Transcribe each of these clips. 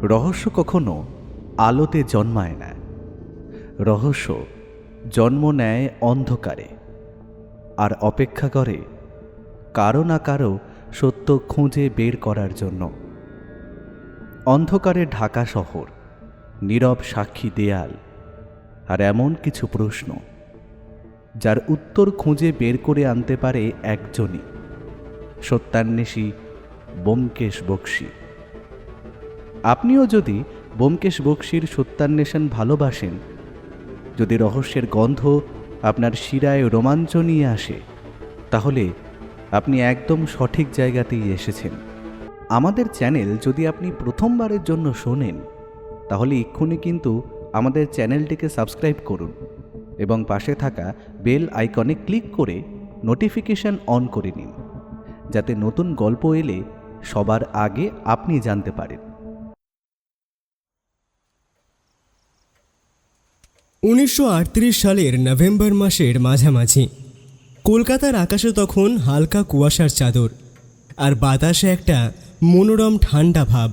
রহস্য কখনো আলোতে জন্মায় না, রহস্য জন্ম নেয় অন্ধকারে আর অপেক্ষা করে কারো না কারো সত্য খুঁজে বের করার জন্য। অন্ধকারে ঢাকা শহর, নীরব সাক্ষী দেয়াল, আর এমন কিছু প্রশ্ন যার উত্তর খুঁজে বের করে আনতে পারে একজনই, সত্যান্বেষী ব্যোমকেশ বক্সী। আপনিও যদি ব্যোমকেশ বক্সীর সত্যান্বেষণ ভালোবাসেন, যদি রহস্যের গন্ধ আপনার শিরায় রোমাঞ্চ নিয়ে আসে, তাহলে আপনি একদম সঠিক জায়গাতেই এসেছেন। আমাদের চ্যানেল যদি আপনি প্রথমবারের জন্য শোনেন, তাহলে এক্ষুনি কিন্তু আমাদের চ্যানেলটিকে সাবস্ক্রাইব করুন এবং পাশে থাকা বেল আইকনে ক্লিক করে নোটিফিকেশন অন করে নিন, যাতে নতুন গল্প এলে সবার আগে আপনি জানতে পারেন। 1938 সালের নভেম্বর মাসের মাঝামাঝি কলকাতার আকাশে তখন হালকা কুয়াশার চাদর, আর বাতাসে একটা মনোরম ঠান্ডা ভাব।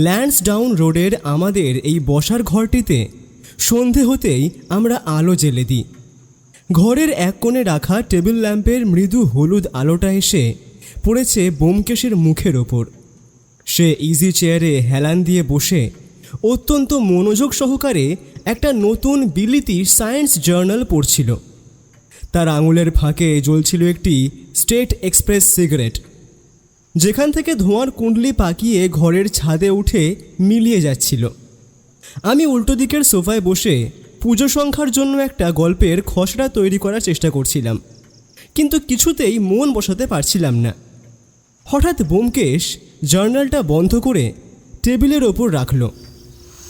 ল্যান্সডাউন রোডের আমাদের এই বসার ঘরটিতে সন্ধে হতেই আমরা আলো জ্বেলে দিই। ঘরের এক কোণে রাখা টেবিল ল্যাম্পের মৃদু হলুদ আলোটা এসে পড়েছে ব্যোমকেশের মুখের ওপর। সে ইজি চেয়ারে হেলান দিয়ে বসে অত্যন্ত মনোযোগ সহকারে একটা নতুন বিলিতি সায়েন্স জার্নাল পড়ছিল। তার আঙুলের ফাঁকে জ্বলছিল একটি স্টেট এক্সপ্রেস সিগারেট, যেখান থেকে ধোঁয়ার কুণ্ডলি পাকিয়ে ঘরের ছাদে উঠে মিলিয়ে যাচ্ছিল। আমি উল্টো দিকের সোফায় বসে পুজো সংখ্যার জন্য একটা গল্পের খসড়া তৈরি করার চেষ্টা করছিলাম, কিন্তু কিছুতেই মন বসাতে পারছিলাম না। হঠাৎ ব্যোমকেশ জার্নালটা বন্ধ করে টেবিলের ওপর রাখল।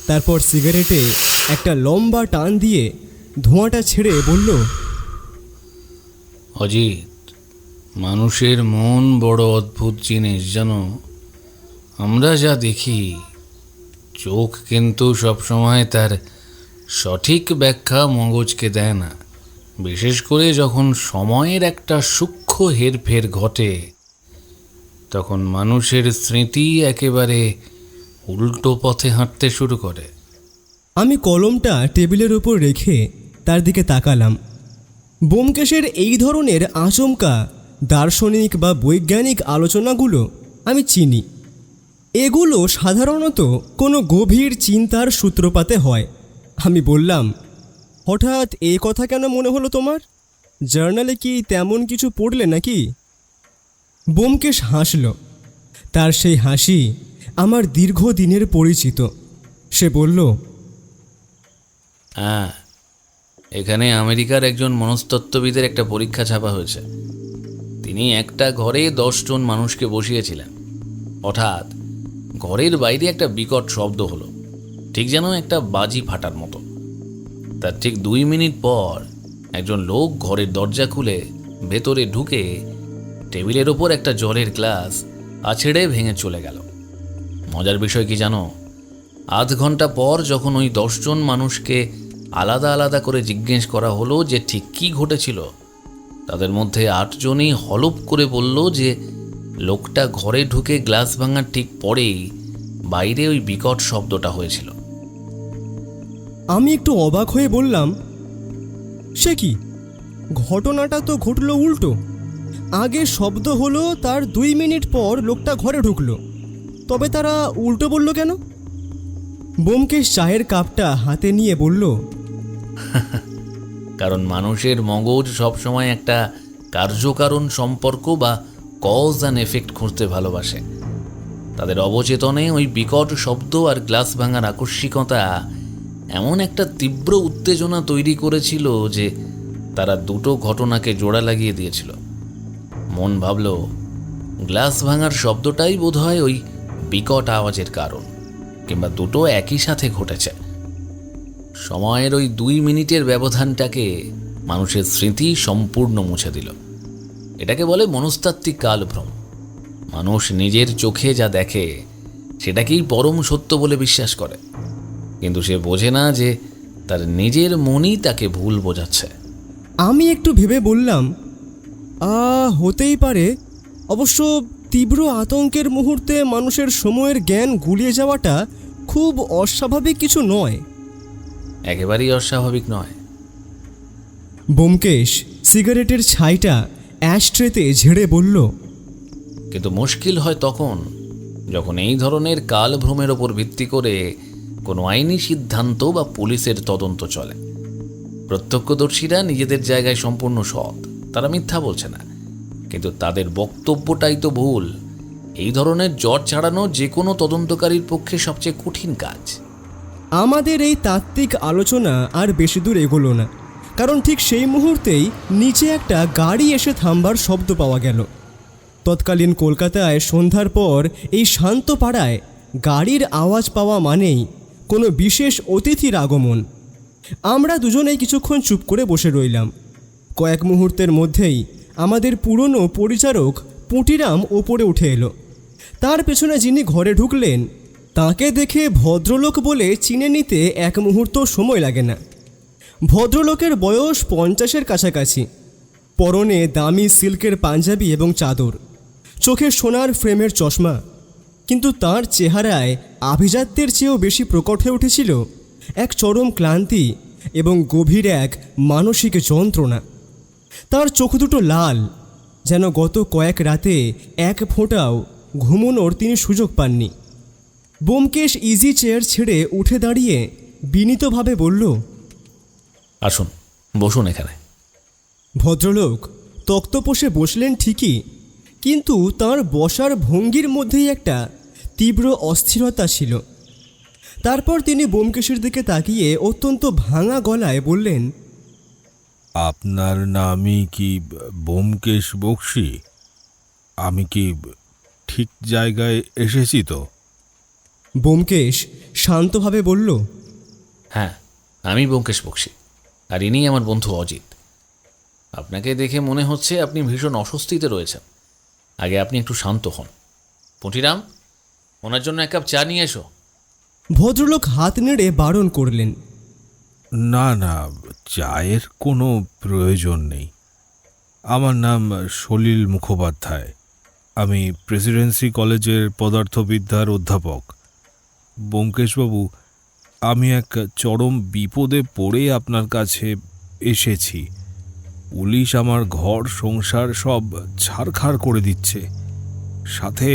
তারপর সিগারেটে একটা লম্বা টান দিয়ে ধোঁয়াটা ছেড়ে বলল, অজিত, মানুষের মন বড় অদ্ভুত জিনিস জানো। আমরা যা দেখি, চোখ কিন্তু সবসময় তার সঠিক ব্যাখ্যা মগজকে দেয় না। বিশেষ করে যখন সময়ের একটা সূক্ষ্ম হেরফের ঘটে, তখন মানুষের স্মৃতি একেবারে উল্টো পথে হাঁটতে শুরু করে। আমি কলমটা টেবিলের ওপর রেখে তার দিকে তাকালাম। ব্যোমকেশের এই ধরনের আচমকা দার্শনিক বা বৈজ্ঞানিক আলোচনাগুলো আমি চিনি। এগুলো সাধারণত কোনো গভীর চিন্তার সূত্রপাতে হয়। আমি বললাম, হঠাৎ এই কথা কেন মনে হলো তোমার? জার্নালে কি তেমন কিছু পড়লে নাকি? ব্যোমকেশ হাসল। তার সেই হাসি আমার দীর্ঘদিনের পরিচিত। সে বলল, হ্যাঁ, এখানে আমেরিকার একজন মনস্তত্ত্ববিদের একটা পরীক্ষা ছাপা হয়েছে। তিনি একটা ঘরে 10 জন মানুষকে বসিয়েছিলেন। হঠাৎ ঘরের বাইরে একটা বিকট শব্দ হলো, ঠিক যেন একটা বাজি ফাটার মতো। তার ঠিক 2 মিনিট পর একজন লোক ঘরের দরজা খুলে ভেতরে ঢুকে টেবিলের ওপর একটা জলের গ্লাস আছড়ে ভেঙে চলে গেল। মজার বিষয় কি জানো, আধ ঘন্টা পর যখন ওই 10 জন মানুষকে আলাদা আলাদা করে জিজ্ঞেস করা হলো যে ঠিক কী ঘটেছিল, তাদের মধ্যে 8 জনই হলপ করে বলল যে লোকটা ঘরে ঢুকে গ্লাস ভাঙার ঠিক পরেই বাইরে ওই বিকট শব্দটা হয়েছিল। আমি একটু অবাক হয়ে বললাম, সে কি? ঘটনাটা তো ঘটল উল্টো। আগে শব্দ হলো, তার 2 মিনিট পর লোকটা ঘরে ঢুকলো, তবে তারা উল্টো বলল কেন? ব্যোমকেশ চায়ের কাপটা হাতে নিয়ে বলল, কারণ মানুষের মগজ সবসময় একটা কার্যকারণ সম্পর্ক বা কজ অ্যান্ড এফেক্ট খুঁজতে ভালোবাসে। তাদের অবচেতনে ওই বিকট শব্দ আর গ্লাস ভাঙার আকস্মিকতা এমন একটা তীব্র উত্তেজনা তৈরি করেছিল যে তারা দুটো ঘটনাকে জোড়া লাগিয়ে দিয়েছিল। মন ভাবল, গ্লাস ভাঙার শব্দটাই বোধহয় ওই বিকট আওয়াজের কারণ, কিংবা দুটো একই সাথে ঘটেছে। সময়ের ওই 2 মিনিটের ব্যবধানটাকে মানুষের স্মৃতি সম্পূর্ণ মুছে দিল। এটাকে বলে মনস্তাত্ত্বিক কালভ্রম। মানুষ নিজের চোখে যা দেখে সেটাকেই পরম সত্য বলে বিশ্বাস করে, কিন্তু সে বোঝে না যে তার নিজের মনই তাকে ভুল বোঝাচ্ছে। আমি একটু ভেবে বললাম, হতেই পারে। অবশ্য তীব্র আতঙ্কের মুহূর্তে মানুষের সময়ের জ্ঞান গুলিয়ে যাওয়াটা খুব অস্বাভাবিক কিছু নয়। একেবারেই অস্বাভাবিক নয়। ব্যোমকেশ সিগারেটের ছাইটা অ্যাশট্রেতে ঝেড়ে বলল, কিন্তু মুশকিল হয় তখন যখন এই ধরনের কালভ্রমের ওপর ভিত্তি করে কোনো আইনি সিদ্ধান্ত বা পুলিশের তদন্ত চলে। প্রত্যক্ষদর্শীরা নিজেদের জায়গায় সম্পূর্ণ সৎ, তারা মিথ্যা বলছে না, কিন্তু তাদের বক্তব্যটাই তো ভুল। এই ধরনের জট ছাড়ানো যে কোনো তদন্তকারীর পক্ষে সবচেয়ে কঠিন কাজ। আমাদের এই তাত্ত্বিক আলোচনা আর বেশি দূর এগোলো না, কারণ ঠিক সেই মুহূর্তেই নিচে একটা গাড়ি এসে থামবার শব্দ পাওয়া গেল। তৎকালীন কলকাতায় সন্ধ্যার পর এই শান্ত পাড়ায় গাড়ির আওয়াজ পাওয়া মানেই কোনো বিশেষ অতিথির আগমন। আমরা দুজনেই কিছুক্ষণ চুপ করে বসে রইলাম। কয়েক মুহূর্তের মধ্যেই আমাদের পুরনো পরিচারক পুঁটিরাম ওপরে উঠে এলো। তার পেছনে যিনি ঘরে ঢুকলেন তাকে দেখে ভদ্রলোক বলে চিনে নিতে এক মুহূর্ত সময় লাগে না। ভদ্রলোকের বয়স 50-এর কাছাকাছি। পরনে দামি সিল্কের পাঞ্জাবি এবং চাদর, চোখে সোনার ফ্রেমের চশমা, কিন্তু তার চেহারায় আভিজাত্যের চেয়েও বেশি প্রকট হয়ে উঠেছিল এক চরম ক্লান্তি এবং গভীর এক মানসিক যন্ত্রণা। তার চোখ দুটো লাল, যেন গত কয়েক রাতে এক ফোঁটাও ঘুমোনোর তিনি সুযোগ পাননি। ব্যোমকেশ ইজি চেয়ার ছেড়ে উঠে দাঁড়িয়ে বিনীতভাবে বলল, আসুন, বসুন এখানে। ভদ্রলোক তক্তপোষে বসলেন ঠিকই, কিন্তু তার বসার ভঙ্গির মধ্যেই একটা তীব্র অস্থিরতা ছিল। তারপর তিনি ব্যোমকেশের দিকে তাকিয়ে অত্যন্ত ভাঙা গলায় বললেন, আপনার নামই কি ব্যোমকেশ বক্সী? আমি কি ঠিক জায়গায় এসেছি তো? ব্যোমকেশ শান্তভাবে বলল, হ্যাঁ, আমি ব্যোমকেশ বক্সী, আর ইনি আমার বন্ধু অজিত। আপনাকে দেখে মনে হচ্ছে আপনি ভীষণ অস্বস্তিতে রয়েছেন। আগে আপনি একটু শান্ত হন। পুঁটিরাম, ওনার জন্য এক কাপ চা নিয়ে এসো। ভদ্রলোক হাত নেড়ে বারণ করলেন। না না, চায়ের কোনো প্রয়োজন নেই। আমার নাম সলিল মুখোপাধ্যায়। আমি প্রেসিডেন্সি কলেজের পদার্থবিদ্যার অধ্যাপক। ব্যোমকেশবাবু, আমি এক চরম বিপদে পড়ে আপনার কাছে এসেছি। পুলিশ আমার ঘর সংসার সব ছাড়খাড় করে দিচ্ছে। সাথে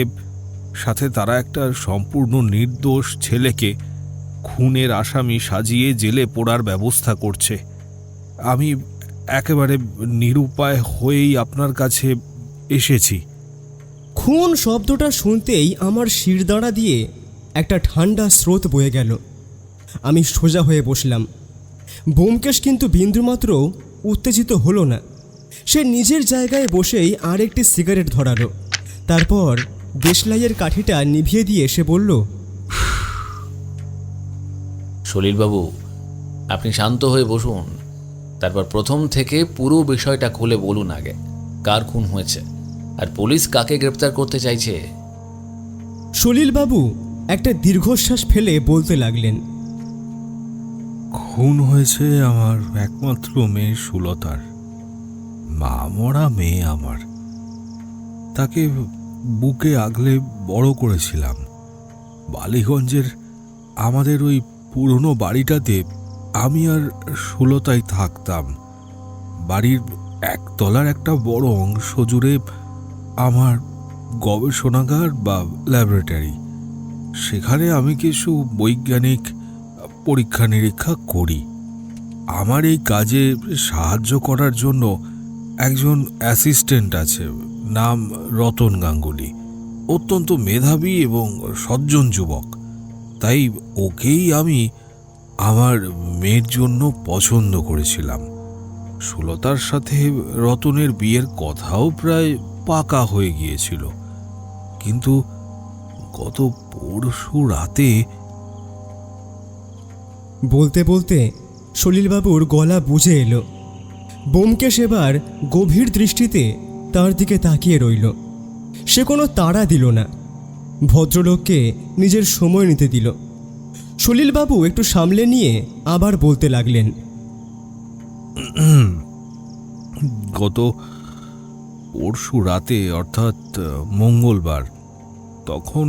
সাথে তারা একটা সম্পূর্ণ নির্দোষ ছেলেকে খুনের আসামি সাজিয়ে জেলে পোড়ার ব্যবস্থা করছে। আমি একেবারে নিরুপায় হয়েই আপনার কাছে এসেছি। খুন শব্দটা শুনতেই আমার শিরদাঁড়া দিয়ে একটা ঠান্ডা স্রোত বয়ে গেল। আমি সোজা হয়ে বসলাম। ব্যোমকেশ কিন্তু বিন্দুমাত্র উত্তেজিত হলো না। সে নিজের জায়গায় বসেই আরেকটি সিগারেট ধরালো। তারপর দেশলাইয়ের কাঠিটা নিভিয়ে দিয়ে সে বলল, সলিলবাবু, আপনি শান্ত হয়ে বসুন। তারপর প্রথম থেকে পুরো বিষয়টা খুলে বলুন। আগে কার খুন হয়েছে আর পুলিশ কাকে গ্রেপ্তার করতে চাইছে? সলিলবাবু একটা দীর্ঘশ্বাস ফেলে বলতে লাগলেন, খুন হয়েছে আমার একমাত্র মেয়ে সুলতার। মা মরা মেয়ে আমার। তাকে বুকে আগলে বড় করেছিলাম। বালিগঞ্জের আমাদের ওই পুরনো বাড়িটাতে আমি আর সুলতাই থাকতাম। বাড়ির একতলার একটা বড় অংশ জুড়ে আমার গবেষণাগার বা ল্যাবরেটরি। সেখানে আমি কিছু বৈজ্ঞানিক পরীক্ষা নিরীক্ষা করি। আমার এই কাজে সাহায্য করার জন্য একজন অ্যাসিস্ট্যান্ট আছে, নাম রতন গাঙ্গুলি। অত্যন্ত মেধাবী এবং সজ্জন যুবক। তাই ওকেই আমি আমার মেয়ের জন্য পছন্দ করেছিলাম। সুলতার সাথে রতনের বিয়ের কথাও প্রায় পাকা হয়ে গিয়েছিল, কিন্তু গত পরশু রাতে। বলতে বলতে সলিলবাবুর গলা বুঝে এলো। ব্যোমকেশ এবার গভীর দৃষ্টিতে তার দিকে তাকিয়ে রইল। সে কোনো তাড়া দিল না, ভদ্রলোককে নিজের সময় নিতে দিল। সলিলবাবু একটু সামলে নিয়ে আবার বলতে লাগলেন, পরশু রাতে অর্থাৎ মঙ্গলবার, তখন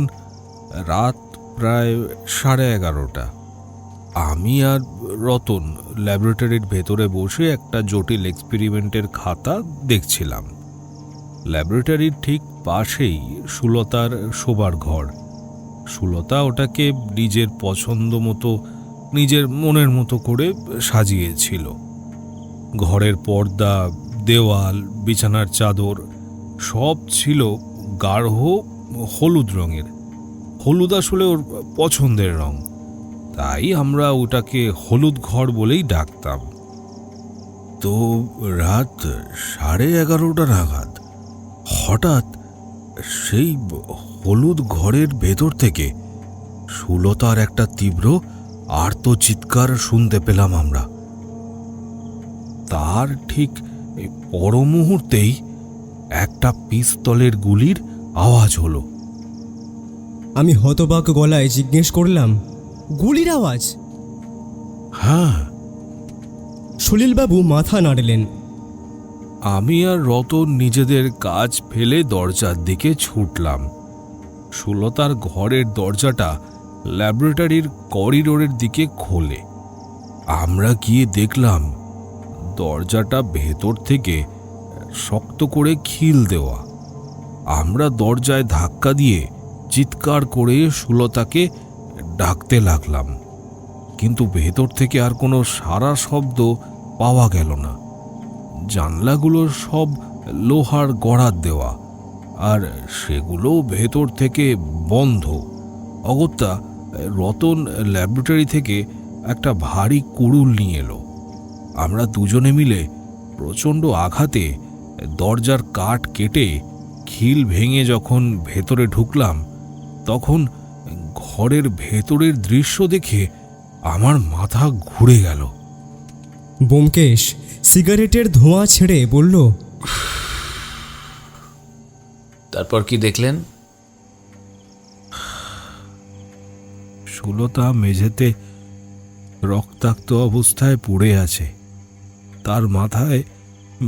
রাত প্রায় 11:30। আমি আর রতন ল্যাবরেটরির ভেতরে বসে একটা জটিল এক্সপেরিমেন্টের খাতা দেখছিলাম। ল্যাবরেটরির ঠিক পাশেই সুলতার শোবার ঘর। সুলতা ওটাকে নিজের পছন্দ মতো, নিজের মনের মতো করে সাজিয়েছিল। ঘরের পর্দা, দেওয়াল, বিছানার চাদর সব ছিল গাঢ় হলুদ রঙের। হলুদ আসলে ওর পছন্দের রং, তাই আমরা ওটাকে হলুদ ঘর বলেই ডাকতাম। তো রাত 11:30 নাগাদ হঠাৎ সেই হলুদ ঘরের ভেতর থেকে সুলতার একটা তীব্র আর্তচিৎকার শুনতে পেলাম আমরা। তার ঠিক পর মুহূর্তেই একটা পিস্তলের গুলির আওয়াজ হলো। আমি হতবাক গলায় জিজ্ঞেস করলাম, গুলির আওয়াজ? হ্যাঁ। সলিলবাবু মাথা নাড়লেন। আমি আর রতন নিজেদের কাজ ফেলে দরজার দিকে ছুটলাম। সুলতার ঘরের দরজাটা ল্যাবরেটরির করিডোরের দিকে খোলে। আমরা গিয়ে দেখলাম দরজাটা ভেতর থেকে শক্ত করে খিল দেওয়া। আমরা দরজায় ধাক্কা দিয়ে চিৎকার করে সুলতাকে ডাকতে লাগলাম, কিন্তু ভেতর থেকে আর কোনো সাড়া শব্দ পাওয়া গেল না। জানলাগুলো সব লোহার গড়াত দেওয়া, আর সেগুলো ভেতর থেকে বন্ধ। অগত্যা রতন ল্যাবরেটরি থেকে একটা ভারী কুড়ুল নিয়ে এলো। আমরা দুজনে মিলে প্রচণ্ড আঘাতে দরজার কাঠ কেটে খিল ভেঙে যখন ভেতরে ঢুকলাম, তখন ঘরের ভেতরের দৃশ্য দেখে আমার মাথা ঘুরে গেল। ব্যোমকেশ সিগারেটের ধোঁয়া ছেড়ে বলল, তারপর কি দেখলেন? সুলতা মেঝেতে রক্তাক্ত অবস্থায় পড়ে আছে। তার মাথায়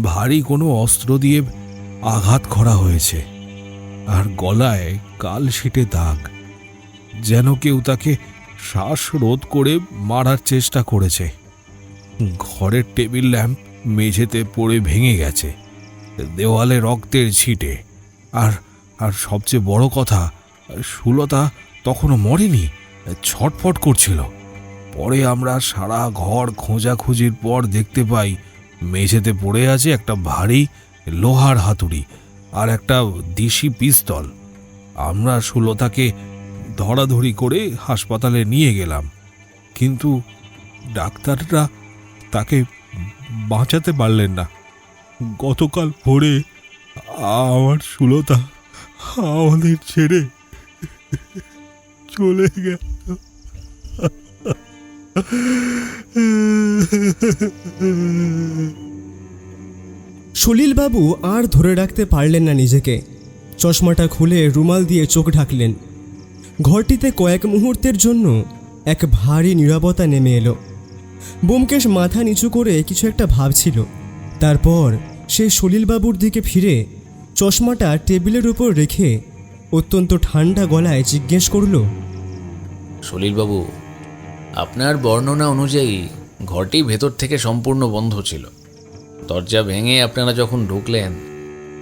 ভারী কোনো অস্ত্র দিয়ে আঘাত করা হয়েছে, আর গলায় কালশিটে দাগ, যেন কেউ তাকে শ্বাসরোধ করে মারার চেষ্টা করেছে। ঘরের টেবিল ল্যাম্প মেঝেতে পড়ে ভেঙে গেছে, দেওয়ালে রক্তের ছিটে। আর আর সবচেয়ে বড় কথা, সুলতা তখনও মরেনি, ছটফট করছিল। পরে আমরা সারা ঘর খোঁজাখুঁজির পর দেখতে পাই মেঝেতে পড়ে আছে একটা ভারী লোহার হাতুড়ি আর একটা দেশি পিস্তল। আমরা সুলতাকে ধরাধরি করে হাসপাতালে নিয়ে গেলাম, কিন্তু ডাক্তাররা তাকে বাঁচাতে পারলেন না। গতকাল ভোরে আমার সুলতা আমাদের ছেড়ে চলে গেল। সলিলবাবু আর ধরে রাখতে পারলেন না নিজেকে। চশমাটা খুলে রুমাল দিয়ে চোখ ঢাকলেন। ঘরটিতে কয়েক মুহূর্তের জন্য এক ভারী নীরবতা নেমে এলো। ব্যোমকেশ মাথা নিচু করে কিছু একটা ভাবছিল। তারপর সে সলিলবাবুর দিকে ফিরে চশমাটা টেবিলের উপর রেখে অত্যন্ত ঠান্ডা গলায় জিজ্ঞেস করল, সলিলবাবু, আপনার বর্ণনা অনুযায়ী ঘরটি ভেতর থেকে সম্পূর্ণ বন্ধ ছিল। দরজা ভেঙে আপনারা যখন ঢুকলেন,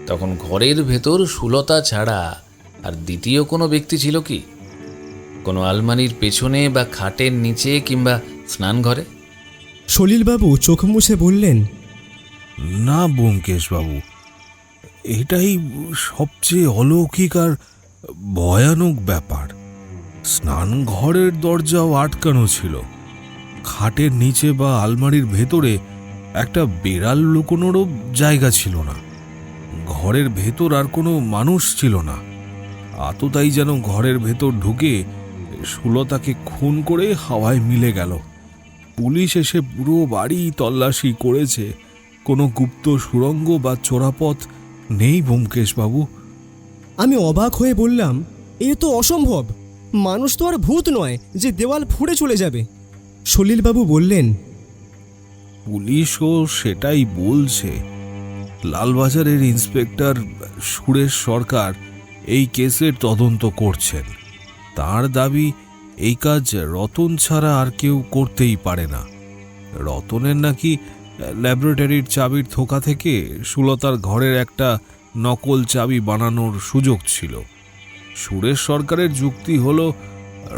তখন ঘরের ভেতর সুলতা ছাড়া আর দ্বিতীয় কোনো ব্যক্তি ছিল কি? কোনো আলমারির পেছনে বা খাটের নিচে কিংবা স্নানঘরে? সলিলবাবু চোখ মুছে বললেন, না ব্যোমকেশবাবু, এটাই সবচেয়ে অলৌকিক আর ভয়ানক ব্যাপার। স্নানঘরের দরজাও আটকানো ছিল। খাটের নিচে বা আলমারির ভেতরে একটা বিড়াল লুকোনোরও জায়গা ছিল না। ঘরের ভেতর আর কোনো মানুষ ছিল না। আততাই যেন ঘরের ভেতর ঢুকে সুলতাকে খুন করে হাওয়ায় মিলে গেল। পুলিশ এসে পুরো বাড়ি তল্লাশি করেছে, কোনো গুপ্ত সুড়ঙ্গ বা চোরাপথ নেই ব্যোমকেশবাবু। আমি অবাক হয়ে বললাম, এ তো অসম্ভব। মানুষ তো আর ভূত নয় যে দেওয়াল ফুঁড়ে চলে যাবে। সলিলবাবু বললেন, পুলিশও সেটাই বলছে, লালবাজারের ইন্সপেক্টর সুরেশ সরকার এই কেসের তদন্ত করছেন। তার দাবি এই কাজ রতন ছাড়া আর কেউ করতেই পারে না। রতনের নাকি ল্যাবরেটরির চাবির থোকা থেকে সুলতার ঘরের একটা নকল চাবি বানানোর সুযোগ ছিল। সুরেশ সরকারের যুক্তি হলো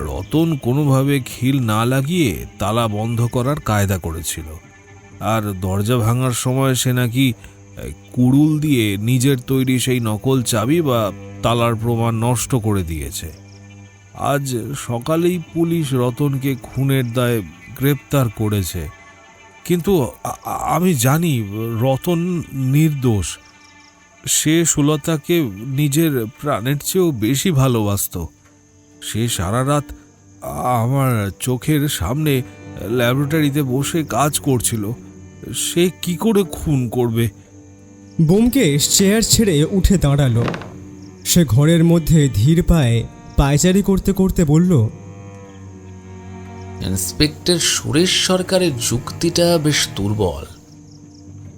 রতন কোনোভাবে খিল না লাগিয়ে তালা বন্ধ করার কায়দা করেছিল, আর দরজা ভাঙার সময় সে নাকি কুড়ুল দিয়ে নিজের তৈরি সেই নকল চাবি বা তালার প্রমাণ নষ্ট করে দিয়েছে। আজ সকালেই পুলিশ রতনকে খুনের দায়ে গ্রেপ্তার করেছে, কিন্তু আমি জানি রতন নির্দোষ। সে সুলতাকে নিজের প্রাণের চেয়েও বেশি ভালোবাসত। সে সারা রাত আমার চোখের সামনে ল্যাবরেটরিতে বসে কাজ করছিল। সে কি করে খুন করবে? ব্যোমকেশ চেয়ার ছেড়ে উঠে দাঁড়ালো। সে ঘরের মধ্যে ধীর পায়ে পায়চারি করতে করতে বলল, ইন্সপেক্টর সুরেশ সরকারের যুক্তিটা বেশ দুর্বল।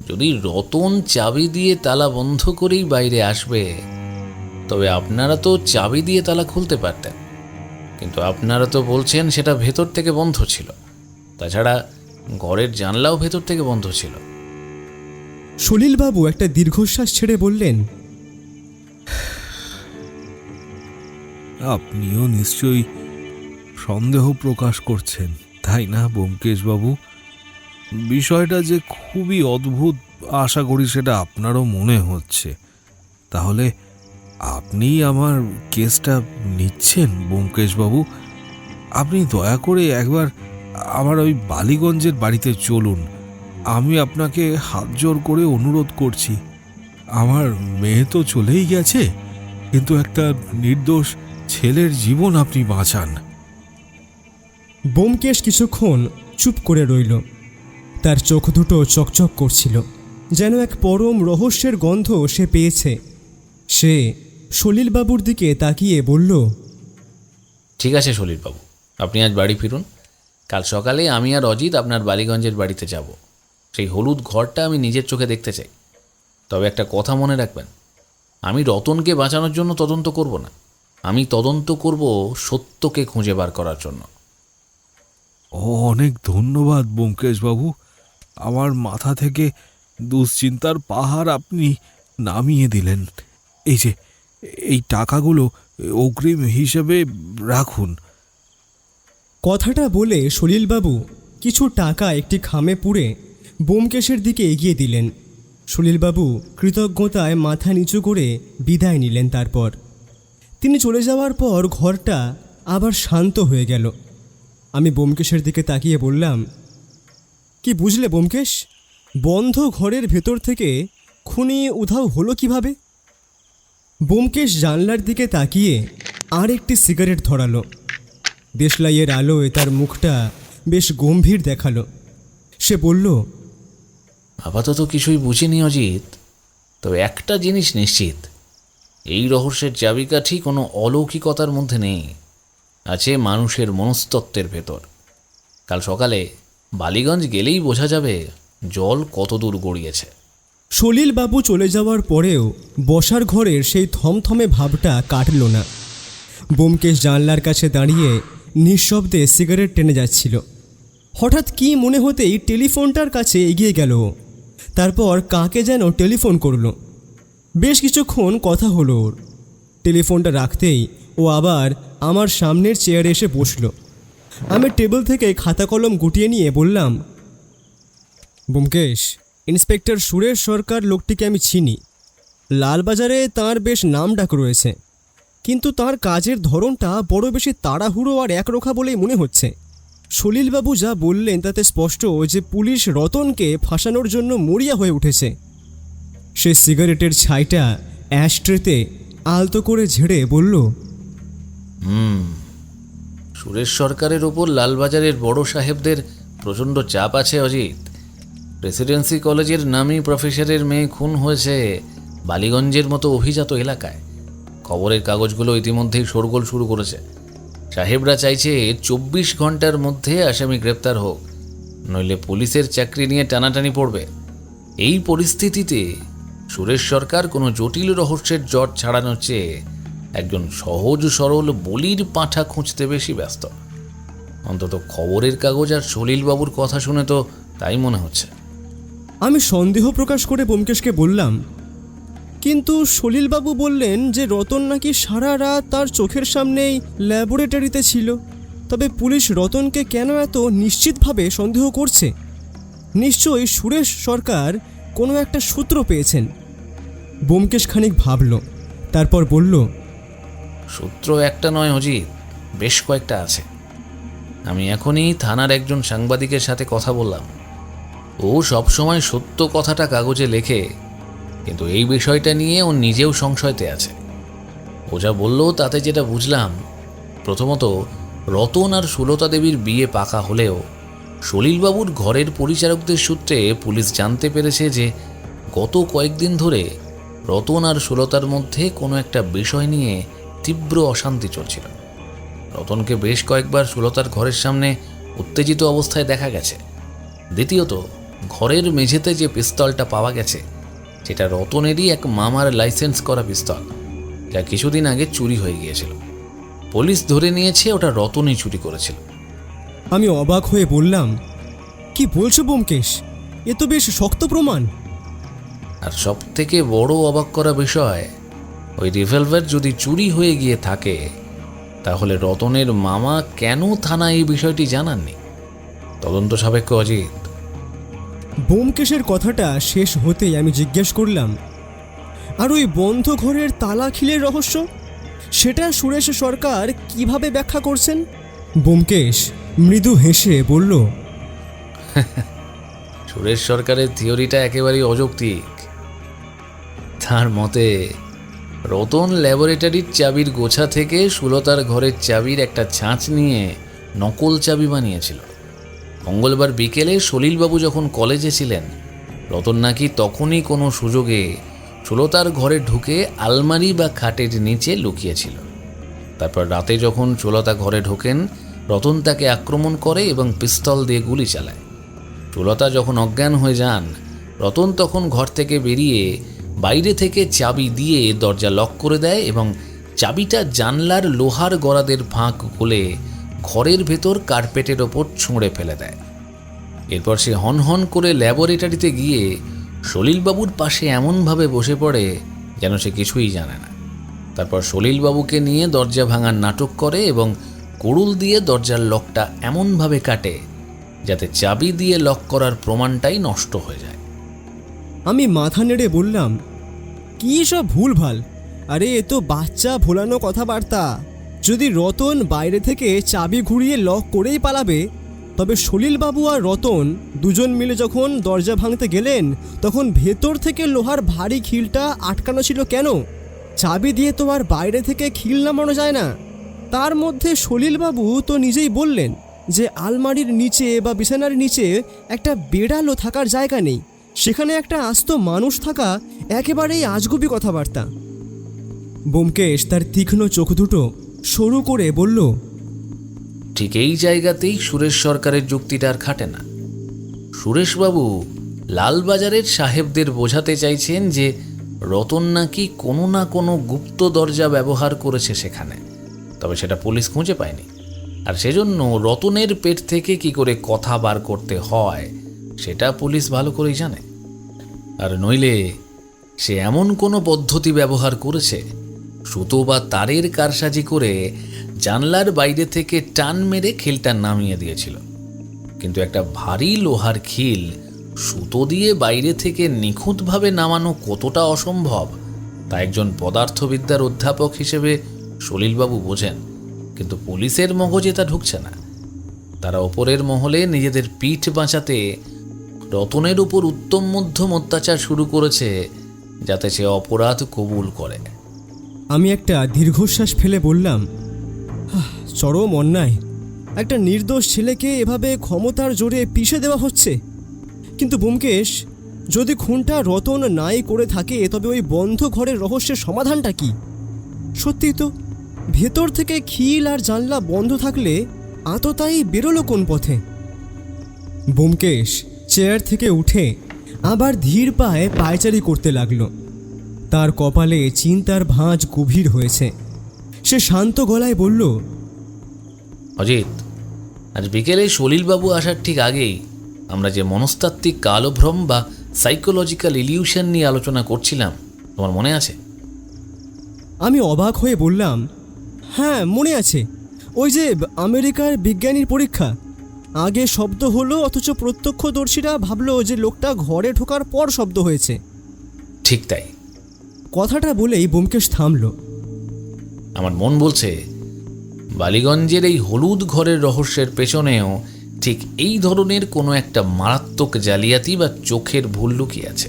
যদি রতন চাবি দিয়ে তালা বন্ধ করেই বাইরে আসবে, তবে আপনারা তো চাবি দিয়ে তালা খুলতে পারতেন, কিন্তু আপনারা তো বলছেন সেটা ভেতর থেকে বন্ধ ছিল। তাছাড়া ঘরের জানলাও ভেতর থেকে বন্ধ ছিল। সলিলবাবু একটা দীর্ঘশ্বাস ছেড়ে বললেন, আপনিও নিশ্চয়ই সন্দেহ প্রকাশ করছেন, তাই না ব্যোমকেশবাবু? বিষয়টা যে খুবই অদ্ভুত, আশা করি সেটা আপনারও মনে হচ্ছে। তাহলে আপনি আমার কেসটা নিচ্ছেন ব্যোমকেশবাবু? আপনি দয়া করে একবার আমার ওই বালিগঞ্জের বাড়িতে চলুন। আমি আপনাকে হাত জোর করে অনুরোধ করছি। আমার মেয়ে তো চলেই গেছে, কিন্তু একটা নির্দোষ ছেলের জীবন আপনি বাঁচান। ব্যোমকেশ কিছুক্ষণ চুপ করে রইল। তার চোখ দুটো চকচক করছিল, যেন এক পরম রহস্যের গন্ধ সে পেয়েছে। সে সলিলবাবুর দিকে তাকিয়ে বলল, ঠিক আছে সলিলবাবু, আপনি আজ বাড়ি ফিরুন। কাল সকালে আমি আর অজিত আপনার বালিগঞ্জের বাড়িতে যাব। সেই হলুদ ঘরটা আমি নিজের চোখে দেখতে চাই। তবে একটা কথা মনে রাখবেন, আমি রতনকে বাঁচানোর জন্য তদন্ত করব না, আমি তদন্ত করব সত্যকে খুঁজে বার করার জন্য। অনেক ধন্যবাদ ব্যোমকেশবাবু। আমার মাথা থেকে দুশ্চিন্তার পাহাড় আপনি নামিয়ে দিলেন। এই যে এই টাকাগুলো অগ্রিম হিসেবে রাখুন। কথাটা বলে সলিলবাবু কিছু টাকা একটি খামে পুরে ব্যোমকেশের দিকে এগিয়ে দিলেন। সলিলবাবু কৃতজ্ঞতায় মাথা নিচু করে বিদায় নিলেন। তারপর তিনি চলে যাওয়ার পর ঘরটা আবার শান্ত হয়ে গেল। আমি ব্যোমকেশের দিকে তাকিয়ে বললাম, কি বুঝলে ব্যোমকেশ? বন্ধ ঘরের ভেতর থেকে খুনি উধাও হলো কিভাবে? ব্যোমকেশ জানলার দিকে তাকিয়ে আর একটি সিগারেট ধরালো। দেশলাইয়ের আলোয় তার মুখটা বেশ গম্ভীর দেখালো। সে বলল, আপাতত কিছুই বুঝিনি অজিত, তবে একটা জিনিস নিশ্চিত, এই রহস্যের চাবিকাঠি কোনো অলৌকিকতার মধ্যে নেই, আছে মানুষের মনস্তত্ত্বের ভেতর। কাল সকালে বালিগঞ্জ গেলেই বোঝা যাবে জল কত দূর গড়িয়েছে। সলিলবাবু চলে যাওয়ার পরেও বসার ঘরের সেই থমথমে ভাবটা কাটল না। ব্যোমকেশ জানলার কাছে দাঁড়িয়ে নিঃশব্দে সিগারেট টেনে যাচ্ছিল। হঠাৎ কি মনে হতেই টেলিফোনটার কাছে এগিয়ে গেল। তারপর কাকে যেন টেলিফোন করলো। বেশ কিছুক্ষণ কথা হলো ওর। টেলিফোনটা রাখতেই ও আবার আমার সামনের চেয়ারে এসে বসল। আমি টেবিল থেকে খাতা কলম গুটিয়ে নিয়ে বললাম, ব্যোমকেশ, ইন্সপেক্টর সুরেশ সরকার লোকটিকে আমি চিনি। লালবাজারে তার বেশ নাম ডাক রয়েছে, কিন্তু তার কাজের ধরনটা বড় বেশি তাড়াহুড়ো আর একরোখা বলেই মনে হচ্ছে। সলিলবাবু যা বললেন তাতে স্পষ্ট যে পুলিশ রতনকে ফাঁসানোর জন্য মরিয়া হয়ে উঠেছে। সে সিগারেটের ছাইটা অ্যাশট্রেতে আলতো করে ঝেড়ে বলল, সুরেশ সরকারের ওপর লালবাজারের বড় সাহেবদের প্রচণ্ড চাপ আছে অজিত। প্রেসিডেন্সি কলেজের নামী প্রফেসরের মেয়ে খুন হয়েছে বালিগঞ্জের মতো অভিজাত এলাকায়। খবরের কাগজগুলো ইতিমধ্যেই শোরগোল শুরু করেছে। সাহেবরা চাইছে 24 ঘন্টার মধ্যে আসামি গ্রেপ্তার হোক, নইলে পুলিশের চাকরি নিয়ে টানাটানি পড়বে। এই পরিস্থিতিতে সুরেশ সরকার কোনো জটিল রহস্যের জট ছাড়ানোর চেয়ে একজন সহজ সরল বলির পাঁঠা খুঁজতে বেশি ব্যস্ত। অন্তত খবরের কাগজ আর সলিলবাবুর কথা শুনে তো তাই মনে হচ্ছে। আমি সন্দেহ প্রকাশ করে ব্যোমকেশকে বললাম, কিন্তু সলিলবাবু বললেন যে রতন নাকি সারা রাত তার চোখের সামনেই ল্যাবরেটরিতে ছিল। তবে পুলিশ রতনকে কেন এত নিশ্চিতভাবে সন্দেহ করছে? নিশ্চয়ই সুরেশ সরকার কোনো একটা সূত্র পেয়েছেন। ব্যোমকেশ খানিক ভাবল, তারপর বলল, সূত্র একটা নয় অজিত, বেশ কয়েকটা আছে। আমি এখনই থানার একজন সাংবাদিকের সাথে কথা বললাম। ও সবসময় সত্য কথাটা কাগজে লেখে, কিন্তু এই বিষয়টা নিয়ে ও নিজেও সংশয়তে আছে। ও যা বলল তাতে যেটা বুঝলাম, প্রথমত রতন আর সুলতা দেবীর বিয়ে পাকা হলেও সলিলবাবুর ঘরের পরিচারকদের সূত্রে পুলিশ জানতে পেরেছে যে গত কয়েকদিন ধরে রতন আর সুলতার মধ্যে কোনো একটা বিষয় নিয়ে তীব্র অশান্তি চলছিল। রতনকে বেশ কয়েকবার সুলতার ঘরের সামনে উত্তেজিত অবস্থায় দেখা গেছে। দ্বিতীয়ত, ঘরের মেঝেতে যে পিস্তলটা পাওয়া গেছে সেটা রতনেরই এক মামার লাইসেন্স করা পিস্তল, যা কিছুদিন আগে চুরি হয়ে গিয়েছিল। পুলিশ ধরে নিয়েছে ওটা রতনই চুরি করেছিল। আমি অবাক হয়ে বললাম, কি বলছো ব্যোমকেশ? এ তো বেশ শক্ত প্রমাণ। আর সব থেকে বড় অবাক করা বিষয়, ওই রিভলভার যদি চুরি হয়ে গিয়ে থাকে তাহলে রতনের মামা কেন থানায় এই বিষয়টি জানাননি? তদন্ত সাপেক্ষ অজিত। ব্যোমকেশের কথাটা শেষ হতেই আমি জিজ্ঞেস করলাম, আর ওই বন্ধ ঘরের তালা খিলের রহস্য, সেটা সুরেশ সরকার কিভাবে ব্যাখ্যা করছেন? ব্যোমকেশ মৃদু হেসে বলল, সুরেশ সরকারের থিওরিটা একেবারেই অযৌক্তিক। তার মতে রতন ল্যাবরেটরির চাবির গোছা থেকে সুলতার ঘরের চাবির একটা ছাঁচ নিয়ে নকল চাবি বানিয়েছিল। মঙ্গলবার বিকেলে সলিলবাবু যখন কলেজে ছিলেন, রতন নাকি তখনই কোনো সুযোগে সুলতার ঘরে ঢুকে আলমারি বা খাটের নিচে লুকিয়েছিল। তারপর রাতে যখন সুলতা ঘরে ঢোকেন, রতন তাকে আক্রমণ করে এবং পিস্তল দিয়ে গুলি চালায়। সুলতা যখন অজ্ঞান হয়ে যান, রতন তখন ঘর থেকে বেরিয়ে বাইরে থেকে চাবি দিয়ে দরজা লক করে দেয় এবং চাবিটা জানলার লোহার গরাদের ফাঁক খুলে ঘরের ভেতর কার্পেটের ওপর ছুঁড়ে ফেলে দেয়। এরপর সে হনহন করে ল্যাবরেটরিতে গিয়ে সলিলবাবুর পাশে এমনভাবে বসে পড়ে যেন সে কিছুই জানে না। তারপর সলিলবাবুকে নিয়ে দরজা ভাঙার নাটক করে এবং কুড়ুল দিয়ে দরজার লকটা এমনভাবে কাটে যাতে চাবি দিয়ে লক করার প্রমাণটাই নষ্ট হয়ে যায়। আমি মাথা নেড়ে বললাম, কি সব ভুলভাল! আরে এ তো বাচ্চা ভোলানো কথাবার্তা। যদি রতন বাইরে থেকে চাবি ঘুরিয়ে লক করেই পালাবে, তবে সলিলবাবু আর রতন দুজন মিলে যখন দরজা ভাঙতে গেলেন তখন ভেতর থেকে লোহার ভারী খিলটা আটকানো ছিল কেন? চাবি দিয়ে তো আর বাইরে থেকে খিল নামানো যায় না। তার মধ্যে সলিলবাবু তো নিজেই বললেন যে আলমারির নিচে বা বিছানার নিচে একটা বেড়ালও থাকার জায়গা নেই, সেখানে একটা আস্ত মানুষ থাকা একেবারেই আজগুবি কথাবার্তা। ব্যোমকেশ তার তীক্ষ্ণ চোখ দুটো সরু করে বলল, ঠিক এই জায়গাতেই সুরেশ সরকারের যুক্তিটা আর খাটে না। সুরেশবাবু লালবাজারের সাহেবদের বোঝাতে চাইছেন যে রতন নাকি কোনো না কোনো গুপ্ত দরজা ব্যবহার করেছে সেখানে, তবে সেটা পুলিশ খুঁজে পায়নি। আর সেজন্য রতনের পেট থেকে কি করে কথা বার করতে হয় সেটা পুলিশ ভালো করেই জানে। আর নইলে সে এমন কোনো পদ্ধতি ব্যবহার করেছে, সুতো বা তারের কারসাজি করে জানলার বাইরে থেকে টান মেরে খিলটা নামিয়ে দিয়েছিল। কিন্তু একটা ভারী লোহার খিল সুতো দিয়ে বাইরে থেকে নিখুঁতভাবে নামানো কতটা অসম্ভব তা একজন পদার্থবিদ্যার অধ্যাপক হিসেবে সলিলবাবু বোঝেন, কিন্তু পুলিশের মগজে তা ঢুকছে না। তারা ওপরের মহলে নিজেদের পিঠ বাঁচাতে রতনের উপর উত্তম মধ্যম অত্যাচার শুরু করেছে যাতে সে অপরাধ কবুল করে। আমি একটা দীর্ঘশ্বাস ফেলে বললাম, চরম অন্যায়। একটা নির্দোষ ছেলেকে এভাবে ক্ষমতার জোরে পিষে দেওয়া হচ্ছে। কিন্তু ব্যোমকেশ, যদি খুনটা রতন নাই করে থাকে তবে ওই বন্ধ ঘরের রহস্যের সমাধানটা কি? সত্যি তো, ভেতর থেকে খিল আর জানলা বন্ধ থাকলে আততায়ী বেরোলো কোন পথে? ব্যোমকেশ চেয়ার থেকে উঠে আবার ধীর পায়ে পায়চারি করতে লাগলো। তার কপালে চিন্তার ভাঁজ গভীর হয়েছে। সে শান্ত গলায় বলল, অজিত, আজ বিকেলে সলিলবাবু আসার ঠিক আগেই আমরা যে মনস্তাত্ত্বিক কালভ্রম বা সাইকোলজিক্যাল ইলিউশন নিয়ে আলোচনা করছিলাম, তোমার মনে আছে? আমি অবাক হয়ে বললাম, হ্যাঁ মনে আছে। ওই যে আমেরিকার বিজ্ঞানীর পরীক্ষা, আগে শব্দ হলো অথচ প্রত্যক্ষদর্শীরা ভাবলো যে লোকটা ঘরে ঢোকার পর শব্দ হয়েছে। ঠিক তাই। কথাটা বলেই ব্যোমকেশ থামল। আমার মন বলছে বালিগঞ্জের এই হলুদ ঘরের রহস্যের পেছনেও ঠিক এই ধরনের কোনো একটা মারাত্মক জালিয়াতি বা চোখের ভুল লুকিয়ে আছে।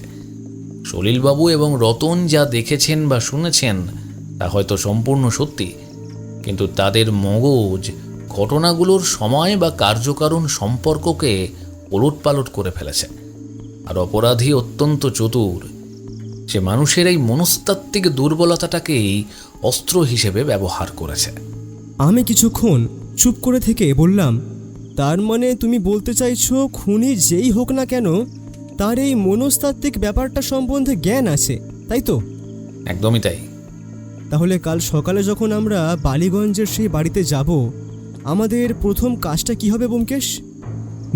সলিলবাবু এবং রতন যা দেখেছেন বা শুনেছেন তা হয়তো সম্পূর্ণ সত্যি, কিন্তু তাদের মগজ ঘটনাগুলোর সময় বা কার্যকারণ সম্পর্ককে ওলটপালট করে ফেলেছে। আর অপরাধী অত্যন্ত চতুর। সে মানুষের এই মনস্তাত্ত্বিক দুর্বলতাটাকেই অস্ত্র হিসেবে ব্যবহার করেছে। আমি কিছুক্ষণ চুপ করে থেকে বললাম, তার মানে তুমি বলতে চাইছো খুনি যেই হোক না কেন তার এই মনস্তাত্ত্বিক ব্যাপারটা সম্বন্ধে জ্ঞান আছে, তাই তো? একদমই তাই। তাহলে কাল সকালে যখন আমরা বালিগঞ্জের সেই বাড়িতে যাব, আমাদের প্রথম কাজটা কি হবে ব্যোমকেশ?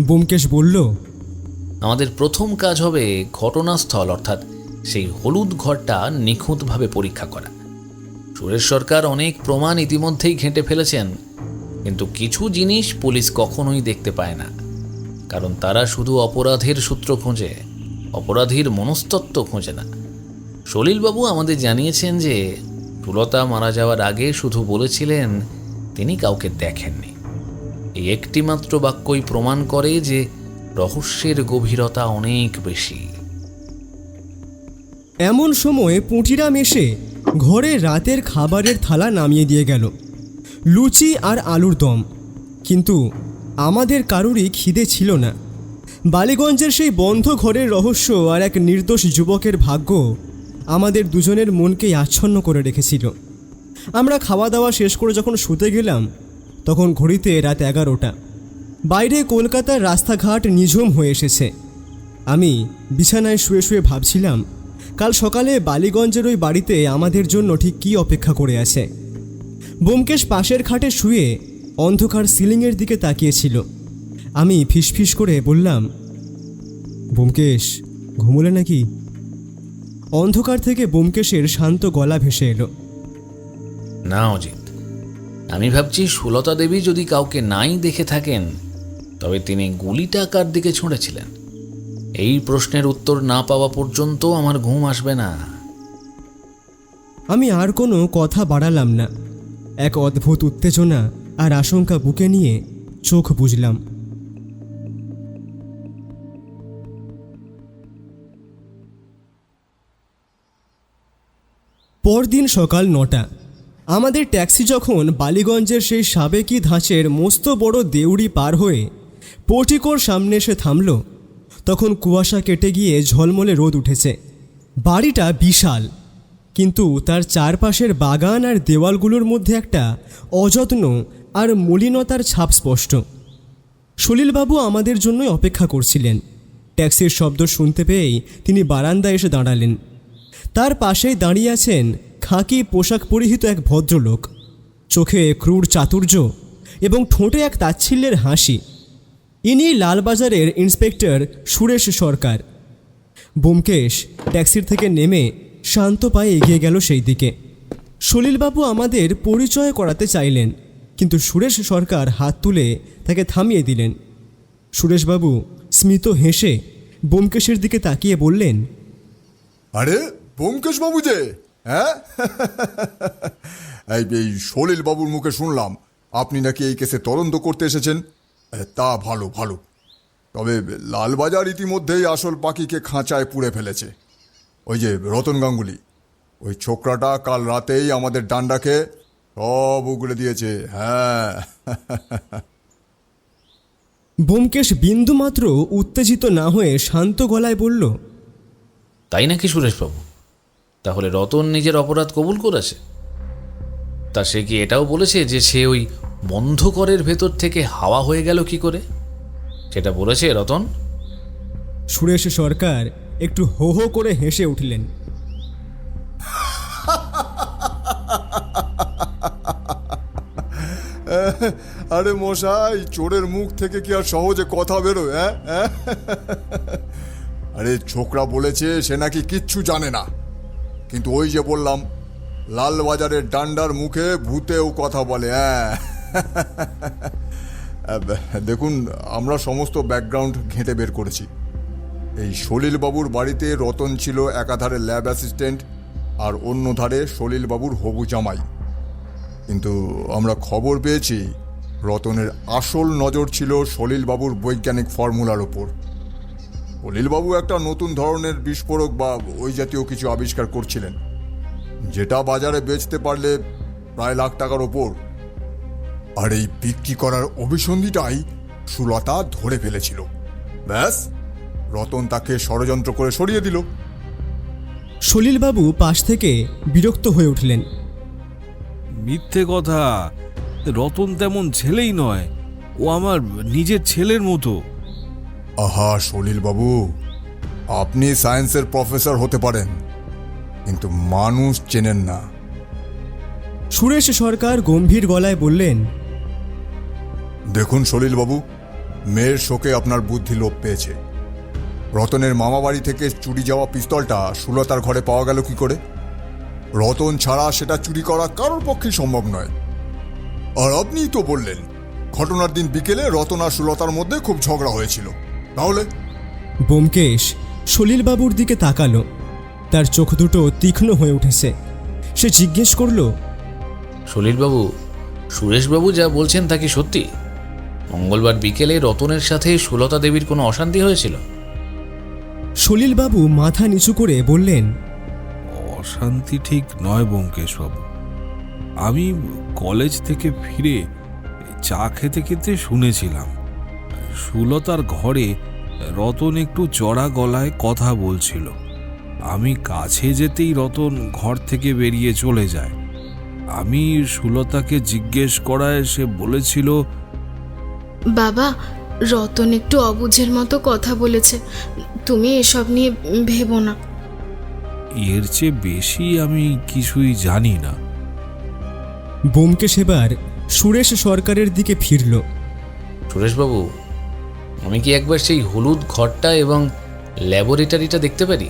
ব্যোমকেশ বলল, আমাদের প্রথম কাজ হবে ঘটনাস্থল অর্থাৎ সেই হলুদ ঘরটা নিখুঁতভাবে পরীক্ষা করা। সুরেশ সরকার অনেক প্রমাণ ইতিমধ্যেই ঘেঁটে ফেলেছেন, কিন্তু কিছু জিনিস পুলিশ কখনোই দেখতে পায় না, কারণ তারা শুধু অপরাধের সূত্র খোঁজে, অপরাধীর মনস্তত্ত্ব খোঁজে না। সলিলবাবু আমাদের জানিয়েছেন যে সুলতা মারা যাওয়ার আগে শুধু বলেছিলেন তিনি কাউকে দেখেননি। এই একটি মাত্র বাক্যই প্রমাণ করে যে রহস্যের গভীরতা অনেক বেশি। এমন সময় পুঁটিরাম এসে ঘরে রাতের খাবারের থালা নামিয়ে দিয়ে গেল, লুচি আর আলুর দম। কিন্তু আমাদের কারুরই খিদে ছিল না। বালিগঞ্জের সেই বন্ধ ঘরের রহস্য আর এক নির্দোষ যুবকের ভাগ্য আমাদের দুজনের মনকেই আচ্ছন্ন করে রেখেছিল। আমরা খাওয়া দাওয়া শেষ করে যখন শুতে গেলাম তখন ঘড়িতে রাত 11টা। বাইরে কলকাতার রাস্তাঘাট নিঝুম হয়ে এসেছে। আমি বিছানায় শুয়ে শুয়ে ভাবছিলাম কাল সকালে বালিগঞ্জের ওই বাড়িতে আমাদের জন্য ঠিক কী অপেক্ষা করে আছে। ব্যোমকেশ পাশের খাটে শুয়ে অন্ধকার সিলিংয়ের দিকে তাকিয়েছিল। আমি ফিসফিস করে বললাম, ব্যোমকেশ, ঘুমোলে নাকি? অন্ধকার থেকে ব্যোমকেশের শান্ত গলা ভেসে এলো, না অজিত, আমি ভাবছি সুলতা দেবী যদি কাউকে নাই দেখে থাকেন তবে তিনি গুলিটা কার দিকে ছুঁড়েছিলেন। এই প্রশ্নের উত্তর না পাওয়া পর্যন্ত আমার ঘুম আসবে না। আমি আর কোনো কথা বাড়ালাম না। এক অদ্ভুত উত্তেজনা আর আশঙ্কা বুকে নিয়ে চোখ বুজলাম। পরদিন সকাল 9টা। আমাদের ট্যাক্সি যখন বালিগঞ্জের সেই সাবেকি ধাঁচের মস্ত বড় দেউড়ি পার হয়ে পোর্টিকোর সামনে এসে থামল, তখন কুয়াশা কেটে গিয়ে ঝলমলে রোদ উঠেছে। বাড়িটা বিশাল, কিন্তু তার চারপাশের বাগান আর দেওয়ালগুলোর মধ্যে একটা অযত্ন আর মলিনতার ছাপ স্পষ্ট। সলিলবাবু আমাদের জন্যই অপেক্ষা করছিলেন। ট্যাক্সির শব্দ শুনতে পেয়েই তিনি বারান্দায় এসে দাঁড়ালেন। তার পাশেই দাঁড়িয়ে আছেন খাকি পোশাক পরিহিত এক ভদ্রলোক, চোখে ক্রূর চাতুর্য এবং ঠোঁটে এক তাচ্ছিল্যের হাসি। ইনি লালবাজারের ইন্সপেক্টর সুরেশ সরকার। ব্যোমকেশ ট্যাক্সির থেকে নেমে শান্ত পায়ে এগিয়ে গেল সেই দিকে। সলিলবাবু আমাদের পরিচয় করাতে চাইলেন, কিন্তু সুরেশ সরকার হাত তুলে তাকে থামিয়ে দিলেন। সুরেশবাবু স্মিত হেসে ব্যোমকেশের দিকে তাকিয়ে বললেন, আরে ব্যোমকেশ বাবু যে, হ্যাঁ? এই সলিল বাবুর মুখে শুনলাম আপনি নাকি এই কেসে তদন্ত করতে এসেছেন। তা ভালো ভালো, তবে লালবাজার ইতিমধ্যেই আসল পাখিকে খাঁচায় পুড়ে ফেলেছে। ওই যে রতন গাঙ্গুলি, ওই ছোকরাটা কাল রাতেই আমাদের ডান্ডাকে সব উগড়ে দিয়েছে। হ্যাঁ। ব্যোমকেশ বিন্দুমাত্র উত্তেজিত না হয়ে শান্ত গলায় বলল, তাই নাকি সুরেশবাবু? তাহলে রতন নিজের অপরাধ কবুল করেছে? তা সে কি এটাও বলেছে যে সে ওই বন্ধ ঘরের ভেতর থেকে হাওয়া হয়ে গেল কি করে? সেটা বলেছে রতন? সুরেশ সরকার একটু হো হো করে হেসে উঠলেন। আরে মশাই, চোরের মুখ থেকে কি আর সহজে কথা বেরোয়? হ্যাঁ, আরে ছোকরা বলেছে সে নাকি কিচ্ছু জানে না, কিন্তু ওই যে বললাম, লালবাজারের ডান্ডার মুখে ভূতেও কথা বলে। হ্যাঁ, দেখুন, আমরা সমস্ত ব্যাকগ্রাউন্ড ঘেঁটে বের করেছি। এই সলিলবাবুর বাড়িতে রতন ছিল একাধারে ল্যাব অ্যাসিস্ট্যান্ট আর অন্য ধারে সলিলবাবুর হবু জামাই। কিন্তু আমরা খবর পেয়েছি রতনের আসল নজর ছিল সলিলবাবুর বৈজ্ঞানিক ফর্মুলার ওপর। সলিলবাবু একটা নতুন ধরনের বিস্ফোরক বা ওই জাতীয় কিছু আবিষ্কার করছিলেন, যেটা বাজারে বেচতে পারলে প্রায় লাখ টাকার ওপর। আর এই বিক্রি করার অভিসন্ধিটাই সুলতা ধরে ফেলেছিল। ব্যাস, রতন তাকে ষড়যন্ত্র করে সরিয়ে দিল। সলিলবাবু পাশ থেকে বিরক্ত হয়ে উঠলেন। মিথ্যে কথা, রতন তেমন ছেলেই নয়, ও আমার নিজের ছেলের মতো। আহা সলিলবাবু, আপনি সায়েন্সের প্রফেসর হতে পারেন, কিন্তু মানুষ চেনেন না। সুরেশ সরকার গম্ভীর গলায় বললেন, দেখুন সলিলবাবু, মেয়ের শোকে আপনার বুদ্ধি লোপ পেয়েছে। রতনের মামাবাড়ি থেকে চুরি যাওয়া পিস্তলটা সুলতার ঘরে পাওয়া গেল কি করে? রতন ছাড়া সেটা চুরি করা কারোর পক্ষেই সম্ভব নয়। আর আপনিই তো বললেন ঘটনার দিন বিকেলে রতন আর সুলতার মধ্যে খুব ঝগড়া হয়েছিল। তাহলে ব্যোমকেশ সলিলবাবুর দিকে তাকালো। তার চোখ দুটো তীক্ষ্ণ হয়ে উঠেছে। সে জিজ্ঞেস করল, সলিলবাবু, সুরেশবাবু যা বলছেন তা কি সত্যি? মঙ্গলবার বিকেলে রতনের সাথে সুলতা দেবীর কোনো অশান্তি হয়েছিল? সলিলবাবু মাথা নিচু করে বললেন, অশান্তি ঠিক নয় ব্যোমকেশবাবু। আমি কলেজ থেকে ফিরে চা খেতে খেতে শুনেছিলাম সুলতার ঘরে রতন একটু চড়া গলায় কথা বলছিল। আমি কাছে যেতেই রতন ঘর থেকে বেরিয়ে চলে যায়। আমি সুলতাকে জিজ্ঞেস করায় সে বলেছিল, বাবা, রতন একটু অবুঝের মতো কথা বলেছে, তুমি এসব নিয়ে ভেবো না। এর চেয়ে বেশি আমি কিছুই জানি না। ব্যোমকেশ এবার সুরেশ সরকারের দিকে ফিরল। সুরেশবাবু, আমি কি একবার সেই হলুদ ঘরটা এবং ল্যাবরেটরিটা দেখতে পারি?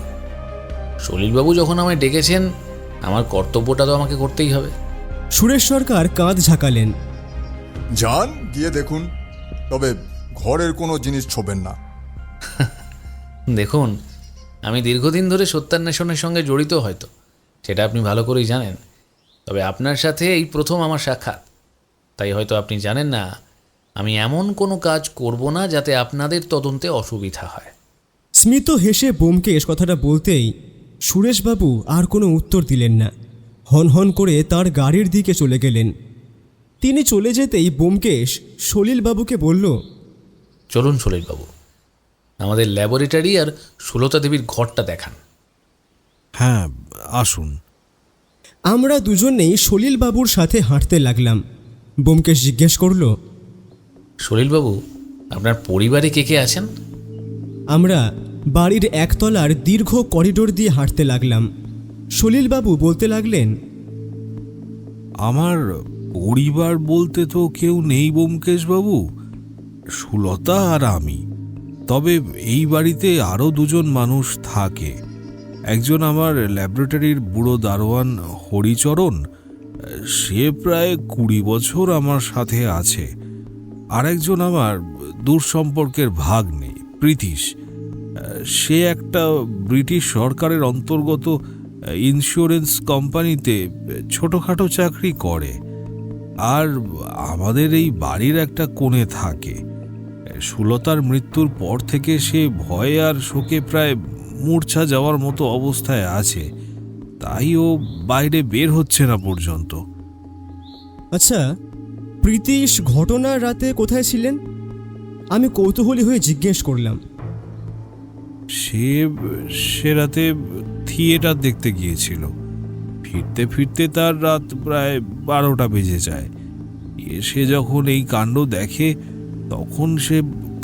সলিলবাবু যখন আমায় ডেকেছেন, আমার কর্তব্যটা তো আমাকে করতেই হবে। সুরেশ সরকার কাঁধ ঝাঁকালেন। যান, গিয়ে দেখুন, তবে ঘরের কোনো জিনিস ছোবেন না। দেখুন, আমি দীর্ঘদিন ধরে সত্যান্বেষণের সঙ্গে জড়িত, হয়তো সেটা আপনি ভালো করেই জানেন। তবে আপনার সাথে এই প্রথম আমার সাক্ষাৎ, তাই হয়তো আপনি জানেন না আমি এমন কোনো কাজ করব না যাতে আপনাদের তদন্তে অসুবিধা হয়। স্মিত হেসে ব্যোমকেশ কথাটা বলতেই সুরেশবাবু আর কোনো উত্তর দিলেন না। হনহন করে তার গাড়ির দিকে চলে গেলেন। তিনি চলে যেতেই ব্যোমকেশ সলিলবাবুকে বলল, চলুন সলিলবাবু, আমাদের ল্যাবরেটরি আর সুলতা দেবীর ঘরটা দেখান। হ্যাঁ, আসুন। আমরা দুজনেই সলিলবাবুর সাথে হাঁটতে লাগলাম। ব্যোমকেশ জিজ্ঞেস করল, সলিলবাবু, আপনার পরিবারে কে কে আছেন? আমরা বাড়ির একতলার দীর্ঘ করিডোর দিয়ে হাঁটতে লাগলাম। সলিলবাবু বলতে লাগলেন, আমার পরিবার বলতে তো কেউ নেই ব্যোমকেশবাবু, সুলতা আর আমি। তবে এই বাড়িতে আরও দুজন মানুষ থাকে। একজন আমার ল্যাবরেটরির বুড়ো দারোয়ান হরিচরণ, সে প্রায় 20 বছর আমার সাথে আছে। আর একজন আমার দূর সম্পর্কের ভাগ্নে প্রীতিশ, সে একটা ব্রিটিশ সরকারের অন্তর্গত ইন্স্যুরেন্স কোম্পানিতে ছোটোখাটো চাকরি করে। আর আমাদের এই বাড়ির একটা কোণে থাকে। সুলতার মৃত্যুর পর থেকে সে ভয়ে আর শোকে প্রায় মূর্ছা যাওয়ার মতো অবস্থায় আছে, তাই ও বাইরে বের হচ্ছে না পর্যন্ত। আচ্ছা, প্রীতিশ ঘটনার রাতে কোথায় ছিলেন? আমি কৌতূহলী হয়ে জিজ্ঞেস করলাম। সে রাতে থিয়েটার দেখতে গিয়েছিল। ফিরতে ফিরতে তার রাত প্রায় 12টা বেজে যায়। এসে যখন এই কাণ্ড দেখে তখন সে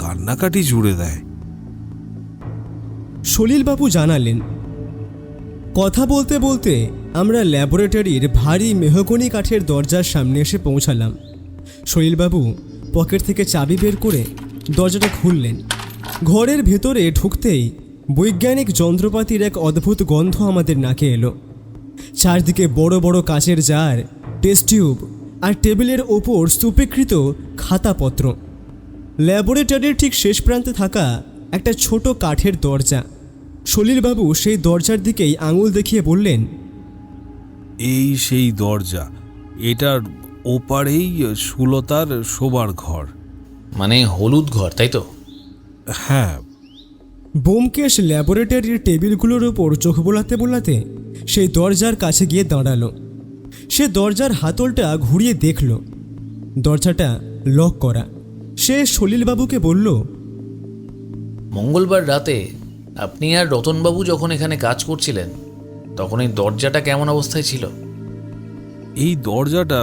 কান্নাকাটি জুড়ে দেয়। সলিলবাবু জানালেন। কথা বলতে বলতে আমরা ল্যাবরেটরির ভারী মেহগনি কাঠের দরজার সামনে এসে পৌঁছালাম। সলিলবাবু পকেট থেকে চাবি বের করে দরজাটা খুললেন। ঘরের ভেতরে ঢুকতেই বৈজ্ঞানিক যন্ত্রপাতির এক অদ্ভুত গন্ধ আমাদের নাকে এলো। চারদিকে বড় বড় কাচের জার, টেস্ট টিউব আর টেবিলের ওপর স্তূপীকৃত খাতাপত্র। ল্যাবরেটরির ঠিক শেষ প্রান্তে থাকা একটা ছোট কাঠের দরজা। সলিলবাবু সেই দরজার দিকেই আঙুল দেখিয়ে বললেন, এই সেই দরজা, এটার ওপারেই সুলতার শোবার ঘর। মানে হলুদ ঘর, তাই তো? হ্যাঁ। ব্যোমকেশ ল্যাবরেটরির টেবিলগুলোর ওপর চোখ বোলাতে বোলাতে সেই দরজার কাছে গিয়ে দাঁড়ালো। সে দরজার হাতলটা ঘুরিয়ে দেখল, দরজাটা লক করা। সে সলিলবাবুকে বলল, মঙ্গলবার রাতে আপনি আর রতনবাবু যখন এখানে কাজ করছিলেন তখন এই দরজাটা কেমন অবস্থায় ছিল? এই দরজাটা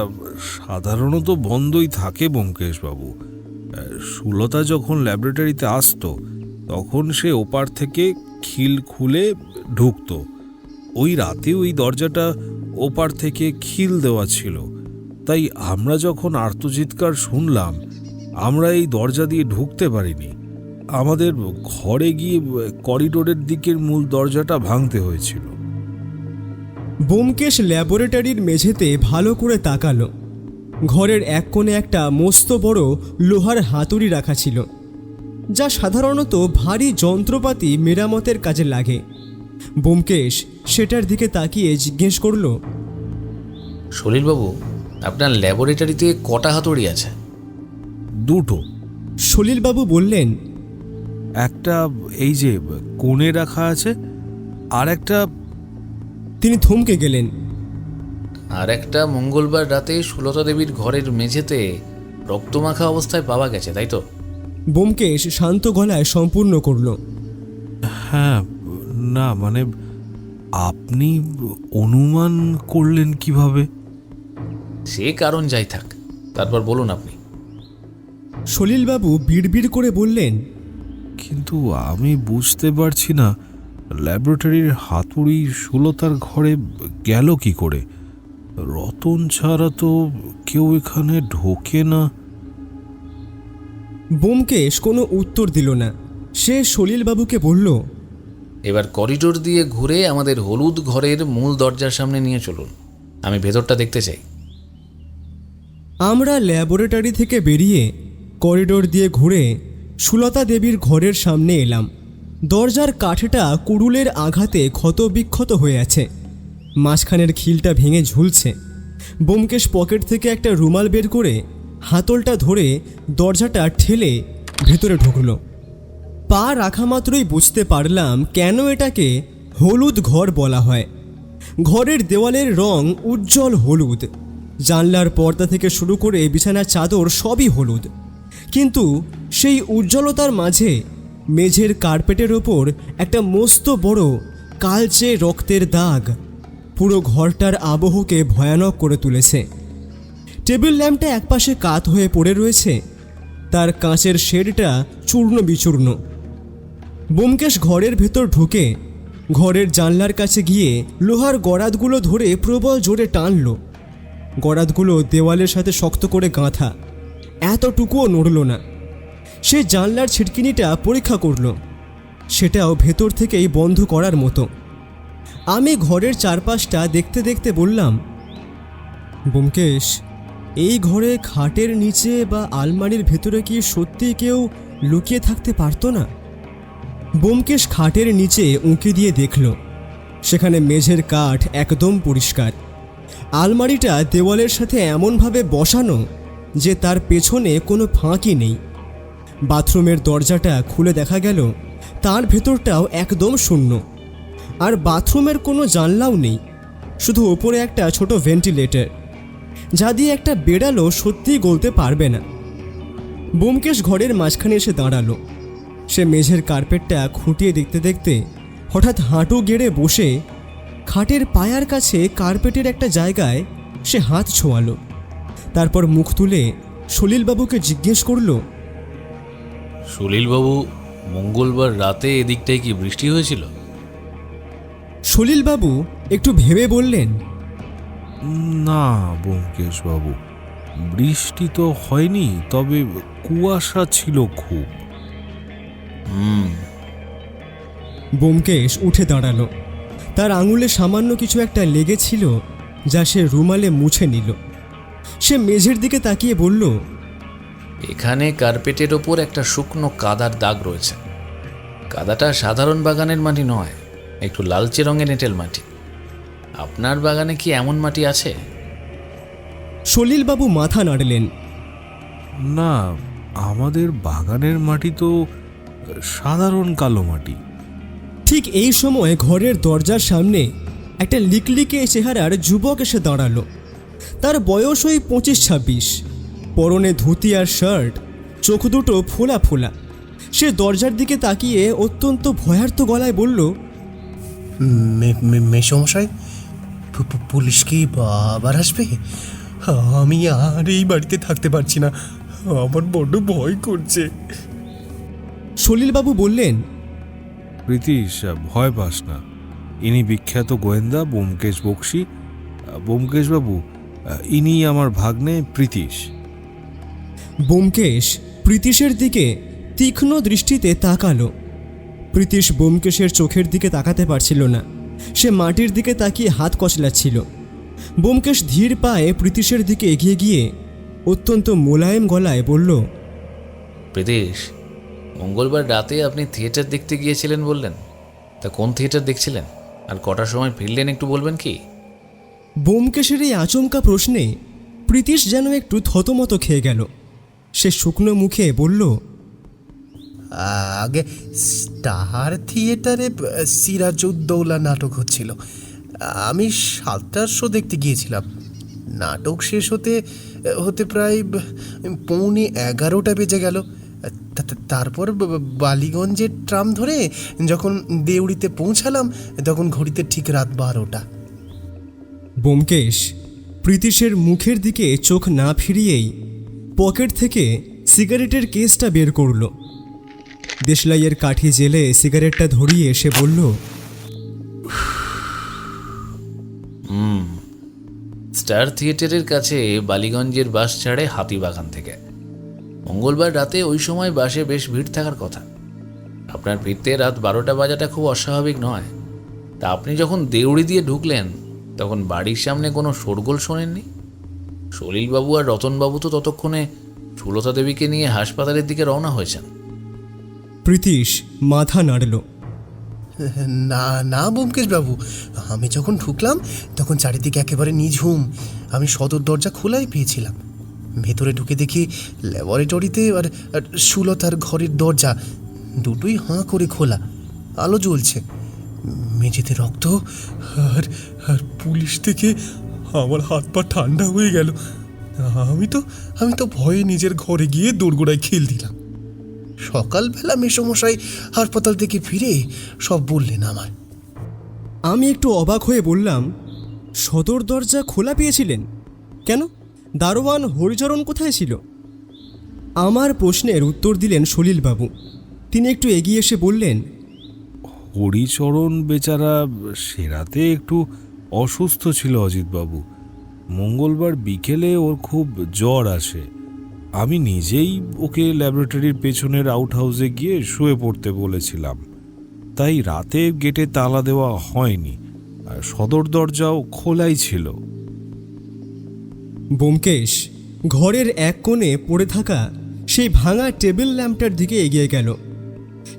সাধারণত বন্ধই থাকে ব্যোমকেশবাবু। সুলতা যখন ল্যাবরেটরিতে আসতো তখন সে ওপার থেকে খিল খুলে ঢুকতো। ওই রাতে ওই দরজাটা ওপার থেকে খিল দেওয়া ছিল, তাই আমরা যখন আর্তচিৎকার শুনলাম আমরা এই দরজা দিয়ে ঢুকতে পারিনি। আমাদের ঘরে গিয়ে করিডোরের দিকের মূল দরজাটা ভাঙতে হয়েছিল। ব্যোমকেশ ল্যাবরেটরির মেঝেতে ভালো করে তাকালো। ঘরের এক কোণে একটা মস্ত বড় লোহার হাতুড়ি রাখা ছিল, যা সাধারণত ভারী যন্ত্রপাতি মেরামতের কাজে লাগে। ব্যোমকেশ সেটার দিকে তাকিয়ে জিজ্ঞেস করল, সলিলবাবু, আপনার ল্যাবরেটরিতে কটা হাতুড়ি আছে? দুটো। সলিলবাবু বললেন, একটা এই যে কোণে রাখা আছে, আর একটা। তিনি থমকে গেলেন। আর একটা মঙ্গলবার রাতে সুলতা দেবীর ঘরের মেঝেতে রক্তমাখা অবস্থায় পাওয়া গেছে, তাই তো? ব্যোমকেশ শান্ত গলায় সম্পূর্ণ করল। হ্যাঁ, না মানে আপনি অনুমান করলেন কিভাবে? সে কারণ যাই থাক, তারপর বলুন আপনি। সলিলবাবু বিড়বিড় করে বললেন, কিন্তু আমি বুঝতে পারছি না ল্যাবরেটরির হাতুড়ি সুলতার ঘরে গেল কি করে? রতন ছাড়া তো কেউ এখানে ঢোকে না। ব্যোমকেশ কোনো উত্তর দিল না। সে সলিলবাবুকে বলল, এবার করিডোর দিয়ে ঘুরে আমাদের হলুদ ঘরের মূল দরজার সামনে নিয়ে চলুন, আমি ভেতরটা দেখতে চাই। আমরা ল্যাবরেটরি থেকে বেরিয়ে করিডোর দিয়ে ঘুরে সুলতা দেবীর ঘরের সামনে এলাম। দরজার কাঠটা কুড়ুলের আঘাতে ক্ষতবিক্ষত হয়ে আছে, মাঝখানের খিলটা ভেঙে ঝুলছে। ব্যোমকেশ পকেট থেকে একটা রুমাল বের করে হাতলটা ধরে দরজাটা ঠেলে ভেতরে ঢুকলো। পা রাখা মাত্রই বুঝতে পারলাম কেন এটাকে হলুদ ঘর বলা হয়। ঘরের দেওয়ালের রং উজ্জ্বল হলুদ, জানলার পর্দা থেকে শুরু করে বিছানার চাদর সবই হলুদ। কিন্তু সেই উজ্জ্বলতার মাঝে মেঝের কার্পেটের ওপর একটা মস্ত বড় কালচে রক্তের দাগ পুরো ঘরটার আবহকে ভয়ানক করে তুলেছে। টেবিল ল্যাম্পটা একপাশে কাত হয়ে পড়ে রয়েছে, তার কাঁচের শেডটা চূর্ণ বিচূর্ণ। ব্যোমকেশ ঘরের ভেতর ঢুকে ঘরের জানলার কাছে গিয়ে লোহার গরাদগুলো ধরে প্রবল জোরে টানল। গরাদগুলো দেওয়ালের সাথে শক্ত করে গাঁথা, এতটুকুও নড়ল না। সে জানলার ছিটকিনিটা পরীক্ষা করল, সেটাও ভেতর থেকেই বন্ধ করার মতো। আমি ঘরের চারপাশটা দেখতে দেখতে বললাম, ব্যোমকেশ, এই ঘরে খাটের নিচে বা আলমারির ভেতরে কি সত্যি কেউ লুকিয়ে থাকতে পারতো না? ব্যোমকেশ খাটের নিচে উঁকি দিয়ে দেখল, সেখানে মেঝের কাঠ একদম পরিষ্কার। আলমারিটা দেওয়ালের সাথে এমনভাবে বসানো যে তার পেছনে কোনো ফাঁকই নেই। বাথরুমের দরজাটা খুলে দেখা গেল তার ভেতরটাও একদম শূন্য, আর বাথরুমের কোনো জানলাও নেই, শুধু ওপরে একটা ছোট ভেন্টিলেটর, যা দিয়ে একটা বেড়ালও সত্যিই গলতে পারবে না। ব্যোমকেশ ঘরের মাঝখানে এসে দাঁড়ালো। সে মেঝের কার্পেটটা খুঁটিয়ে দেখতে দেখতে হঠাৎ হাঁটু গেড়ে বসে খাটের পায়ার কাছে কার্পেটের একটা জায়গায় সে হাত ছোঁয়ালো। তারপর মুখ তুলে সলিলবাবুকে জিজ্ঞেস করল, সলিলবাবু, মঙ্গলবার রাতে এদিকটায় কি বৃষ্টি হয়েছিল? সলিলবাবু একটু ভেবে বললেন, না ব্যোমকেশবাবু, বৃষ্টি তো হয়নি, তবে কুয়াশা ছিল খুব। ব্যোমকেশ উঠে দাঁড়ালো। তার আঙুলে সামান্য কিছু একটা লেগেছিল, যা সে রুমালে মুছে নিল। সে মেঝের দিকে তাকিয়ে বলল, এখানে কার্পেটের ওপর একটা শুকনো কাদার দাগ রয়েছে। কাদাটা সাধারণ বাগানের মাটি নয়, একটু লালচে রঙের এঁটেল মাটি। আপনার বাগানে কি এমন মাটি আছে? সলিলবাবু মাথা নাড়লেন। না, আমাদের বাগানের মাটি তো সাধারণ কালো মাটি। ঠিক এই সময় ঘরের দরজার সামনে একটা লিকলিকে চেহারার যুবক এসে দাঁড়ালো। তার বয়স ওই 25-26, পরনে ধুতি আর শার্ট, চোখ দুটো ফোলা ফোলা। সে দরজার দিকে তাকিয়ে অত্যন্ত ভয়ার্ত গলায় বলল, মেসমশাই, পুলিশ কি আবার আসবে? আমি আর এই বাড়িতে থাকতে পারছি না, আমার বড্ড ভয় করছে। সলিলবাবু বললেন, প্রীতিশ, ভয় পাস না, ইনি বিখ্যাত গোয়েন্দা ব্যোমকেশ বক্সী। ব্যোমকেশবাবু, ইনি আমার ভাগ্নে প্রীতিশ। ব্যোমকেশ প্রীতিশের দিকে তীক্ষ্ণ দৃষ্টিতে তাকালো। প্রীতিশ ব্যোমকেশের চোখের দিকে তাকাতে পারছিল না। সে মাটির দিকে তাকিয়ে হাত কচলাচ্ছিল। ব্যোমকেশ ধীর পায়ে প্রীতিশের দিকে এগিয়ে গিয়ে অত্যন্ত মোলায়েম গলায় বলল, প্রীতিশ, মঙ্গলবার রাতে আপনি থিয়েটার দেখতে গিয়েছিলেন বললেন। তা কোন থিয়েটার দেখছিলেন আর কটার সময় ফিরলেন একটু বলবেন কি? ব্যোমকেশের এই আচমকা প্রশ্নে প্রীতিশ যেন একটু থতমত খেয়ে গেল। সে শুকনো মুখে বলল, আগে স্টার থিয়েটারে সিরাজউদ্দৌলা নাটক হচ্ছিল। আমি 7টার শো দেখতে গিয়েছিলাম। নাটক শেষ হতে হতে প্রায় 11:45 বেজে গেল। তারপর বালিগঞ্জের ট্রাম ধরে যখন দেউড়িতে পৌঁছালাম, তখন ঘড়িতে ঠিক রাত 12টা। ব্যোমকেশ প্রীতিশের মুখের দিকে চোখ না ফিরিয়েই পকেট থেকে সিগারেটের কেসটা বের করল। দেশলাইয়ের কাঠি জেলে সিগারেটটা ধরিয়ে সে বলল, স্টার থিয়েটারের কাছে বালিগঞ্জের বাস ছাড়ে হাতিবাগান থেকে। মঙ্গলবার রাতে ওই সময় বাসে বেশ ভিড় থাকার কথা। আপনার ফিরতে রাত 12টা বাজাটা খুব অস্বাভাবিক নয়। তা আপনি যখন দেউড়ি দিয়ে ঢুকলেন, তখন বাড়ির সামনে কোনো শোরগোল শোনেননি? সলিলবাবু আর রতনবাবু তো ততক্ষণে সুলতা দেবীকে নিয়ে হাসপাতালের দিকে রওনা হয়েছেন। প্রীতিশ মাথা নাড়ল। না না ব্যোমকেশবাবু, আমি যখন ঢুকলাম তখন চারিদিকে একেবারে নিঝুম। আমি সদর দরজা খোলাই পেয়েছিলাম। ভেতরে ঢুকে দেখি ল্যাবরেটরিতে আর সুলতার ঘরের দরজা দুটোই হাঁ করে খোলা, আলো জ্বলছে। মেঝেতে রক্ত, আর আর পুলিশ থেকে আমার হাত পা ঠান্ডা হয়ে গেল। আমি তো ভয়ে নিজের ঘরে গিয়ে দোরগোড়ায় খেল দিলাম। সকালবেলা মেসমশাই হাসপাতাল থেকে ফিরে সব বললেন আমার। আমি একটু অবাক হয়ে বললাম, সদর দরজা খোলা পেয়েছিলেন কেন? দারোয়ান হরিচরণ কোথায় ছিল? আমার প্রশ্নের উত্তর দিলেন সলিলবাবু। তিনি একটু এগিয়ে এসে বললেন, হরিচরণ বেচারা সে রাতে একটু অসুস্থ ছিল অজিতবাবু। মঙ্গলবার বিকেলে ওর খুব জ্বর আসে। আমি নিজেই ওকে ল্যাবরেটরির পেছনের আউট হাউসে গিয়ে শুয়ে পড়তে বলেছিলাম, তাই রাতে গেটে তালা দেওয়া হয়নি, আর সদর দরজাও খোলাই ছিল। ব্যোমকেশ ঘরের এক কোণে পড়ে থাকা সেই ভাঙা টেবিল ল্যাম্পটার দিকে এগিয়ে গেল।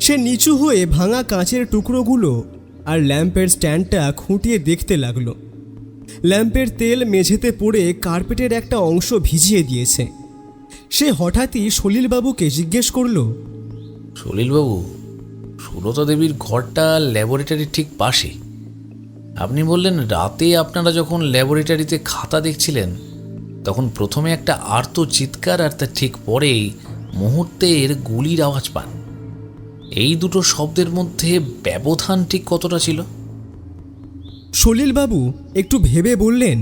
সে নিচু হয়ে ভাঙা কাঁচের টুকরোগুলো আর ল্যাম্পের স্ট্যান্ডটা খুঁটিয়ে দেখতে লাগলো। ল্যাম্পের তেল মেঝেতে পড়ে কার্পেটের একটা অংশ ভিজিয়ে দিয়েছে। সে হঠাৎই সলিলবাবুকে জিজ্ঞেস করল, সলিলবাবু, সুলতা দেবীর ঘরটা ল্যাবরেটরির ঠিক পাশে। আপনি বললেন রাতে আপনারা যখন ল্যাবরেটরিতে খাতা দেখছিলেন, তখন প্রথমে একটা আর্ত চিৎকার আর তার ঠিক পরেই মুহূর্তের গুলির আওয়াজ পান। এই দুটো শব্দের মধ্যে ব্যবধান ঠিক কতটা ছিল? সলিলবাবু একটু ভেবে বললেন,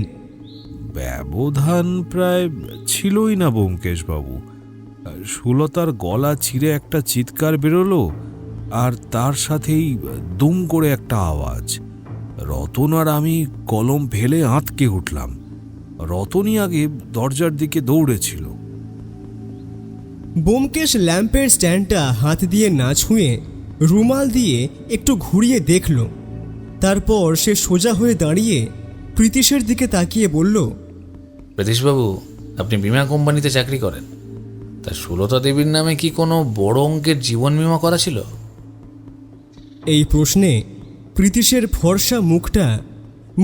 ব্যবধান প্রায় ছিলই না ব্যোমকেশবাবু। সুলতার গলা চিরে একটা চিৎকার বেরোলো, আর তার সাথেই দুম করে একটা আওয়াজ। রতন আর আমি কলম ফেলে আঁতকে উঠলাম। রতনই আগে দরজার দিকে দৌড়েছিল। ব্যোমকেশ ল্যাম্পের স্ট্যান্ডটা হাত দিয়ে না ছুঁয়ে রুমাল দিয়ে একটু ঘুরিয়ে দেখল। তারপর সে সোজা হয়ে দাঁড়িয়ে প্রীতিশের দিকে তাকিয়ে বলল, প্রীতিশবাবু, আপনি বিমা কোম্পানিতে চাকরি করেন, তা সুলতা দেবীর নামে কি কোনো বড় অঙ্কের জীবন বিমা করা ছিল? এই প্রশ্নে প্রীতিশের ফর্সা মুখটা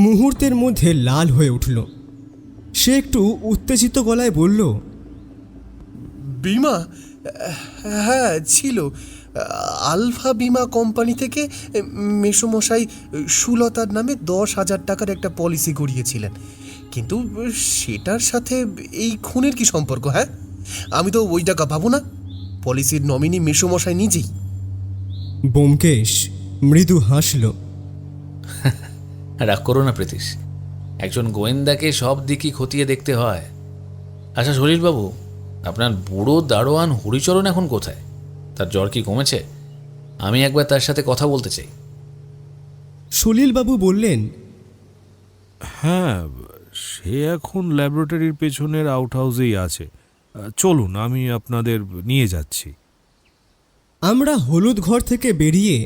মুহূর্তের মধ্যে লাল হয়ে উঠল। সে একটু উত্তেজিত গলায় বলল, বিমা? হ্যাঁ, ছিল। আলফা বিমা কোম্পানি থেকে মেসোমশাই সুলতার নামে 10,000 টাকার একটা পলিসি করিয়েছিলেন, কিন্তু সেটার সাথে এই খুনের কি সম্পর্ক? হ্যাঁ, আমি তো ওই টাকা পাবো না। পলিসির নমিনি মেসোমশাই নিজেই। ব্যোমকেশ মৃদু হাসল। রাগ করো না প্রীতিশ, একজন গোয়েন্দাকে সব দিকই খতিয়ে দেখতে হয়। আচ্ছা সলিলবাবু, আপনার বুড়ো দারোয়ান হরিচরণ এখন কোথায়? তার জ্বর কি কমেছে? আমি একবার তার সাথে কথা বলতে চাই। সলিলবাবু বললেন, হ্যাঁ, সে এখন ল্যাবরেটরির পেছনের আউট হাউসেই আছে। চলুন, আমি আপনাদের নিয়ে যাচ্ছি। আমরা হলুদ ঘর থেকে বেরিয়ে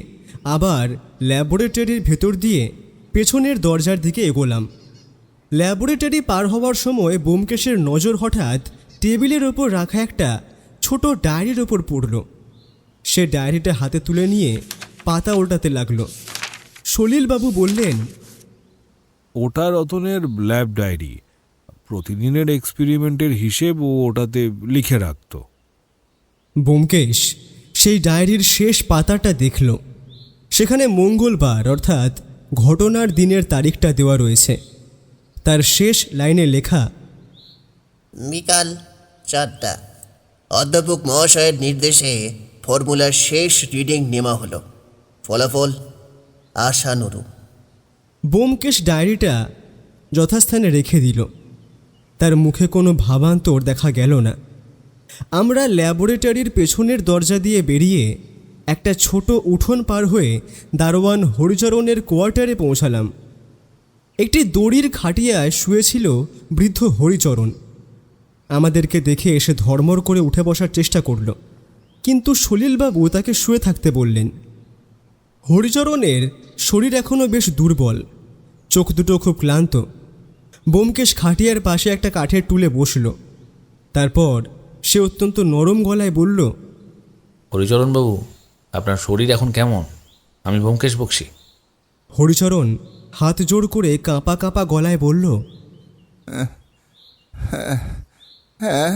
আবার ল্যাবরেটরির ভেতর দিয়ে পেছনের দরজার দিকে এগোলাম। ল্যাবরেটরি পার হওয়ার সময় ব্যোমকেশের নজর হঠাৎ টেবিলের ওপর রাখা একটা ছোট ডায়েরির ওপর পড়ল। সে ডায়েরিটা হাতে তুলে নিয়ে পাতা উল্টাতে লাগলো। সলিলবাবু বললেন, ওটা রতনের ল্যাব ডায়েরি। প্রতিদিনের এক্সপেরিমেন্টের হিসেব ও ওটাতে লিখে রাখত। ব্যোমকেশ সেই ডায়েরির শেষ পাতাটা দেখল। সেখানে মঙ্গলবার অর্থাৎ ঘটনার দিনের তারিখটা দেওয়া রয়েছে। তার শেষ লাইনে লেখা, বিকাল 4টা, অধ্যাপক মহাশয়ের নির্দেশে ফর্মুলার শেষ রিডিং নেওয়া হলো, ফলাফল আশানুরূপ। ব্যোমকেশ ডায়েরিটা যথাস্থানে রেখে দিল। তার মুখে কোনো ভাবান্তর দেখা গেল না। আমরা ল্যাবরেটরির পেছনের দরজা দিয়ে বেরিয়ে একটা ছোট উঠোন পার হয়ে দারোয়ান হরিচরণের কোয়ার্টারে পৌঁছালাম। একটি দড়ির খাটিয়ায় শুয়েছিল বৃদ্ধ হরিচরণ। আমাদেরকে দেখে এসে ধর্মর করে উঠে বসার চেষ্টা করল, কিন্তু সলিলবাবু তাকে শুয়ে থাকতে বললেন। হরিচরণের শরীর এখনও বেশ দুর্বল, চোখ দুটো খুব ক্লান্ত। ব্যোমকেশ খাটিয়ার পাশে একটা কাঠের টুলে বসল। তারপর সে অত্যন্ত নরম গলায় বলল, হরিচরণবাবু, আপনার শরীর এখন কেমন? আমি ব্যোমকেশ বক্সি। হরিচরণ হাত জোড় করে কাঁপা কাঁপা গলায় বলল, হ্যাঁ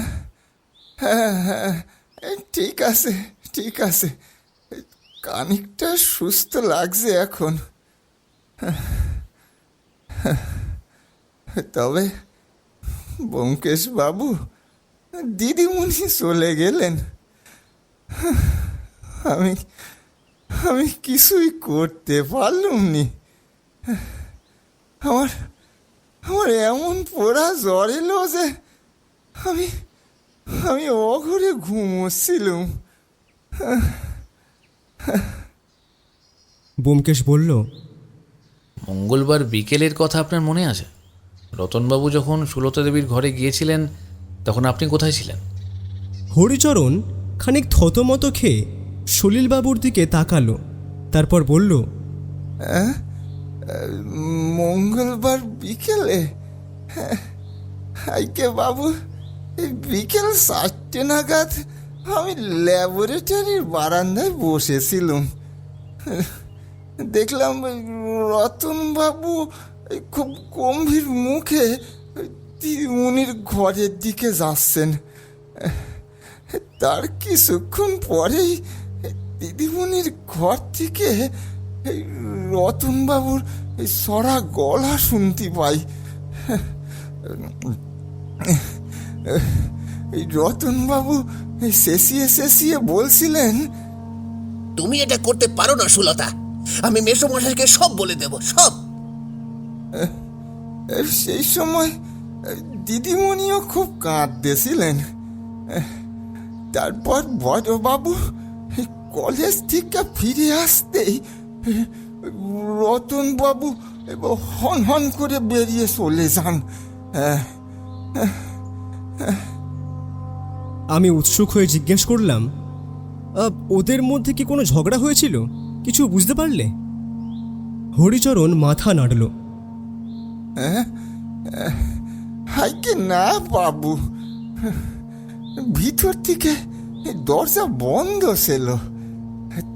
হ্যাঁ হ্যাঁ, ঠিক আছে ঠিক আছে, খানিকটা সুস্থ লাগছে এখন। তবে ব্যোমকেশ বাবু, দিদিমণি চলে গেলেন, আমি আমি কিছুই করতে পারলুম নি। আমার আমার এমন পোড়া জ্বর এলো যে আমি আমি অঘরে ঘুমোচ্ছিলুম। ব্যোমকেশ বলল, মঙ্গলবার বিকেলের কথা আপনার মনে আছে? রতনবাবু যখন সুলতা দেবীর ঘরে গিয়েছিলেন তখন আপনি কোথায় ছিলেন? হরিচরণ খানিক থতমত খেয়ে সলিলবাবুর দিকে তাকালো। তারপর বলল, মঙ্গলবার বিকেলে? আইকে বাবু, বিকেল 4টে নাগাদ আমি ল্যাবরেটরির বারান্দায় বসেছিলুম। দেখলাম রতনবাবু খুব গম্ভীর মুখে দিদিমণির ঘরের দিকে যাচ্ছেন। তার কিছুক্ষণ পরেই দিদিমণির ঘর থেকে রতনবাবুর সরা গলা শুনতে পাই। রতনবাবু চেঁচিয়ে চেঁচিয়ে বলছিলেন, তুমি এটা করতে পারো না সুলতা, আমি মেসোমশাইকে সব বলে দেব, সব। সেই সময় দিদিমণিও খুব কাঁদতেছিলেন। তারপর বড়বাবু কলেজ থেকে ফিরে আসতেই রতনবাবু হন হন করে বেরিয়ে চলে যান। আমি উৎসুক হয়ে জিজ্ঞেস করলাম, ওদের মধ্যে কি কোনো ঝগড়া হয়েছিল? কিছু বুঝতে পারলে? হরিচরণ মাথা নাড়ল। হাইকে না বাবু, ভিতর থেকে দরজা বন্ধ ছিল,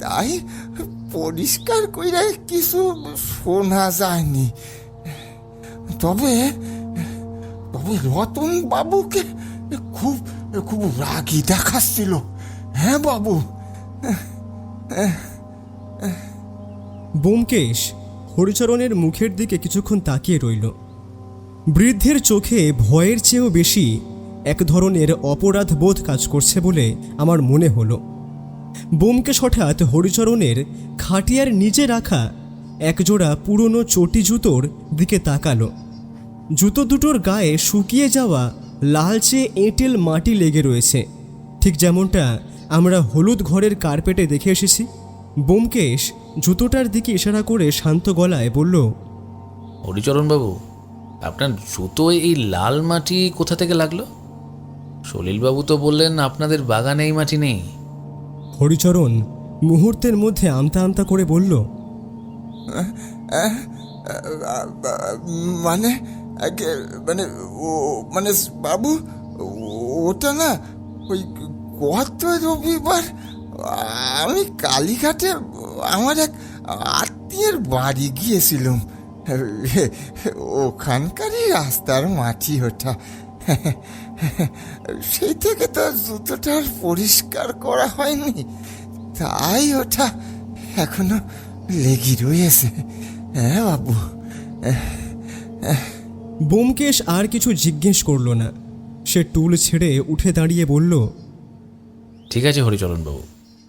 তাই পরিষ্কার করে কিছু শোনা যায়নি। তবে তবে রতন বাবুকে খুব খুব রাগী দেখাচ্ছিল। হ্যাঁ বাবু। ব্যোমকেশ হরিচরণের মুখের দিকে কিছুক্ষণ তাকিয়ে রইল। বৃদ্ধের চোখে ভয়ের চেয়েও বেশি এক ধরনের অপরাধ বোধ কাজ করছে বলে আমার মনে হলো। ব্যোমকেশ হঠাৎ হরিচরণের খাটিয়ার নিচে রাখা একজোড়া পুরনো চটি জুতোর দিকে তাকালো। জুতো দুটোর গায়ে শুকিয়ে যাওয়া লালচে এঁটেল মাটি লেগে রয়েছে, ঠিক যেমনটা আমরা হলুদ ঘরের কার্পেটে দেখে এসেছি। ব্যোমকেশ জুতোটার দিকে ইশারা করে শান্ত গলায় বলল, হরিচরণবাবু, আপনার জুতোয় এই লাল মাটি কোথা থেকে লাগলো? সলিলবাবু তো বললেন আপনাদের বাগানে এই মাটি নেই। হরিচরণ মুহূর্তের মধ্যে আমতা আমতা করে বলল, মানে মানে মানে বাবু, ওটা না ওই গত রবিবার আমি কালীঘাটে আমার এক আত্মীয়ের বাড়ি গিয়েছিলাম। ওখানকারই রাস্তার মাটি ওটা। সেই থেকে তো জুতোটা পরিষ্কার করা হয়নি, তাই ওটা এখনো লেগে রয়েছে। হ্যাঁ বাবু। ব্যোমকেশ আর কিছু জিজ্ঞেস করল না। সে টুল ছেড়ে উঠে দাঁড়িয়ে বলল, ঠিক আছে হরিচরণবাবু,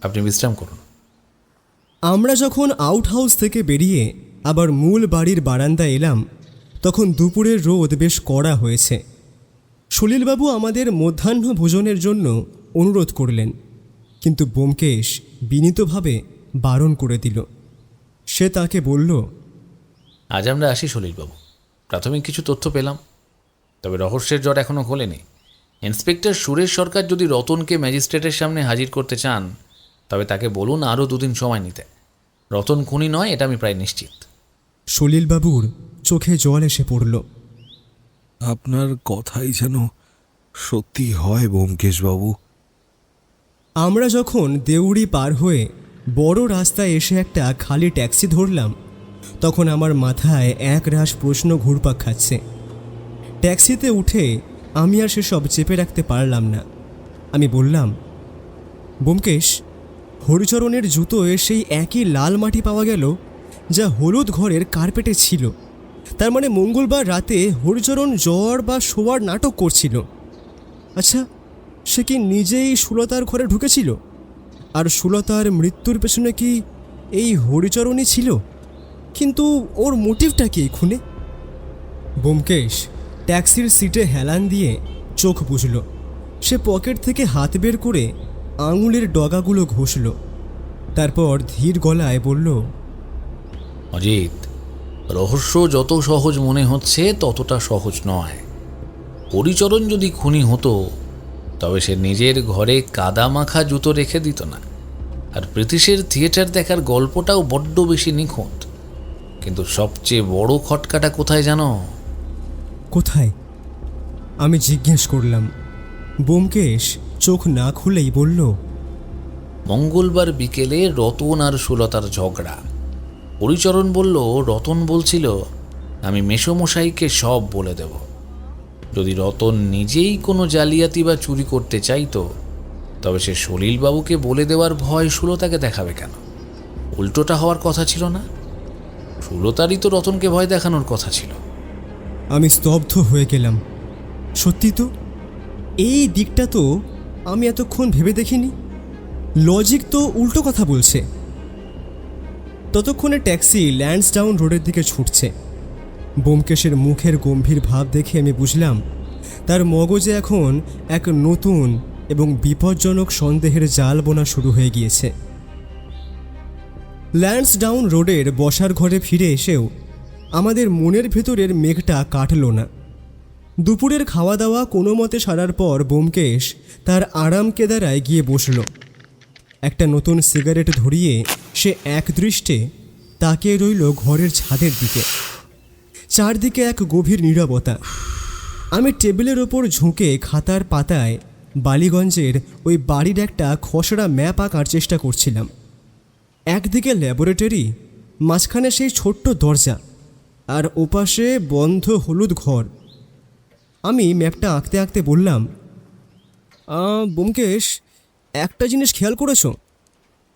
আপনি বিশ্রাম করুন। আমরা যখন আউট হাউস থেকে বেরিয়ে আবার মূল বাড়ির বারান্দায় এলাম, তখন দুপুরের রোদ বেশ কড়া হয়েছে। সলিলবাবু আমাদের মধ্যাহ্ন ভোজনের জন্য অনুরোধ করলেন, কিন্তু ব্যোমকেশ বিনীতভাবে বারণ করে দিল। সে তাকে বলল, আজ আমরা আসি সলিলবাবু। প্রাথমিক কিছু তথ্য পেলাম, তবে রহস্যের জট এখনও খোলেনি। ইন্সপেক্টর সুরেশ সরকার যদি রতনকে ম্যাজিস্ট্রেটের সামনে হাজির করতে চান, তবে তাকে বলুন আরও 2 দিন সময় নিতে। রতন খুনি নয়, এটা আমি প্রায় নিশ্চিত। সলিলবাবুর চোখে জল এসে পড়ল। আপনার কথাই যেন সত্যি হয় ব্যোমকেশবাবু। আমরা যখন দেউড়ি পার হয়ে বড় রাস্তায় এসে একটা খালি ট্যাক্সি ধরলাম, তখন আমার মাথায় একরাশ প্রশ্ন ঘুরপাক খাচ্ছে। ট্যাক্সিতে উঠে আমি আর সেসব চেপে রাখতে পারলাম না। আমি বললাম, ব্যোমকেশ, হরিচরণের জুতোয় সেই একই লাল মাটি পাওয়া গেল যা হলুদ ঘরের কার্পেটে ছিল। তার মানে মঙ্গলবার রাতে হরিচরণ জ্বর বা শোয়ার নাটক করছিল। আচ্ছা, সে কি নিজেই সুলতার ঘরে ঢুকেছিল? আর সুলতার মৃত্যুর পেছনে কি এই হরিচরণই ছিল? কিন্তু ওর মোটিভটা কি এই খুনে? ব্যোমকেশ ট্যাক্সির সিটে হেলান দিয়ে চোখ বুঝল। সে পকেট থেকে হাত বের করে আঙুলের ডগাগুলো ঘষল। তারপর ধীর গলায় বলল, অজিত, রহস্য যত সহজ মনে হচ্ছে ততটা সহজ নয়। হরিচরণ যদি খুনি হতো, তবে সে নিজের ঘরে কাদা মাখা জুতো রেখে দিত না। আর প্রীতিশের থিয়েটার দেখার গল্পটাও বড্ড বেশি নিখুঁত। কিন্তু সবচেয়ে বড় খটকাটা কোথায় জানো? কোথায়? আমি জিজ্ঞেস করলাম। ব্যোমকেশ চোখ না খুলেই বলল, মঙ্গলবার বিকেলে রতন আর সুলতার ঝগড়া। হরিচরণ বলল, রতন বলছিল আমি মেসোমশাইকে সব বলে দেব। যদি রতন নিজেই কোনো জালিয়াতি বা চুরি করতে চাইতো, তবে সে সলিলবাবুকে বলে দেওয়ার ভয় সুলতাকে দেখাবে কেন? উল্টোটা হওয়ার কথা ছিল না? সুলতারই তো রতনকে ভয় দেখানোর কথা ছিল। আমি স্তব্ধ হয়ে গেলাম। সত্যি তো, এই দিকটা তো আমি এতক্ষণ ভেবে দেখিনি। লজিক তো উল্টো কথা বলছে। ততক্ষণে ট্যাক্সি ল্যান্সডাউন রোডের দিকে ছুটছে। ব্যোমকেশের মুখের গম্ভীর ভাব দেখে আমি বুঝলাম তার মগজে এখন এক নতুন এবং বিপজ্জনক সন্দেহের জাল বোনা শুরু হয়ে গিয়েছে। ল্যান্সডাউন রোডের বসার ঘরে ফিরে এসেও আমাদের মনের ভেতরের মেঘটা কাটল না। দুপুরের খাওয়া দাওয়া কোনো মতে সারার পর ব্যোমকেশ তার আরাম কেদারায় গিয়ে বসল। একটা নতুন সিগারেট ধরিয়ে সে একদৃষ্টে তাকিয়ে রইল ঘরের ছাদের দিকে। চারদিকে এক গভীর নীরবতা। আমি টেবিলের ওপর ঝুঁকে খাতার পাতায় বালিগঞ্জের ওই বাড়ির একটা খসড়া ম্যাপ আঁকার চেষ্টা করছিলাম। একদিকে ল্যাবরেটরি, মাঝখানে সেই ছোট্ট দরজা, আর ওপাশে বন্ধ হলুদ ঘর। আমি ম্যাপটা আঁকতে আঁকতে বললাম, ব্যোমকেশ, একটা জিনিস খেয়াল করেছো?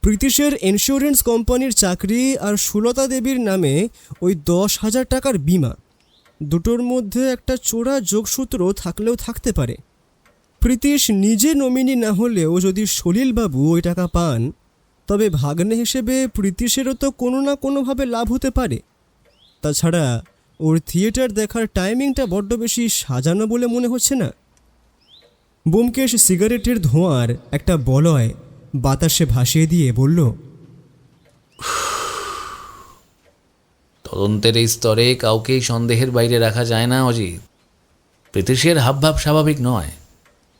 প্রীতিশের ইন্স্যুরেন্স কোম্পানির চাকরি আর সুলতা দেবীর নামে ওই 10,000 টাকার বিমা, দুটোর মধ্যে একটা চোরা যোগসূত্র থাকলেও থাকতে পারে। প্রীতিশ নিজে নমিনি না হলেও যদি সলিলবাবু ওই টাকা পান, তবে ভাগ্নে হিসেবে প্রীতিশেরও তো কোনো না কোনোভাবে লাভ হতে পারে। তাছাড়া ওর থিয়েটার দেখার টাইমিংটা বড্ড বেশি সাজানো বলে মনে হচ্ছে না? ব্যোমকেশ সিগারেটের ধোঁয়ার একটা বলয় বাতাসে ভাসিয়ে দিয়ে বলল, তদন্তের এই স্তরে কাউকেই সন্দেহের বাইরে রাখা যায় না অজিত। প্রীতিশের হাবভাব স্বাভাবিক নয়,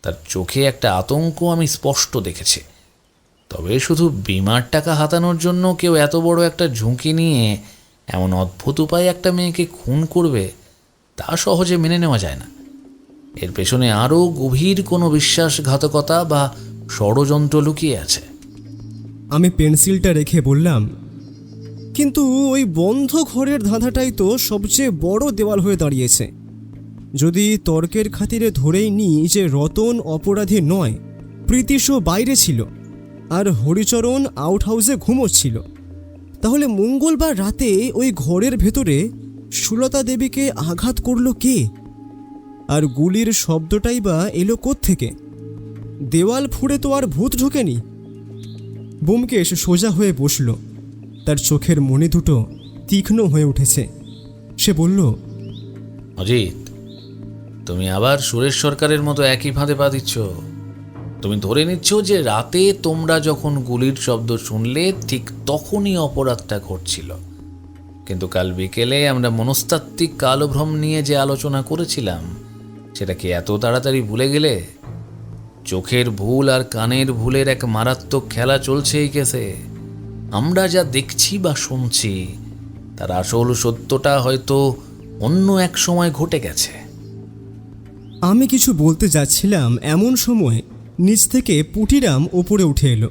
তার চোখে একটা আতঙ্ক আমি স্পষ্ট দেখেছি। তবে শুধু বিমার টাকা হাতানোর জন্য কেউ এত বড় একটা ঝুঁকি নিয়ে এমন অদ্ভুত উপায়ে একটা মেয়েকে খুন করবে, তা সহজে মেনে নেওয়া যায় না। এর পেছনে আরও গভীর কোনো বিশ্বাসঘাতকতা বা ষড়যন্ত্র লুকিয়ে আছে। আমি পেন্সিলটা রেখে বললাম, কিন্তু ওই বন্ধ ঘরের ধাঁধাটাই তো সবচেয়ে বড় দেওয়াল হয়ে দাঁড়িয়েছে। যদি তর্কের খাতিরে ধরেই নিই যে রতন অপরাধী নয়, প্রীতিশও বাইরে ছিল আর হরিচরণ আউট হাউসে ঘুমোচ্ছিল, তাহলে মঙ্গলবার রাতে ওই ঘরের ভেতরে সুলতা দেবীকে আঘাত করলো কে? আর গুলির শব্দটাই বা এলো কোত্থেকে? দেওয়াল ফুঁড়ে তো আর ভূত ঢোকেনি। ব্যোমকেশ সোজা হয়ে বসল, তার চোখের মণি দুটো তীক্ষ্ণ হয়ে উঠেছে। সে বলল, অজিত, তুমি আবার সুরেশ সরকারের মতো একই ফাঁদে পা দিচ্ছ। তুমি ধরে নিচ্ছ যে রাতে তোমরা যখন গুলির শব্দ শুনলে ঠিক তখনই অপরাধটা ঘটছিল। কিন্তু কাল বিকেলে আমরা মনস্তাত্ত্বিক কালভ্রম নিয়ে যে আলোচনা করেছিলাম, সেটা কি এত তাড়াতাড়ি ভুলে গেলে? চোখের ভুল আর কানের ভুলের এক মারাত্মক খেলা চলছে এই কেসে। আমরা যা দেখছি বা শুনছি তার আসল সত্যটা হয়তো অন্য এক সময় ঘটে গেছে। আমি কিছু বলতে যাচ্ছিলাম, এমন সময় নিচ থেকে পুটিরাম ওপরে উঠে এলো।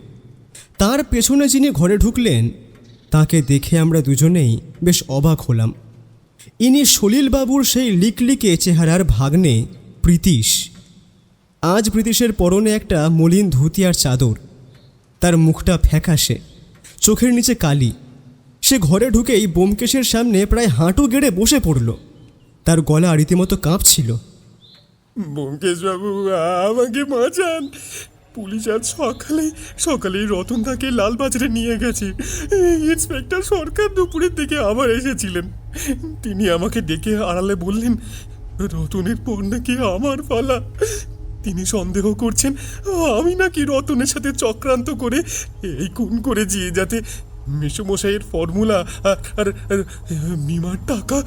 তার পেছনে যিনি ঘরে ঢুকলেন, তাকে দেখে আমরা দুজনেই বেশ অবাক হলাম। ইনি সলিলবাবুর সেই লিকলিকে চেহারার ভাগ্নে প্রীতিশ। আজ প্রীতিশের পরনে একটা মলিন ধুতি আর চাদর, তার মুখটা ফ্যাকাশে, চোখের নিচে কালি। সে ঘরে ঢুকেই ব্যোমকেশের সামনে প্রায় হাঁটু গেড়ে বসে পড়ল। তার গলা রীতিমতো কাঁপছিল। ব্যোমকেশবাবু, আমাকে বাঁচান। পুলিশ আজ সকালেই রতনদাকে লালবাজারে নিয়ে গেছে। ইন্সপেক্টর সরকার দুপুরের দিকে আবার এসেছিলেন। তিনি আমাকে ডেকে আড়ালে বললেন, রতনের পর নাকি আমার পালা। তিনি সন্দেহ করছেন আমি নাকি রতনের সাথে চক্রান্ত করে এই খুন করেছি, যাতে মেসোমশাইয়ের ফর্মুলা আর বিমার টাকা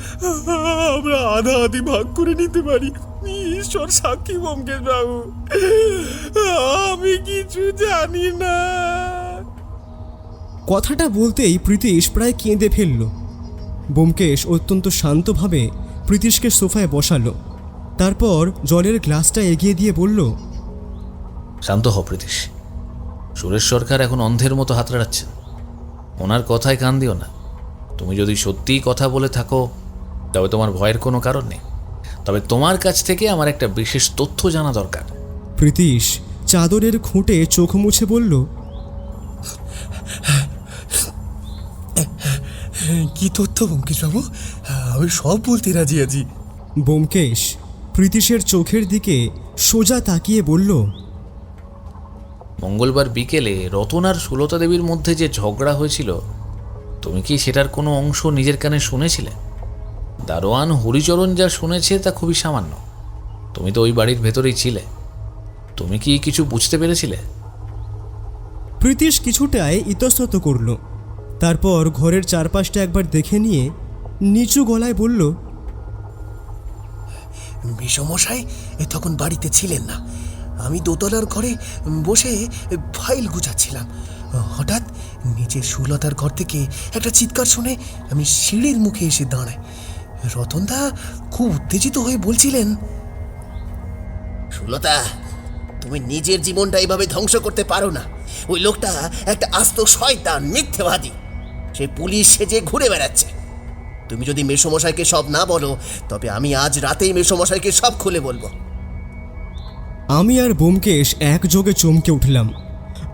আমরা আধা আধি ভাগ করে নিতে পারি। ঈশ্বর সাক্ষী ব্যোমকেশবাবু, আমি কিছু জানি না। কথাটা বলতেই প্রীতিশ প্রায় কেঁদে ফেলল। ব্যোমকেশ অত্যন্ত শান্তভাবে প্রীতিশকে সোফায় বসালো। তারপর জলের গ্লাসটা এগিয়ে দিয়ে বলল, শান্ত হও প্রীতিশ। সুরেশ সরকার এখন অন্ধের মতো হাতড়াচ্ছেন, ওনার কথায় কান দিও না। তুমি যদি সত্যিই কথা বলে থাকো তবে তোমার ভয়ের কোনো কারণ নেই। তবে তোমার কাছ থেকে আমার একটা বিশেষ তথ্য জানা দরকার। প্রীতিশ চাদরের খুঁটে চোখ মুছে বলল, কি তথ্য ব্যোমকেশবাবু? আমি সব বলতে রাজি আছি। ব্যোমকেশ প্রীতিশের চোখের দিকে সোজা তাকিয়ে বলল, মঙ্গলবার বিকেলে রতন আর সুলতা দেবীর মধ্যে যে ঝগড়া হয়েছিল, তুমি কি সেটার কোনো অংশ নিজের কানে শুনেছিলে? দারোয়ান হরিচরণ যা শুনেছে তা খুবই সামান্য। তুমি তো ওই বাড়ির ভেতরেই ছিলে। তুমি কি কিছু বুঝতে পেরেছিলে? প্রীতিশ কিছুটাই ইতস্তত করল। তারপর ঘরের চারপাশটা একবার দেখে নিয়ে নিচু গলায় বলল, মেসমশাই তখন বাড়িতে ছিলেন না। আমি দোতলার ঘরে বসে ফাইল গুছাচ্ছিলাম। হঠাৎ নিচের সুলতার ঘর থেকে একটা চিৎকার শুনে আমি সিঁড়ির মুখে এসে দাঁড়াই। রতনদা খুব উত্তেজিত হয়ে বলছিলেন, সুলতা, তুমি নিজের জীবনটা এইভাবে ধ্বংস করতে পারো না। ওই লোকটা একটা আস্ত শয়তান, মিথ্যেবাদী। সে পুলিশ সেজে ঘুরে বেড়াচ্ছে। তুমি যদি মেসমশাইকে সব না বলো, তবে আমি আজ রাতেই মেসমশাইকে সব খুলে বলবো। আমি আর ব্যোমকেশ একযোগে চমকে উঠলাম।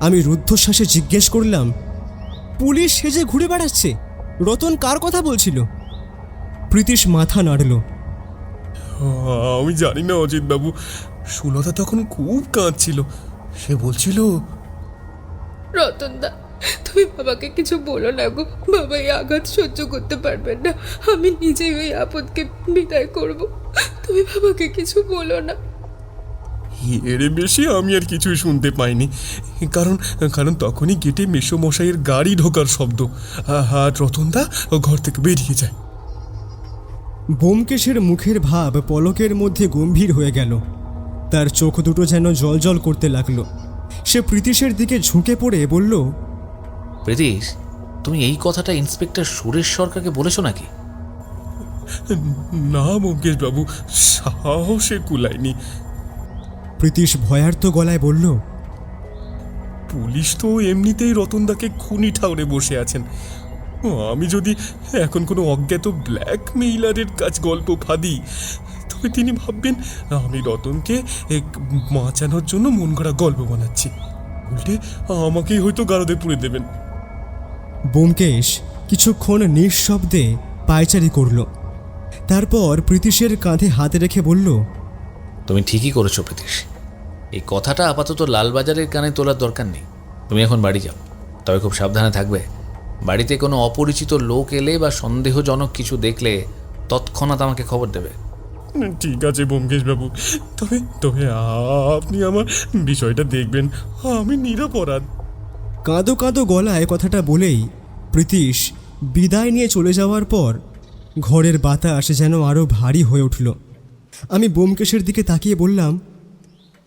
আমি রুদ্ধশ্বাসে জিজ্ঞেস করলাম, পুলিশ সেজে ঘুরে বেড়াচ্ছে? রতন কার কথা বলছিল? প্রীতিশ মাথা নাড়ল। আমি জানি না অজিতবাবু। সুলতা তখন খুব কাঁদছিল। সে বলছিল, রতনদা, তুমি বাবাকে কিছু বলো না গো। বাবা এই আঘাত সহ্য করতে পারবেন না। আমি নিজেই ওই আপদকে বিদায় করব। তুমি বাবাকে কিছু বলো না। এর বেশি আমি আর কিছুই শুনতে পাইনি, কারণ তখনই গেটে মেসমশাইয়ের গাড়ি ঢোকার শব্দ, আর রতনদা ঘর থেকে বেরিয়ে যায়। ব্যোমকেশের মুখের ভাব পলকের মধ্যে গম্ভীর হয়ে গেল। তার চোখ দুটো যেন জলজল করতে লাগলো। সে প্রীতিশের দিকে ঝুঁকে পড়ে বলল, প্রীতিশ, তুমি এই কথাটা ইন্সপেক্টর সুরেশ সরকারকে বলেছো নাকি? না ব্যোমকেশবাবু, সাহসে কুলায়নি। প্রীতিশ ভয়ার্ত গলায় বলল, পুলিশ তো এমনিতেই রতনদাকে খুনি ঠাউরে বসে আছেন। আমি যদি এখন কোনো অজ্ঞাত ব্ল্যাকমেইলারের কাজ গল্প ফাঁদি, তবে তিনি ভাববেন আমি রতনকে বাঁচানোর জন্য মন গড়া গল্প বানাচ্ছি। উল্টে আমাকেই হয়তো গারদে পুড়ে দেবেন। ব্যোমকেশ কিছুক্ষণ নিঃশব্দে পায়চারি করল। তারপর প্রীতিশের কাঁধে হাত রেখে বলল, তুমি ঠিকই করেছো প্রীতিশ। এই কথাটা আপাতত লালবাজারের কানে তোলার দরকার নেই। তুমি এখন বাড়ি যাও, তবে খুব সাবধানে থাকবে। বাড়িতে কোনো অপরিচিত লোক এলে বা সন্দেহজনক কিছু দেখলে তৎক্ষণাৎ আমাকে খবর দেবে। ঠিক আছে ব্যোমকেশবাবু, তবে আপনি আমার বিষয়টা দেখবেন। আমি নিরপরাধ। কাঁদো কাঁদো গলায় কথাটা বলেই প্রীতিশ বিদায় নিয়ে চলে যাওয়ার পর ঘরের বাতাস যেন আরও ভারী হয়ে উঠল। আমি ব্যোমকেশের দিকে তাকিয়ে বললাম,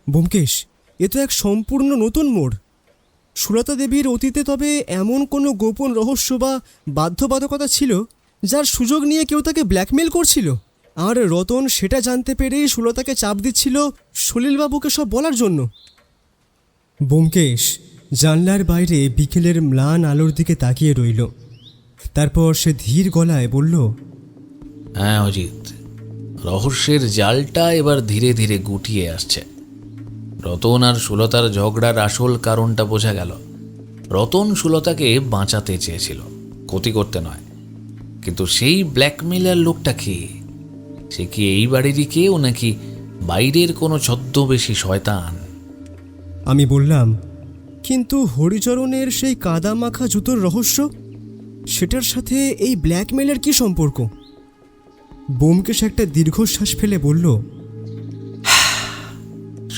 ব্যোমকেশ, এ তো এক সম্পূর্ণ নতুন মোড়। সুলতা দেবীর অতীতে তবে এমন কোনো গোপন রহস্য বা বাধ্যবাধকতা ছিল যার সুযোগ নিয়ে কেউ তাকে ব্ল্যাকমেল করছিল, আর রতন সেটা জানতে পেরেই সুলতাকে চাপ দিচ্ছিল সলিলবাবুকে সব বলার জন্য। ব্যোমকেশ জানলার বাইরে বিকেলের ম্লান আলোর দিকে তাকিয়ে রইল। তারপর সে ধীর গলায় বলল, হ্যাঁ অজিত, রহস্যের জালটা এবার ধীরে ধীরে গুটিয়ে আসছে। রতন আর সুলতার ঝগড়ার আসল কারণটা বোঝা গেল। রতন সুলতাকে বাঁচাতে চেয়েছিল, ক্ষতি করতে নয়। কিন্তু সেই ব্ল্যাকমেলার লোকটা কে? সে কি এই বাড়িরই কেউ, নাকি বাইরের কোনো ছদ্মবেশী শয়তান? আমি বললাম, কিন্তু হরিচরণের সেই কাদা মাখা জুতোর রহস্য, সেটার সাথে এই ব্ল্যাকমেলের কি সম্পর্ক? ব্যোমকেশ একটা দীর্ঘশ্বাস ফেলে বলল,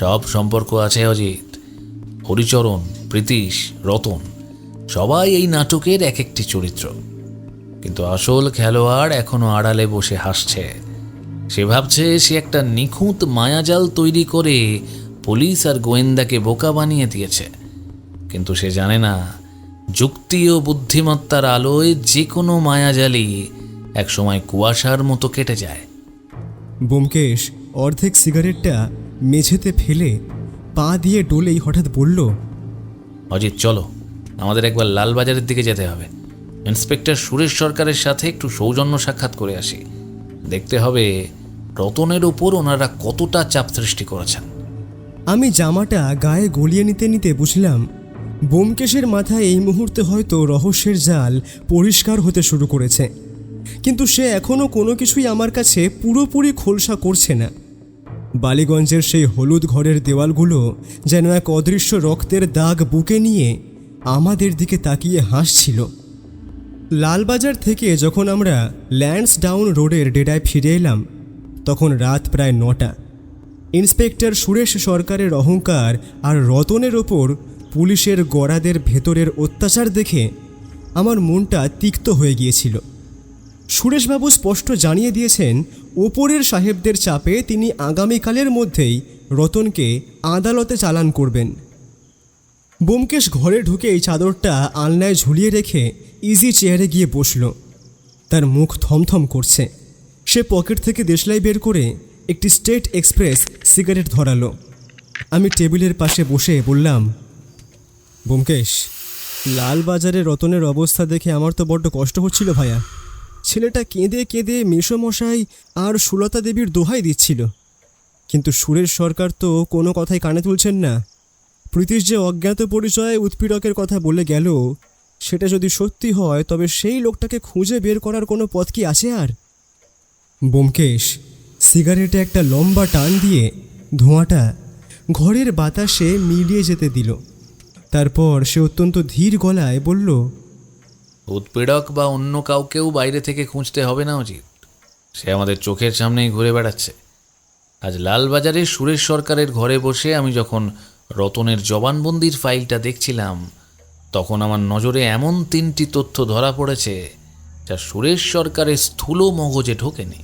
সব সম্পর্ক আছে অজিত। হরিচরণ, প্রীতিশ, রতন সবাই এই নাটকের এক একটি চরিত্র। কিন্তু আসল খেলোয়াড় এখনো আড়ালে বসে হাসছে। সে ভাবছে সে একটা নিখুঁত মায়াজাল তৈরি করে পুলিশ আর গোয়েন্দাকে বোকা বানিয়ে দিয়েছে। কিন্তু সে জানে না, যুক্তি ও বুদ্ধিমত্তার আলোয় যে কোনো মায়াজালই একসময় কুয়াশার মতো কেটে যায়। ব্যোমকেশ অর্ধেক সিগারেটটা মেঝেতে ফেলে পা দিয়ে ডোলেই হঠাৎ বলল, অজিত, চলো, আমাদের একবার লালবাজারের দিকে যেতে হবে। ইন্সপেক্টর সুরেশ সরকারের সাথে একটু সৌজন্য সাক্ষাৎ করে আসি। দেখতে হবে রতনের ওপর ওনারা কতটা চাপ সৃষ্টি করেছেন। আমি জামাটা গায়ে গলিয়ে নিতে নিতে বুঝলাম ব্যোমকেশের মাথায় এই মুহূর্তে হয়তো রহস্যের জাল পরিষ্কার হতে শুরু করেছে। কিন্তু সে এখনও কোনো কিছুই আমার কাছে পুরোপুরি খোলসা করছে না। বালিগঞ্জের সেই হলুদ ঘরের দেওয়ালগুলো যেন এক অদৃশ্য রক্তের দাগ বুকে নিয়ে আমাদের দিকে তাকিয়ে হাসছিল। লালবাজার থেকে যখন আমরা ল্যান্সডাউন রোডের ডেরায় ফিরে এলাম, তখন রাত প্রায় 9টা। ইন্সপেক্টর সুরেশ সরকারের অহংকার আর রতনের ওপর পুলিশের গড়াদের ভেতরের অত্যাচার দেখে আমার মনটা তিক্ত হয়ে গিয়েছিল। সুরেশবাবু স্পষ্ট জানিয়ে দিয়েছেন ওপরের সাহেবদের চাপে তিনি আগামীকালের মধ্যেই রতনকে আদালতে চালান করবেন। ব্যোমকেশ ঘরে ঢুকে এই চাদরটা আলনায় ঝুলিয়ে রেখে ইজি চেয়ারে গিয়ে বসল। তার মুখ থমথম করছে। সে পকেট থেকে দেশলাই বের করে একটি স্টেট এক্সপ্রেস সিগারেট ধরালো। আমি টেবিলের পাশে বসে বললাম, ব্যোমকেশ, লালবাজারে রতনের অবস্থা দেখে আমার তো বড্ড কষ্ট হচ্ছিল ভাইয়া। ছেলেটা কেঁদে কেঁদে মেসোমশাই আর সুলতা দেবীর দোহাই দিচ্ছিল, কিন্তু সুরেশ সরকার তো কোনো কথাই কানে তুলছেন না। প্রীতিশ যে অজ্ঞাত পরিচয়ে উৎপীড়কের কথা বলে গেল, সেটা যদি সত্যি হয় তবে সেই লোকটাকে খুঁজে বের করার কোনো পথ কি আছে আর? ব্যোমকেশ সিগারেটে একটা লম্বা টান দিয়ে ধোঁয়াটা ঘরের বাতাসে মিলিয়ে যেতে দিল। তারপর সে অত্যন্ত ধীর গলায় বলল, উৎপীড়ক বা অন্য কাউকেও বাইরে থেকে খুঁজতে হবে না অজিত, সে আমাদের চোখের সামনেই ঘুরে বেড়াচ্ছে। আজ লালবাজারে সুরেশ সরকারের ঘরে বসে আমি যখন রতনের জবানবন্দির ফাইলটা দেখছিলাম, তখন আমার নজরে এমন 3টি তথ্য ধরা পড়েছে যা সুরেশ সরকারের স্থূল মগজে ঢোকেনি।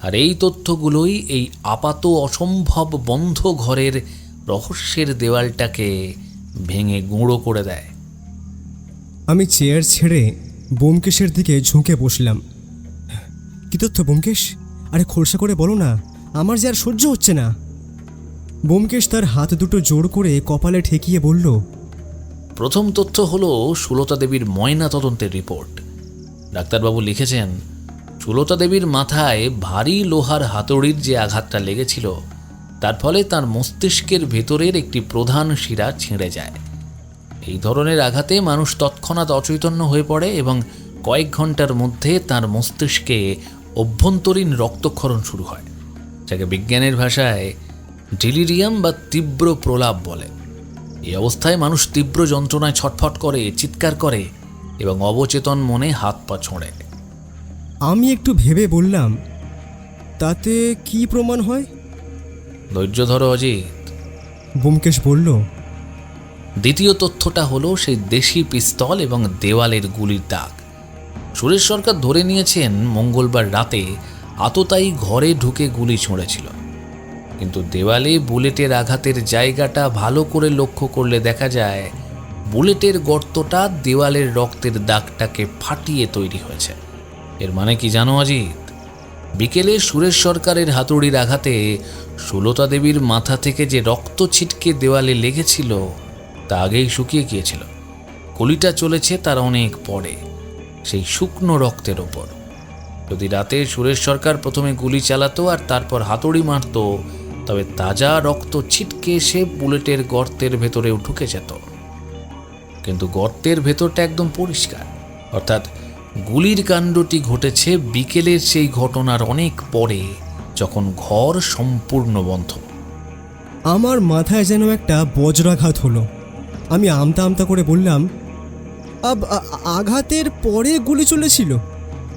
আর এই তথ্যগুলোই এই আপাত অসম্ভব বন্ধ ঘরের রহস্যের দেওয়ালটাকে ভেঙে গুঁড়ো করে দেয়। আমি চেয়ার ছেড়ে ব্যোমকেশের দিকে ঝুঁকে বসলাম। কি তথ্য ব্যোমকেশ? আরে খোলসা করে বলো না, আমার যে আর সহ্য হচ্ছে না। ব্যোমকেশ তার হাত দুটো জোর করে কপালে ঠেকিয়ে বলল, প্রথম তথ্য হলো সুলতা দেবীর ময়না তদন্তের রিপোর্ট। ডাক্তারবাবু লিখেছেন, সুলতা দেবীর মাথায় ভারী লোহার হাতুড়ির যে আঘাতটা লেগেছিল, তার ফলে তার মস্তিষ্কের ভেতরের একটি প্রধান শিরা ছিঁড়ে যায়। এই ধরনের আঘাতে মানুষ তৎক্ষণাৎ অচৈতন্য হয়ে পড়ে এবং কয়েক ঘন্টার মধ্যে তার মস্তিষ্কে অভ্যন্তরীণ রক্তক্ষরণ শুরু হয়, যাকে বিজ্ঞানের ভাষায় ডিলিরিয়াম বা তীব্র প্রলাপ বলে। এই অবস্থায় মানুষ তীব্র যন্ত্রণায় ছটফট করে, চিৎকার করে এবং অবচেতন মনে হাত পা ছোঁড়ে। আমি একটু ভেবে বললাম, তাতে কি প্রমাণ হয়? ধৈর্য ধরো অজিত। ব্যোমকেশ বলল, দ্বিতীয় তথ্যটা হলো সেই দেশি পিস্তল এবং দেওয়ালের গুলির দাগ। সুরেশ সরকার ধরে নিয়েছেন মঙ্গলবার রাতে আততায়ী ঘরে ঢুকে গুলি ছুঁড়েছিল, কিন্তু দেওয়ালে বুলেটের আঘাতের জায়গাটা ভালো করে লক্ষ্য করলে দেখা যায় বুলেটের গর্তটা দেওয়ালের রক্তের দাগটাকে ফাটিয়ে তৈরি হয়েছে। এর মানে কি জানো অজিত? বিকেলে সুরেশ সরকারের হাতুড়ির আঘাতে সুলতা দেবীর মাথা থেকে যে রক্ত ছিটকে দেওয়ালে লেগেছিল তা আগেই শুকিয়ে গিয়েছিল। গুলিটা চলেছে তার অনেক পরে, সেই শুকনো রক্তের ওপর। যদি রাতে সুরেশ সরকার প্রথমে গুলি চালাতো আর তারপর হাতুড়ি মারত, তবে তাজা রক্ত ছিটকে এসে বুলেটের গর্তের ভেতরেও ঢুকে যেত। কিন্তু গর্তের ভেতরটা একদম পরিষ্কার, অর্থাৎ গুলির কাণ্ডটি ঘটেছে বিকেলের সেই ঘটনার অনেক পরে, যখন ঘর সম্পূর্ণ বন্ধ। আমার মাথায় যেন একটা বজ্রাঘাত হলো। আমি আমতা আমতা করে বললাম, আঘাতের পরে গুলি চলেছিল,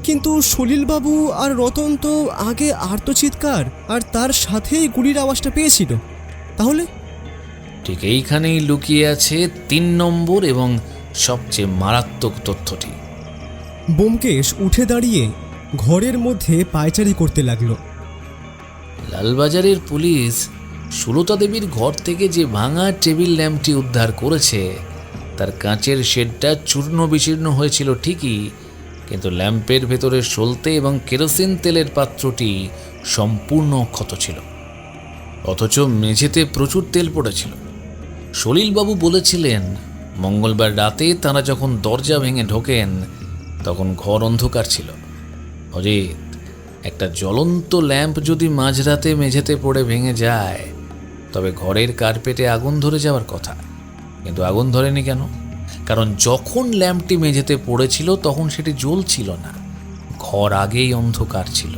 কিন্তু সলিলবাবু আর রতন তো আগে আর্তচিৎকার আর তার সাথেই গুলির আওয়াজটা পেয়েছিল। তাহলে ঠিক এইখানেই লুকিয়ে আছে 3 নম্বর এবং সবচেয়ে মারাত্মক তথ্যটি। ব্যোমকেশ উঠে দাঁড়িয়ে ঘরের মধ্যে পায়চারি করতে লাগলো। লালবাজারের পুলিশ সুলতা দেবীর ঘর থেকে যে ভাঙা টেবিল ল্যাম্পটি উদ্ধার করেছে, তার কাঁচের শেডটা চূর্ণ বিচীর্ণ হয়েছিল ঠিকই, কিন্তু ল্যাম্পের ভেতরে সলতে এবং কেরোসিন তেলের পাত্রটি সম্পূর্ণ অক্ষত ছিল। অথচ মেঝেতে প্রচুর তেল পড়েছিল। সলিলবাবু বলেছিলেন, মঙ্গলবার রাতে তাঁরা যখন দরজা ভেঙে ঢোকেন তখন ঘর অন্ধকার ছিল। অজিত, একটা জ্বলন্ত ল্যাম্প যদি মাঝরাতে মেঝেতে পড়ে ভেঙে যায়, তবে ঘরের কার্পেটে আগুন ধরে যাওয়ার কথা। কিন্তু আগুন ধরেনি কেন? কারণ যখন ল্যাম্পটি মেঝেতে পড়েছিল তখন সেটি জ্বলছিল না, ঘর আগেই অন্ধকার ছিল।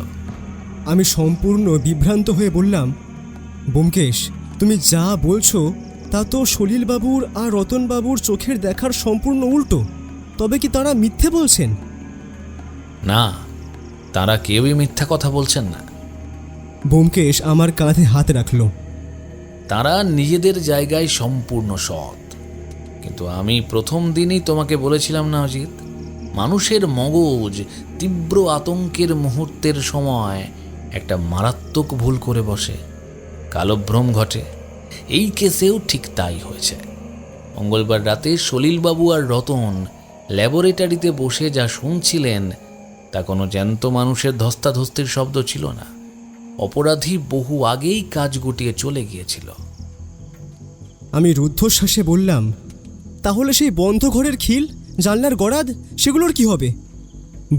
আমি সম্পূর্ণ বিভ্রান্ত হয়ে বললাম, ব্যোমকেশ, তুমি যা বলছো তা তো সলিলবাবুর আর রতনবাবুর চোখের দেখার সম্পূর্ণ উল্টো। তবে কি তারা মিথ্যে বলছেন? না, তারা কেউই মিথ্যা কথা বলছেন না। ব্যোমকেশ আমার কাঁধে হাত রাখল। তারা নিজেদের জায়গায় সম্পূর্ণ সৎ। কিন্তু আমি প্রথম দিনই তোমাকে বলেছিলাম না অজিত, মানুষের মগজ তীব্র আতঙ্কের মুহূর্তের সময় একটা মারাত্মক ভুল করে বসে, কালভ্রম ঘটে। এই কেসেও ঠিক তাই হয়েছে। মঙ্গলবার রাতে সলিলবাবু আর রতন ল্যাবরেটরিতে বসে যা শুনছিলেন তা কোনো জ্যান্ত মানুষের ধস্তাধস্তির শব্দ ছিল না। অপরাধী বহু আগেই কাজ গুটিয়ে চলে গিয়েছিল। আমি রুদ্ধশ্বাসে বললাম, তাহলে সেই বন্ধ ঘরের খিল, জানলার গরাদ, সেগুলোর কি হবে?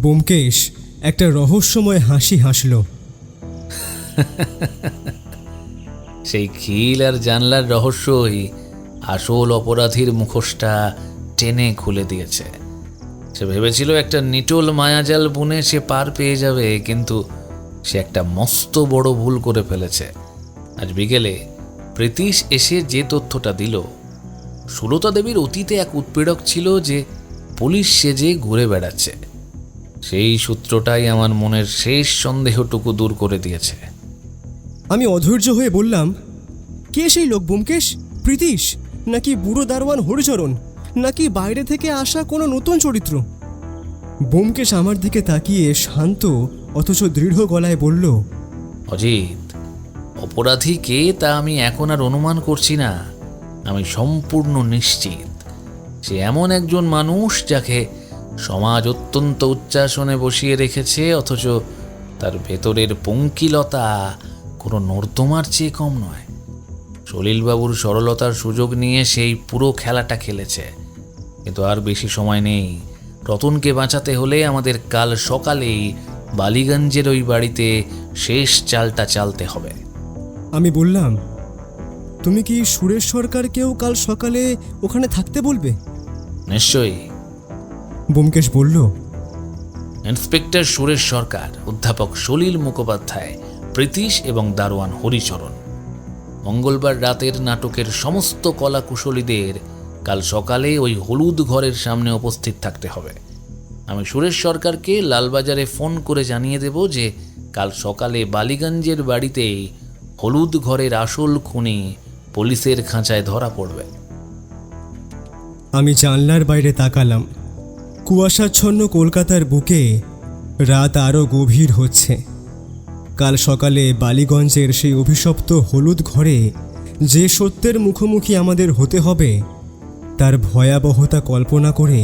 ব্যোমকেশ একটা রহস্যময় হাসি হাসল। সেই খিল আর জানলার রহস্যই আসল অপরাধীর মুখোশটা টেনে খুলে দিয়েছে। সে ভেবেছিল একটা নিটোল মায়াজাল বুনে সে পার পেয়ে যাবে, কিন্তু সে একটা মস্ত বড় ভুল করে ফেলেছে। আজ বিকেলে প্রীতিশ এসে যে তথ্যটা দিল, সুলতা দেবীর অতীতে এক উৎপীড়ক ছিল যে পুলিশ সেজে ঘুরে বেড়াচ্ছে, সেই সূত্রটাই আমার মনের শেষ সন্দেহটুকু দূর করে দিয়েছে। আমি অধৈর্য হয়ে বললাম, কে সেই লোক ব্যোমকেশ? প্রীতিশ, নাকি বুড়ো দারোয়ান হরিচরণ, নাকি বাইরে থেকে আসা কোনো নতুন চরিত্র? ব্যোমকেশ আমার দিকে তাকিয়ে শান্ত অথচ দৃঢ় গলায় বলল, অজিত, অপরাধী কে তা আমি এখন আর অনুমান করছি না। আমি সম্পূর্ণ নিশ্চিত সে এমন একজন মানুষ যাকে সমাজ অত্যন্ত উচ্চাসনে বসিয়ে রেখেছে, অথচ তার ভেতরের পঙ্কিলতা কোনো নর্দমার চেয়ে কম নয়। সলিলবাবুর সরলতার সুযোগ নিয়ে সেই পুরো খেলাটা খেলেছে, কিন্তু আর বেশি সময় নেই। রতনকে বাঁচাতে হলে আমাদের কাল সকালেই বালিগঞ্জের ওই বাড়িতে শেষ চালটা চালতে হবে। আমি বললাম, তুমি কি সুরেশ সরকারকেও কাল সকালে ওখানে থাকতে বলবে? নিশ্চয়ই। ব্যোমকেশ বলল, ইন্সপেক্টর সুরেশ সরকার, অধ্যাপক সলিল মুখোপাধ্যায়, প্রীতিশ এবং দারোয়ান হরিচরণ। মঙ্গলবার রাতের নাটকের সমস্ত কলাকুশলীদের কাল সকালে ওই হলুদ ঘরের সামনে উপস্থিত থাকতে হবে। আমি সুরেশ সরকারকে লালবাজারে ফোন করে জানিয়ে দেব যে কাল সকালে বালিগঞ্জের বাড়িতেই হলুদ ঘরের আসল খুনি পুলিশের খাঁচায় ধরা পড়বে। আমি জানলার বাইরে তাকালাম। কুয়াশাচ্ছন্ন কলকাতার বুকে রাত আরও গভীর হচ্ছে। কাল সকালে বালিগঞ্জের সেই অভিশপ্ত হলুদ ঘরে যে সত্যের মুখোমুখি আমাদের হতে হবে, তার ভয়াবহতা কল্পনা করে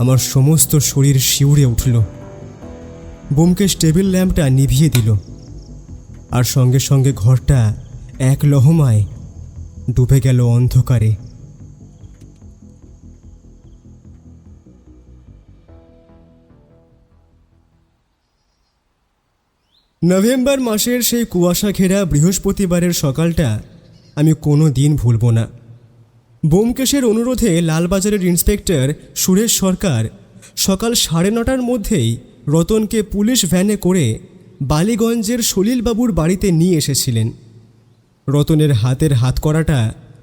আমার সমস্ত শরীর শিউরে উঠল। ব্যোমকেশ টেবিল ল্যাম্পটা নিভিয়ে দিল, আর সঙ্গে সঙ্গে ঘরটা এক লহমায় ডুবে গেল অন্ধকারে। নভেম্বর মাসের সেই কুয়াশা ঘেরা বৃহস্পতিবারের সকালটা আমি কোনো দিন ভুলব না। ব্যোমকেশের অনুরোধে লালবাজারের ইন্সপেক্টর সুরেশ সরকার সকাল 9:30টার মধ্যেই রতনকে পুলিশ ভ্যানে করে বালিগঞ্জের সলিলবাবুর বাড়িতে নিয়ে এসেছিলেন। রতনের হাতের হাতকড়াটা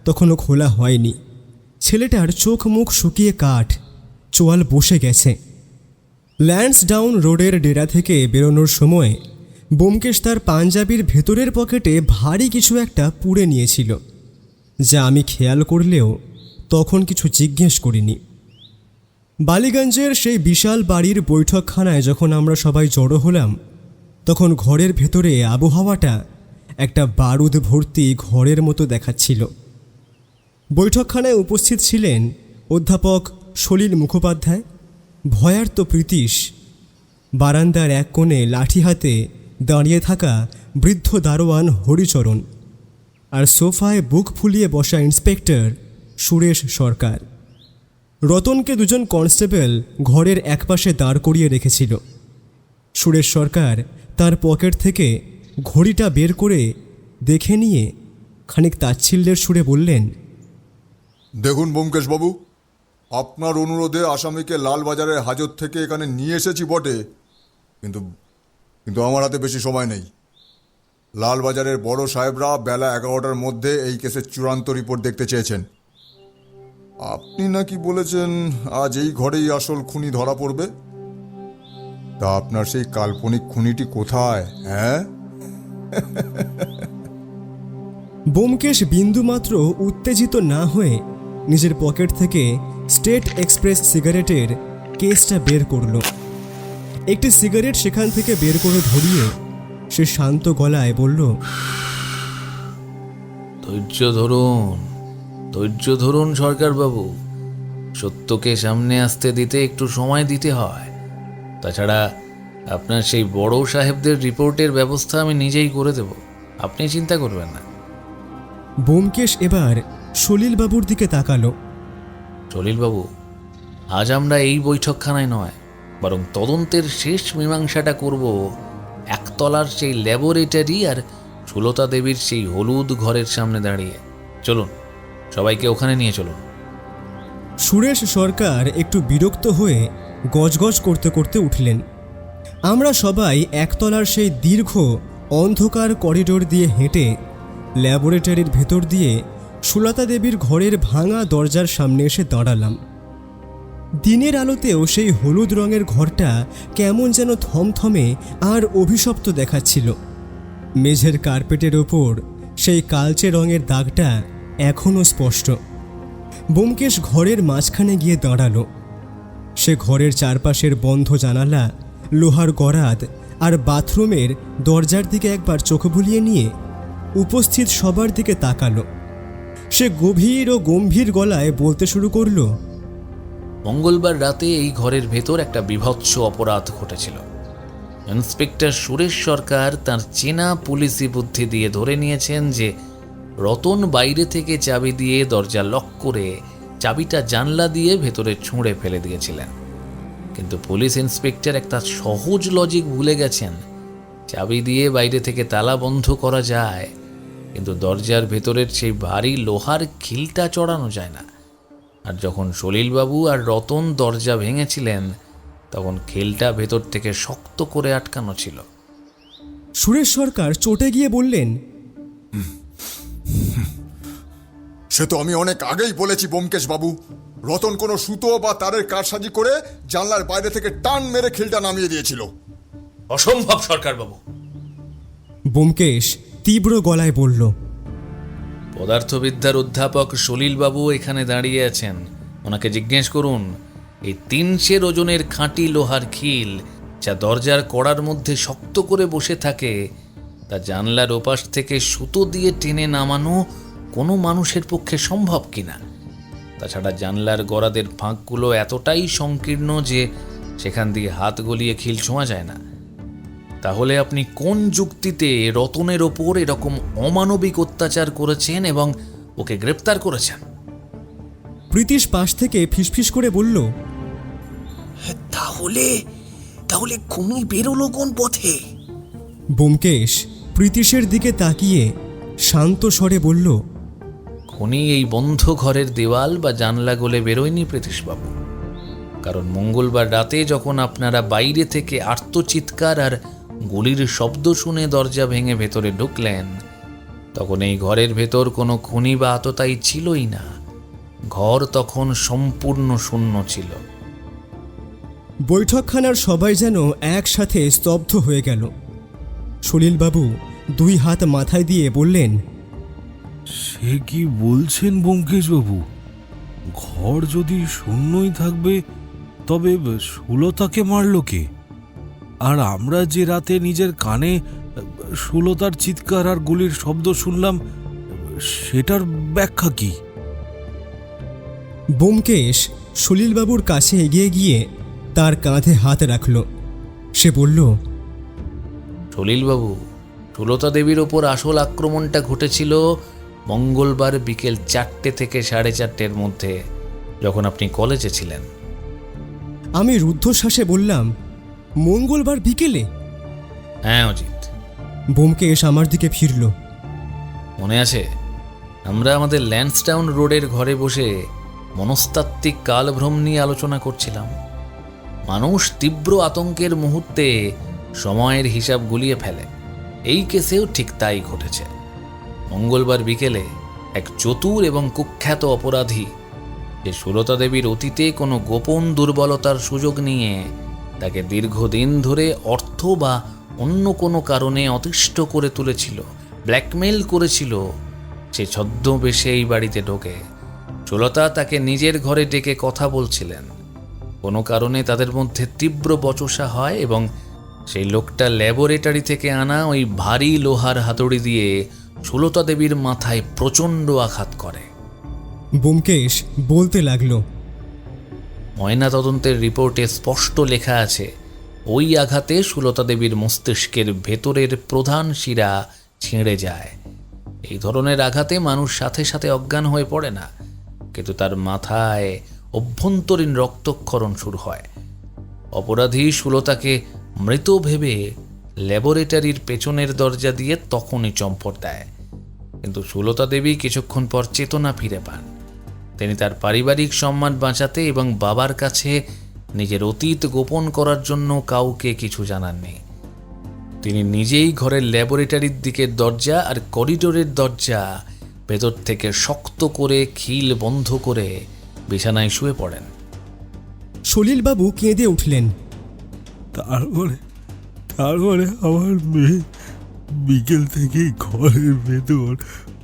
তখনও খোলা হয়নি। ছেলেটার চোখ মুখ শুকিয়ে কাঠ, চোয়াল বসে গেছে। ল্যান্সডাউন রোডের ডেরা থেকে বেরোনোর সময় ব্যোমকেশ তার পাঞ্জাবির ভেতরের পকেটে ভারী কিছু একটা পুড়ে নিয়েছিল, যা আমি খেয়াল করলেও তখন কিছু জিজ্ঞেস করিনি। বালিগঞ্জের সেই বিশাল বাড়ির বৈঠকখানায় যখন আমরা সবাই জড়ো হলাম, তখন ঘরের ভেতরে আবহাওয়াটা একটা বারুদ ভর্তি ঘরের মতো দেখাচ্ছিল। বৈঠকখানায় উপস্থিত ছিলেন অধ্যাপক সলিল মুখোপাধ্যায়, ভয়ার্ত প্রীতিশ, বারান্দার এক কোণে লাঠি হাতে দাঁড়িয়ে থাকা বৃদ্ধ দারোয়ান হরিচরণ, আর সোফায় বুক ফুলিয়ে বসা ইন্সপেক্টর সুরেশ সরকার। রতনকে দুজন কনস্টেবল ঘরের একপাশে দাঁড় করিয়ে রেখেছিল। সুরেশ সরকার তার পকেট থেকে ঘড়িটা বের করে দেখে নিয়ে খানিক তাচ্ছিল্যের সুরে বললেন, দেখুন ব্যোমকেশবাবু, আপনার অনুরোধে আসামিকে লালবাজারের হাজত থেকে এখানে নিয়ে এসেছি বটে, কিন্তু আমার হাতে বেশি সময় নেই। লালবাজারের বড় সাহেবরা বেলা 11টার মধ্যে এই কেসের চূড়ান্ত রিপোর্ট দেখতে চেয়েছেন। আপনি নাকি বলেছেন আজ এই ঘরেই আসল খুনি ধরা পড়বে। তা আপনার সেই কাল্পনিক খুনিটি কোথায়? হ্যাঁ, ব্যোমকেশ বিন্দুমাত্র উত্তেজিত না হয়ে নিজের পকেট থেকে স্টেট এক্সপ্রেস সিগারেটের কেসটা বের করলো। একটি সিগারেট সেখান থেকে বের করে ধরিয়ে সে শান্ত গলায় বলল, ধৈর্য ধরুন সরকারবাবু। সত্যকে সামনে আসতে দিতে একটু সময় দিতে হয়। তাছাড়া আপনার সেই বড় সাহেবদের রিপোর্টের ব্যবস্থা আমি নিজেই করে দেব, আপনি চিন্তা করবেন না। ব্যোমকেশ এবার সলিলবাবুর দিকে তাকালো। সলিলবাবু, আজ আমরা এই বৈঠকখানায় নয়, বরং তদন্তের শেষ মীমাংসাটা করব একতলার সেই ল্যাবরেটরি আর সুলতা দেবীর সেই হলুদ ঘরের সামনে দাঁড়িয়ে। চলুন, সবাইকে ওখানে নিয়ে চলুন। সুরেশ সরকার একটু বিরক্ত হয়ে গজগজ করতে করতে উঠলেন। আমরা সবাই একতলার সেই দীর্ঘ অন্ধকার করিডোর দিয়ে হেঁটে ল্যাবরেটরির ভেতর দিয়ে সুলতা দেবীর ঘরের ভাঙা দরজার সামনে এসে দাঁড়ালাম। দিনের আলোতেও সেই হলুদ রঙের ঘরটা কেমন যেন থমথমে আর অভিশপ্ত দেখাচ্ছিল। মেঝের কার্পেটের ওপর সেই কালচে রঙের দাগটা এখনও স্পষ্ট। ব্যোমকেশ ঘরের মাঝখানে গিয়ে দাঁড়ালো। সে ঘরের চারপাশের বন্ধ জানালা, লোহার গরাদ আর বাথরুমের দরজার দিকে একবার চোখ বুলিয়ে নিয়ে উপস্থিত সবার দিকে তাকালো। সে গভীর ও গম্ভীর গলায় বলতে শুরু করলো, মঙ্গলবার রাতে এই ঘরের ভেতর একটা বীভৎস অপরাধ ঘটেছিল। ইন্সপেক্টর সুরেশ সরকার তার চেনা পুলিশি বুদ্ধি দিয়ে ধরে নিয়েছেন যে রতন বাইরে থেকে চাবি দিয়ে দরজা লক করে চাবিটা জানলা দিয়ে ভেতরে ছুঁড়ে ফেলে দিয়েছিলেন। কিন্তু পুলিশ ইন্সপেক্টর একটা সহজ লজিক ভুলে গেছেন। চাবি দিয়ে বাইরে থেকে তালা বন্ধ করা যায়, কিন্তু দরজার ভেতরের সেই ভারী লোহার খিলটা চড়ানো যায় না। আর যখন সলিলবাবু আর রতন দরজা ভেঙেছিলেন, তখন খিলটা ভেতর থেকে শক্ত করে আটকানো ছিল। সুরেশ সরকার চটে গিয়ে বললেন, সে তো আমি অনেক আগেই বলেছি ব্যোমকেশ বাবু, রতন কোনো সুতো বা তারের কারসাজি করে জানলার বাইরে থেকে টান মেরে খিলটা নামিয়ে দিয়েছিল। অসম্ভব সরকারবাবু। ব্যোমকেশ তীব্র গলায় বলল, পদার্থবিদ্যার অধ্যাপক সলিলবাবু এখানে দাঁড়িয়ে আছেন, ওনাকে জিজ্ঞেস করুন এই 300 ওজনের খাঁটি লোহার খিল যা দরজার কড়ার মধ্যে শক্ত করে বসে থাকে, তা জানলার ওপাশ থেকে সুতো দিয়ে টেনে নামানো কোনো মানুষের পক্ষে সম্ভব কিনা। তাছাড়া জানলার গরাদের ফাঁকগুলো এতটাই সংকীর্ণ যে সেখান দিয়ে হাত গলিয়ে খিল ছোঁয়া যায় না। তাহলে আপনি কোন যুক্তিতে রতনের ওপর এরকম অমানবিক অত্যাচার করেছেন এবং ওকে গ্রেপ্তার করেছেন? প্রীতিশ পাশ থেকে ফিসফিস করে বলল, তাহলে খুনি বেরোলো কোন পথে? ব্যোমকেশ প্রীতিশের দিকে তাকিয়ে শান্ত স্বরে বলল, খুনি এই বন্ধ ঘরের দেওয়াল বা জানলা গলে বেরোয়নি প্রীতিশবাবু। কারণ মঙ্গলবার রাতে যখন আপনারা বাইরে থেকে আর্তচিৎকার আর গুলির শব্দ শুনে দরজা ভেঙে ভেতরে ঢুকলেন, তখন এই ঘরের ভেতর কোনো খুনি বা আততায়ী ছিলই না। ঘর তখন সম্পূর্ণ শূন্য ছিল। বৈঠকখানার সবাই যেন একসাথে স্তব্ধ হয়ে গেল। সলিলবাবু 2 হাত মাথায় দিয়ে বললেন, সে কি বলছেন ব্যোমকেশবাবু? ঘর যদি শূন্যই থাকবে, তবে সুলতাকে মারল কে? আর আমরা যে রাতে নিজের কানে সুলতার চিৎকার আর গুলির শব্দ শুনলাম, সেটার ব্যাখ্যা কি? ব্যোমকেশ সলিলবাবুর কাছে এগিয়ে গিয়ে তার কাঁধে হাত রাখল। সে বলল, সলিলবাবু, সুলতা দেবীর ওপর আসল আক্রমণটা ঘটেছিল মঙ্গলবার বিকেল 4টে থেকে 4:30-এর মধ্যে, যখন আপনি কলেজে ছিলেন। আমি রুদ্ধশ্বাসে বললাম, মঙ্গলবার বিকেলে? হ্যাঁ অজিত। ব্যোমকেশ আমার দিকে ফিরল। মনে আছে, আমরা আমাদের ল্যান্সটাউন রোডের ঘরে বসে মনস্তাত্ত্বিক কালভ্রম নিয়ে আলোচনা করছিলাম। মানুষ তীব্র আতঙ্কের মুহূর্তে সময়ের হিসাব গুলিয়ে ফেলে। এই কেসেও ঠিক তাই ঘটেছে। মঙ্গলবার বিকেলে এক চতুর এবং কুখ্যাত অপরাধী, যে সুলতা দেবীর অতীতে কোনো গোপন দুর্বলতার সুযোগ নিয়ে তাকে দীর্ঘদিন ধরে অর্থ বা অন্য কোনো কারণে অতিষ্ঠ করে তুলেছিল, ব্ল্যাকমেইল করেছিল, সে ছদ্মবেশে এই বাড়িতে ঢোকে। সুলতা তাকে নিজের ঘরে ডেকে কথা বলছিলেন। কোনো কারণে তাদের মধ্যে তীব্র বচসা হয় এবং সেই লোকটা ল্যাবরেটরি থেকে আনা ওই ভারী লোহার হাতুড়ি দিয়ে সুলতা দেবীর মাথায় প্রচণ্ড আঘাত করে। ব্যোমকেশ বলতে লাগলো, ময়নাতদন্তের রিপোর্টে স্পষ্ট লেখা আছে ওই আঘাতে সুলতা দেবীর মস্তিষ্কের ভেতরের প্রধান শিরা ছিঁড়ে যায়। এই ধরনের আঘাতে মানুষ সাথে সাথে অজ্ঞান হয়ে পড়ে না, কিন্তু তার মাথায় অভ্যন্তরীণ রক্তক্ষরণ শুরু হয়। অপরাধী সুলতাকে মৃত ভেবে ল্যাবরেটরির পেছনের দরজা দিয়ে তখনই চম্পট দেয়, কিন্তু সুলতা দেবী কিছুক্ষণ পর চেতনা ফিরে পান। তিনি তার পারিবারিক সম্মান বাঁচাতে এবং বাবার কাছে নিজের অতীত গোপন করার জন্য কাউকে কিছু জানাননি। তিনি নিজেই ঘরের ল্যাবরেটরির দিকের দরজা আর করিডোরের দরজা ভেতর থেকে শক্ত করে খিল বন্ধ করে বিছানায় শুয়ে পড়েন। সলিলবাবু কেঁদে উঠলেন। তারপরে আমার মেয়ে বিকেল থেকেই ঘরের ভেতর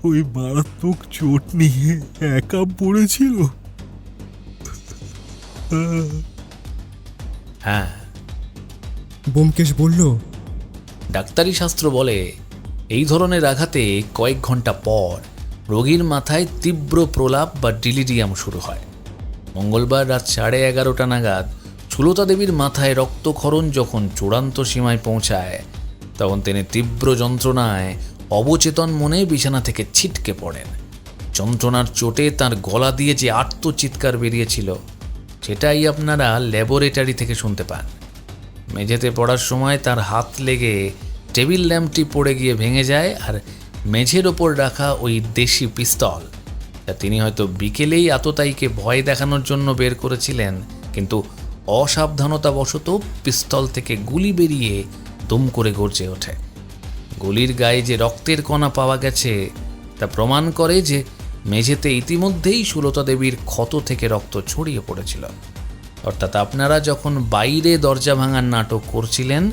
ওই মারাত্মক চোট নিয়ে একা পড়েছিল। হ্যাঁ, ব্যোমকেশ বলল, ডাক্তারি শাস্ত্র বলে এই ধরনের আঘাতে কয়েক ঘন্টা পর রোগীর মাথায় তীব্র প্রলাপ বা ডিলিরিয়াম শুরু হয়। মঙ্গলবার রাত 11:30 নাগাদ সুলতা দেবীর মাথায় রক্তক্ষরণ যখন চূড়ান্ত সীমায় পৌঁছায়, তখন তিনি তীব্র যন্ত্রণায় অবচেতন মনে বিছানা থেকে ছিটকে পড়েন। যন্ত্রণার চোটে তার গলা দিয়ে যে আর্তচিৎকার বেরিয়েছিল সেটাই আপনারা ল্যাবরেটরি থেকে শুনতে পান। মেঝেতে পড়ার সময় তার হাত লেগে টেবিল ল্যাম্পটি পড়ে গিয়ে ভেঙে যায়, আর মেঝের ওপর রাখা ওই দেশি পিস্তল, যা তিনি হয়তো বিকেলেই আততায়ীকে ভয় দেখানোর জন্য বের করেছিলেন, কিন্তু অসাবধানতাবশত পিস্তল থেকে গুলি বেরিয়ে দুম করে গর্জে ওঠে। গুলির গায়ে যে রক্তের কণা পাওয়া গেছে তা প্রমাণ করে যে মেঝেতে ইতিমধ্যেই সুলতা দেবীর ক্ষত থেকে রক্ত ছড়িয়ে পড়েছিল। অর্থাৎ আপনারা যখন বাইরে দরজা ভাঙার নাটক করছিলেন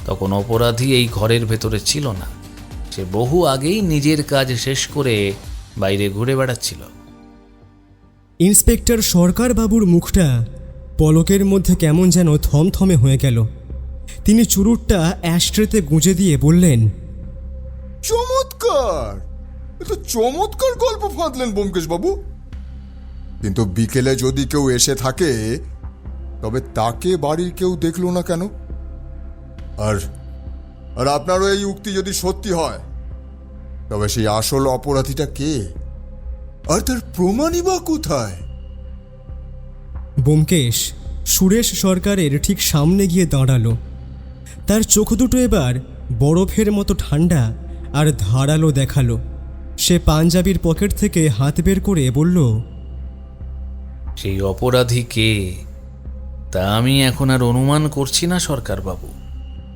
তখন অপরাধী এই ঘরের ভেতরে ছিল না, সে বহু আগেই নিজের কাজ শেষ করে বাইরে ঘুরে বেড়াচ্ছিল। ইন্সপেক্টর সরকারবাবুর মুখটা পলকের মধ্যে কেমন যেন থমথমে হয়ে গেল। তিনি চুরুটটা অ্যাশট্রেতে গুঁজে দিয়ে বললেন, চমৎকার, এ তো চমৎকার গল্প ফাঁদলেন ব্যোমকেশ বাবু। কিন্তু বিকেলে যদি কেউ এসে থাকে তবে তাকে বাড়ির কেউ দেখলো না কেন? আর আর আপনারও এই উক্তি যদি সত্যি হয় তবে সেই আসল অপরাধীটা কে, আর তার প্রমাণই বা কোথায়? ব্যোমকেশ সুরেশ সরকারের ঠিক সামনে গিয়ে দাঁড়ালো। তার চোখ দুটো এবার বরফের মতো ঠান্ডা আর ধারালো দেখালো। সে পাঞ্জাবির পকেট থেকে হাত বের করে বলল, সেই অপরাধী কে তা আমি এখন আর অনুমান করছি না সরকারবাবু।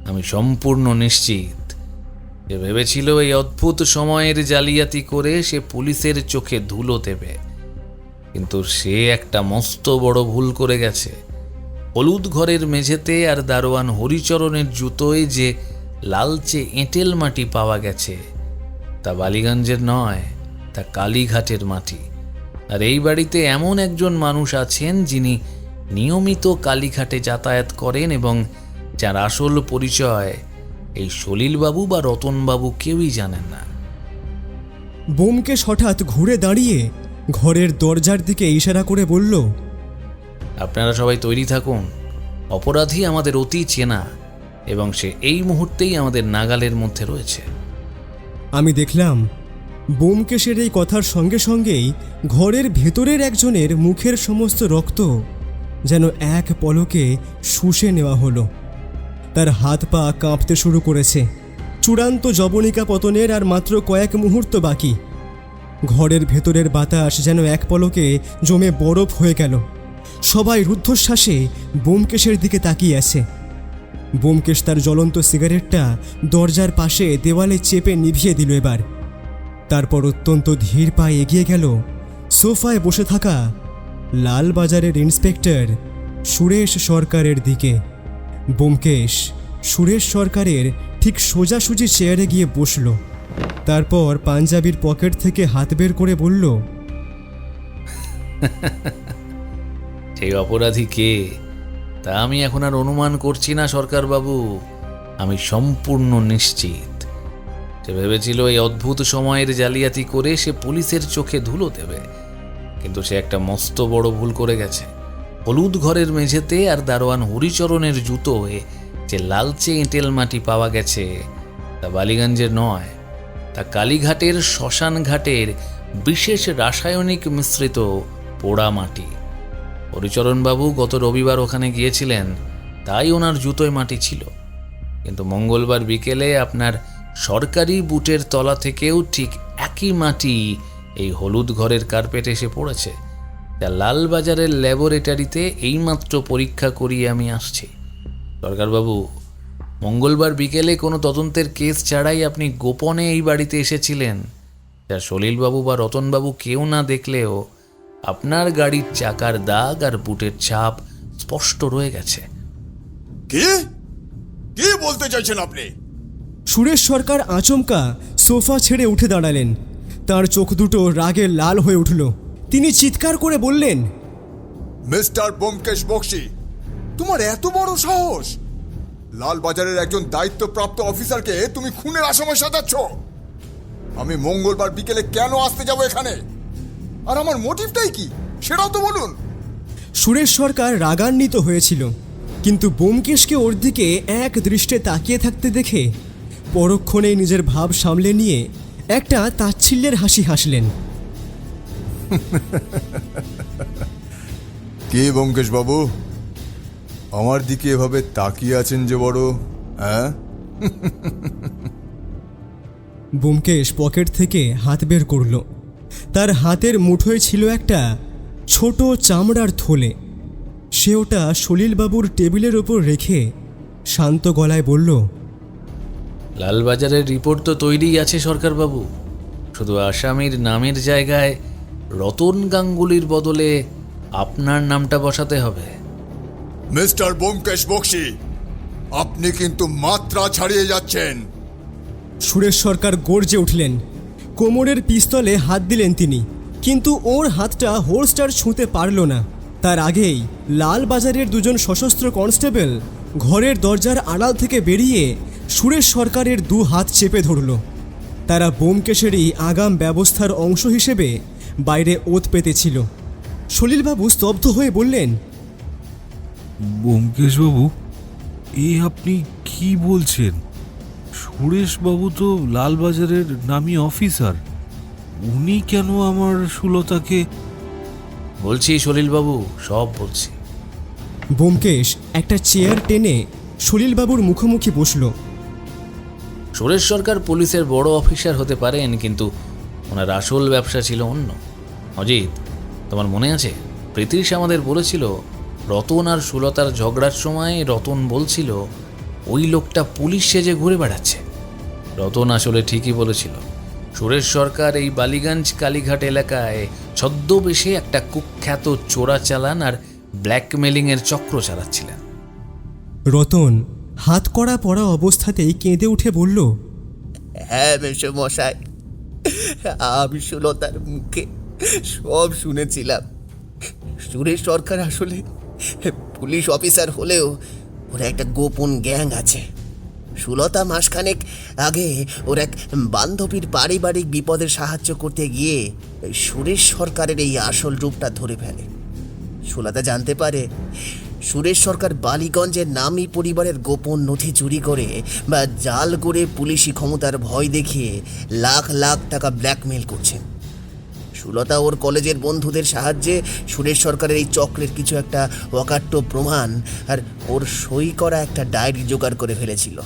আমি সম্পূর্ণ নিশ্চিত যে ভেবেছিল এই অদ্ভুত সময়ের জালিয়াতি করে সে পুলিশের চোখে ধুলো দেবে, কিন্তু সে একটা মস্ত বড় ভুল করে গেছে। হলুদ ঘরের মেঝেতে আর দারোয়ান হরিচরণের জুতোয় যে লালচে এঁটেল মাটি পাওয়া গেছে তা বালিগঞ্জের নয়, তা কালীঘাটের মাটি। আর এই বাড়িতে এমন একজন মানুষ আছেন যিনি নিয়মিত কালীঘাটে যাতায়াত করেন এবং যার আসল পরিচয় এই সলিলবাবু বা রতনবাবু কেউই জানেন না। ব্যোমকেশ হঠাৎ ঘুরে দাঁড়িয়ে ঘরের দরজার দিকে ইশারা করে বলল, আপনারা সবাই তৈরি থাকুন, অপরাধী আমাদের অতি চেনা এবং সে এই মুহূর্তেই আমাদের নাগালের মধ্যে রয়েছে। আমি দেখলাম ব্যোমকেশের এই কথার সঙ্গে সঙ্গেই ঘরের ভেতরের একজনের মুখের সমস্ত রক্ত যেন এক পলকে শুষে নেওয়া হলো। তার হাত পা কাঁপতে শুরু করেছে। চূড়ান্ত জবনিকা পতনের আর মাত্র কয়েক মুহূর্ত বাকি। ঘরের ভেতরের বাতাস যেন এক পলকে জমে বরফ হয়ে গেল। সবাই রুদ্ধশ্বাসে ব্যোমকেশের দিকে তাকিয়ে আছে। ব্যোমকেশ তার জ্বলন্ত সিগারেটটা দরজার পাশে দেওয়ালে চেপে নিভিয়ে দিল এবার। তারপর অত্যন্ত ধীর পায়ে এগিয়ে গেল সোফায় বসে থাকা লালবাজারের ইন্সপেক্টর সুরেশ সরকারের দিকে। ব্যোমকেশ সুরেশ সরকারের ঠিক সোজাসুজি চেয়ারে গিয়ে বসল। তারপর পাঞ্জাবির পকেট থেকে হাত বের করে বলল, সেই অপরাধী কে তা আমি এখন আর অনুমান করছি না সরকারবাবু, আমি সম্পূর্ণ নিশ্চিত। সে ভেবেছিল এই অদ্ভুত সময়ের জালিয়াতি করে সে পুলিশের চোখে ধুলো দেবে, কিন্তু সে একটা মস্ত বড় ভুল করে গেছে। হলুদ ঘরের মেঝেতে আর দারোয়ান হরিচরণের জুতোয় যে লালচে এঁটেল মাটি পাওয়া গেছে তা বালিগঞ্জের নয়, তা কালীঘাটের শ্মশান ঘাটের বিশেষ রাসায়নিক মিশ্রিত পোড়া মাটি। হরিচরণবাবু গত রবিবার ওখানে গিয়েছিলেন, তাই ওনার জুতোয় মাটি ছিল। কিন্তু মঙ্গলবার বিকেলে আপনার সরকারি বুটের তলা থেকেও ঠিক একই মাটি এই হলুদ ঘরের কার্পেটে এসে পড়েছে, যা লালবাজারের ল্যাবরেটরিতে এইমাত্র পরীক্ষা করিয়ে আমি আসছি। সরকারবাবু, মঙ্গলবার বিকেলে কোনো তদন্তের কেস ছাড়াই আপনি গোপনে এই বাড়িতে এসেছিলেন, যা সলিলবাবু বা রতনবাবু কেউ না দেখলেও আপনার গাড়ির চাকার দাগ আর বুটের ছাপ স্পষ্ট রয়ে গেছে। কি কি বলতে চাইছেন আপনি? সুরেশ সরকার আচমকা সোফা ছেড়ে উঠে দাঁড়ালেন। তার চোখ দুটো রাগে লাল হয়ে উঠল। তিনি চিৎকার করে বললেন, মিস্টার ব্যোমকেশ বক্সী, তোমার এত বড় সাহস! লালবাজারের একজন দায়িত্বপ্রাপ্ত অফিসারকে তুমি খুনের আসামি সাজাচ্ছ। আমি মঙ্গলবার বিকেলে কেন আসতে যাব এখানে, আর আমার মোটিভটাই কি সেটাও তো বলুন। সুরেশ সরকার রাগান্বিত হয়েছিল, কিন্তু ব্যোমকেশকে ওর দিকে এক দৃষ্টে তাকিয়ে থাকতে দেখে পরক্ষণেই নিজের ভাব সামলে নিয়ে একটা তাচ্ছিল্যের হাসি হাসলেন। কে ব্যোমকেশ বাবু, আমার দিকে এভাবে তাকিয়ে আছেন যে বড়, হ্যাঁ? ব্যোমকেশ পকেট থেকে হাত বের করল। তার হাতের মুঠোয় ছিল একটা ছোট চামড়ার থলে। সে ওটা সলিলবাবুর টেবিলের ওপর রেখে শান্ত গলায় বলল, লালবাজারের রিপোর্ট তো তৈরিই আছে সরকারবাবু, শুধু আসামির নামের জায়গায় রতন গাঙ্গুলির বদলে আপনার নামটা বসাতে হবে। মিস্টার ব্যোমকেশ বক্সী, আপনি কিন্তু মাত্রা ছাড়িয়ে যাচ্ছেন। সুরেশ সরকার গর্জে উঠলেন। কোমরের পিস্তলে হাত দিলেন তিনি, কিন্তু ওর হাতটা হোলস্টার ছুঁতে পারল না। তার আগেই লালবাজারের দুজন সশস্ত্র কনস্টেবল ঘরের দরজার আড়াল থেকে বেরিয়ে সুরেশ সরকারের দু হাত চেপে ধরল। তারা ব্যোমকেশেরই আগাম ব্যবস্থার অংশ হিসেবে বাইরে ওত পেতেছিল। সলিলবাবু স্তব্ধ হয়ে বললেন, ব্যোমকেশবাবু, এ আপনি কি বলছেন? সুরেশবাবু তো লালবাজারের নামী অফিসার, উনি কেন আমার সুলতাকে? বলছি সলিলবাবু, সব বলছি। ব্যোমকেশ একটা চেয়ার টেনে সলিলবাবুর মুখোমুখি বসল। সুরেশ সরকার পুলিশের বড় অফিসার হতে পারেন, কিন্তু ওনার আসল ব্যবসা ছিল অন্য। অজিত, তোমার মনে আছে প্রীতিশ আমাদের বলেছিল রতন আর সুলতার ঝগড়ার সময় রতন বলছিল ওই লোকটা পুলিশ সেজে ঘুরে বেড়াচ্ছে। রতন আসলে ঠিকই বলেছিল। সুরেশ সরকার এই বালিগঞ্জ কালীঘাট এলাকায় ছদ্মবেশে একটা কুখ্যাত চোরাচালান আর ব্ল্যাকমেলিংয়ের চক্র চালাচ্ছিলেন। রতন হাত কড়া পড়া অবস্থাতেই কেঁদে উঠে বলল, হ্যাঁ মেসোমশাই, আমি সুলতার মুখে সব শুনেছিলাম। সুরেশ সরকার আসলে পুলিশ অফিসার হলেও ওর একটা গোপন গ্যাং আছে। সুলতা মাসখানেক আগে ওর এক বান্ধবীর পারিবারিক বিপদের সাহায্য করতে গিয়ে সুরেশ সরকারের এই আসল রূপটা ধরে ফেলে। সুলতা জানতে পারে সুরেশ সরকার বালিগঞ্জের নামী পরিবারের গোপন নথি চুরি করে বা জাল করে পুলিশি ক্ষমতার ভয় দেখিয়ে লাখ লাখ টাকা ব্ল্যাকমেল করছেন। সুলতা ওর কলেজের বন্ধুদের সাহায্যে সুরেশ সরকারের এই চক্রের কিছু একটা অকাট্য প্রমাণ আর ওর সই করা একটা ডায়েরি জোগাড় করে ফেলেছিল।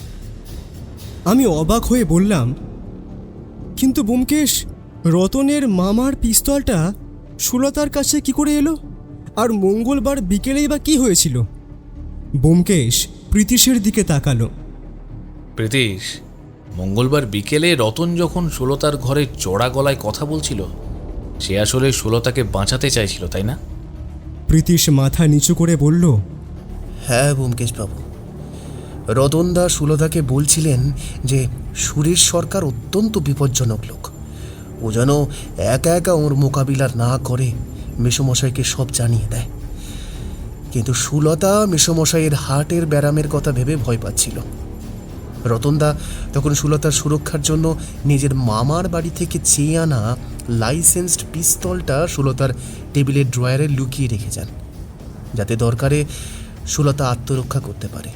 আমি অবাক হয়ে বললাম, কিন্তু ব্যোমকেশ, রতনের মামার পিস্তলটা সুলতার কাছে কি করে এলো, আর মঙ্গলবার বিকেলেই বা কি হয়েছিল? ব্যোমকেশ প্রীতিশের দিকে তাকালো। প্রীতিশ, মঙ্গলবার বিকেলে রতন যখন সুলতার ঘরে চড়া গলায় কথা বলছিল, সে আসলে সুলতাকে বাঁচাতে চাইছিল, তাই না? প্রীতিশ মাথা নিচু করে বলল, হ্যাঁ ব্যোমকেশবাবু, রতনদা সুলতাকে বলছিলেন যে সুরেশ সরকার অত্যন্ত বিপজ্জনক লোক। ও যেন একা একা ওর মোকাবিলা না করে মেসোমশাইকে সব জানিয়ে দেয়। কিন্তু সুলতা মেসমশাইয়ের হার্টের ব্যারামের কথা ভেবে ভয় পাচ্ছিল। রতনদা তখন সুলতার সুরক্ষার জন্য নিজের মামার বাড়ি থেকে চেয়ে আনা লাইসেন্সড পিস্তলটা সুলতার টেবিলের ড্রয়ারে লুকিয়ে রেখে যান, যাতে দরকারে সুলতা আত্মরক্ষা করতে পারে।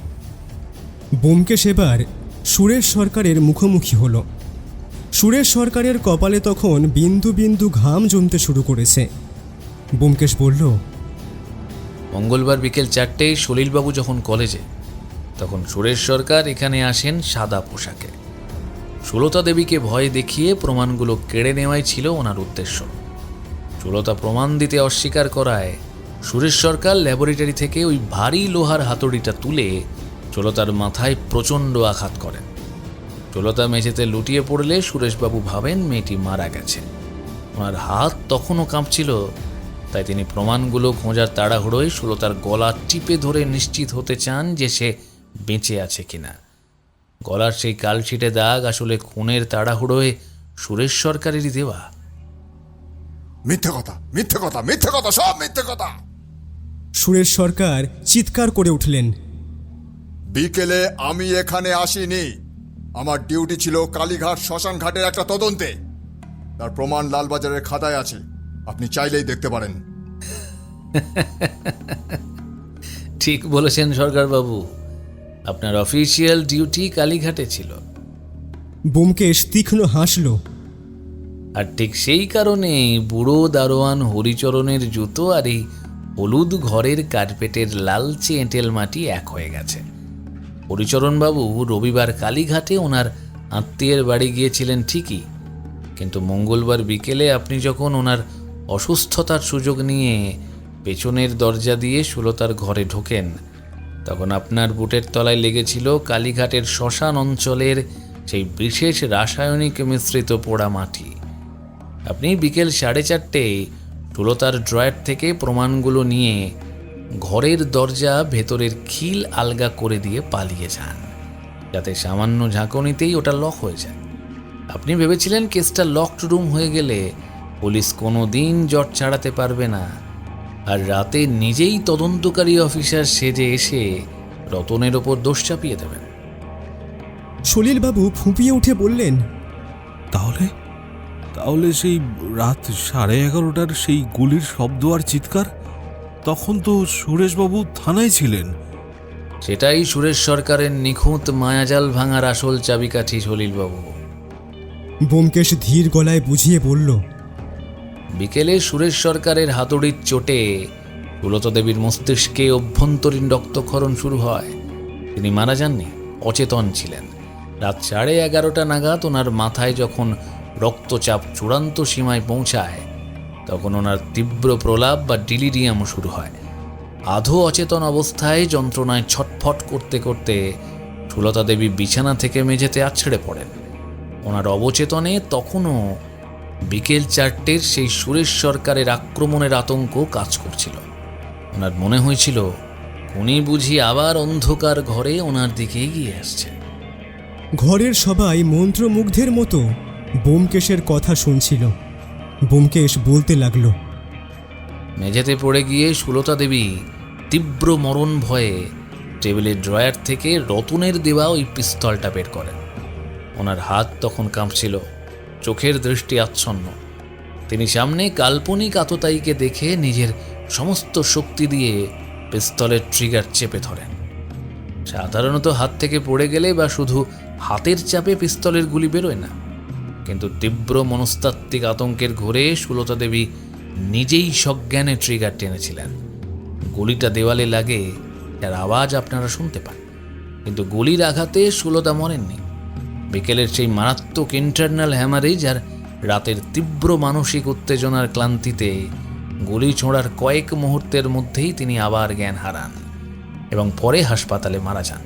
ব্যোমকেশ এবার সুরেশ সরকারের মুখোমুখি হলো। সুরেশ সরকারের কপালে তখন বিন্দু বিন্দু ঘাম জমতে শুরু করেছে। ব্যোমকেশ বলল, মঙ্গলবার বিকেল 4টেয় সলিলবাবু যখন কলেজে, তখন সুরেশ সরকার এখানে আসেন সাদা পোশাকে। সুলতা দেবীকে ভয় দেখিয়ে প্রমাণগুলো কেড়ে নেওয়াই ছিল ওনার উদ্দেশ্য। সুলতা প্রমাণ দিতে অস্বীকার করায় সুরেশ সরকার ল্যাবরেটরি থেকে ওই ভারী লোহার হাতুড়িটা তুলে সুলতার মাথায় প্রচণ্ড আঘাত করেন। সুলতা মেঝেতে লুটিয়ে পড়লে সুরেশবাবু ভাবেন মেয়েটি মারা গেছে। ওনার হাত তখনও কাঁপছিল, তাই তিনি প্রমাণগুলো খোঁজার তাড়াহুড়োয় সুলতার গলা টিপে ধরে নিশ্চিত হতে চান যে সে বেঁচে আছে কিনা। গলার সেই কালশিটে দাগ আসলে খুনের তাড়াহুড়োয় সুরেশ সরকারেরই দেওয়া। মিথ্যে কথা, মিথ্যে কথা, মিথ্যে কথা, সব মিথ্যে কথা। সুরেশ সরকার চিৎকার করে উঠলেন, বিকেলে আমি এখানে আসিনি। আমার ডিউটি ছিল কালীঘাট শ্মশান ঘাটের একটা তদন্তে। তার প্রমাণ লালবাজারের খাতায় আছে, আপনি চাইলেই দেখতে পারেন। ঠিক বলেছেন সরকারবাবু, আপনার অফিসিয়াল ডিউটি কালীঘাটে ছিল। ব্যোমকেশ তীক্ষ্ণ হাসল। আর ঠিক সেই কারণেই বুড়ো দারোয়ান হরিচরণের জুতো আর এই হলুদ ঘরের কার্পেটের লালচে এঁটেল মাটি এক হয়ে গেছে। হরিচরণবাবু রবিবার কালীঘাটে ওনার আত্মীয়ের বাড়ি গিয়েছিলেন ঠিকই, কিন্তু মঙ্গলবার বিকেলে আপনি যখন ওনার অসুস্থতার সুযোগ নিয়ে পেছনের দরজা দিয়ে সুলতার ঘরে ঢোকেন, তখন আপনার বুটের তলায় লেগেছিল কালীঘাটের শ্মশান অঞ্চলের সেই বিশেষ রাসায়নিক মিশ্রিত পোড়া মাটি। আপনি বিকেল 4:30 সুলতার ড্রয়ার থেকে প্রমাণগুলো নিয়ে ঘরের দরজা ভেতরের খিল আলগা করে দিয়ে পালিয়ে যান, যাতে সামান্য ঝাঁকুনিতেই ওটা লক হয়ে যায়। আপনি ভেবেছিলেন কেসটা লকড রুম হয়ে গেলে পুলিশ কোনো দিন জট ছাড়াতে পারবে না, আর রাতে নিজেই তদন্তকারী অফিসার সেজে এসে রতনের ওপর দোষ চাপিয়ে দেবেন। সলিলবাবু ফুঁপিয়ে উঠে বললেন, তাহলে তাহলে সেই রাত 11:30টার সেই গুলির শব্দ আর চিৎকার, তখন তো সুরেশবাবু থানায় ছিলেন। সেটাই সুরেশ সরকারের নিখুঁত মায়াজাল ভাঙার আসল চাবিকাঠি সলিলবাবু। ব্যোমকেশ ধীর গলায় বুঝিয়ে বলল, বিকেলে সুরেশ সরকারের হাতুড়ির চোটে সুলতা দেবীর মস্তিষ্কে অভ্যন্তরীণ রক্তক্ষরণ শুরু হয়। তিনি মারা যাননি, অচেতন ছিলেন। রাত 11:30 নাগাদ ওনার মাথায় যখন রক্তচাপ চূড়ান্ত সীমায় পৌঁছায়, তখন ওনার তীব্র প্রলাপ বা ডিলিরিয়াম শুরু হয়। আধো অচেতন অবস্থায় যন্ত্রণায় ছটফট করতে করতে সুলতা দেবী বিছানা থেকে মেঝেতে আছড়ে পড়েন। ওনার অবচেতনে তখনও বিকেল 4টের সেই সুরেশ সরকারের আক্রমণের আতঙ্ক কাজ করছিল। ওনার মনে হয়েছিল উনি বুঝি আবার অন্ধকার ঘরে ওনার দিকে এগিয়ে আসছে। ঘরের সবাই মন্ত্রমুগ্ধের মতো ব্যোমকেশের কথা শুনছিল। ব্যোমকেশ বলতে লাগলো, মেঝেতে পড়ে গিয়ে সুলতা দেবী তীব্র মরণ ভয়ে টেবিলের ড্রয়ার থেকে রতনের দেওয়া ওই পিস্তলটা বের করেন। ওনার হাত তখন কাঁপছিল, চোখের দৃষ্টি আচ্ছন্ন। তিনি সামনে কাল্পনিক আততায়ীকে দেখে নিজের সমস্ত শক্তি দিয়ে পিস্তলের ট্রিগার চেপে ধরেন। সাধারণত হাত থেকে পড়ে গেলে বা শুধু হাতের চাপে পিস্তলের গুলি বেরোয় না, কিন্তু তীব্র মনস্তাত্ত্বিক আতঙ্কের ঘোরে সুলতা দেবী নিজেই সজ্ঞানে ট্রিগার টেনেছিলেন। গুলিটা দেওয়ালে লাগে, যার আওয়াজ আপনারা শুনতে পান, কিন্তু গুলির আঘাতে সুলতা মরেননি। বিকেলের সেই মারাত্মক ইন্টারনাল হ্যামারেজ আর রাতের তীব্র মানসিক উত্তেজনার ক্লান্তিতে গুলি ছোঁড়ার কয়েক মুহূর্তের মধ্যেই তিনি আবার জ্ঞান হারান এবং পরে হাসপাতালে মারা যান।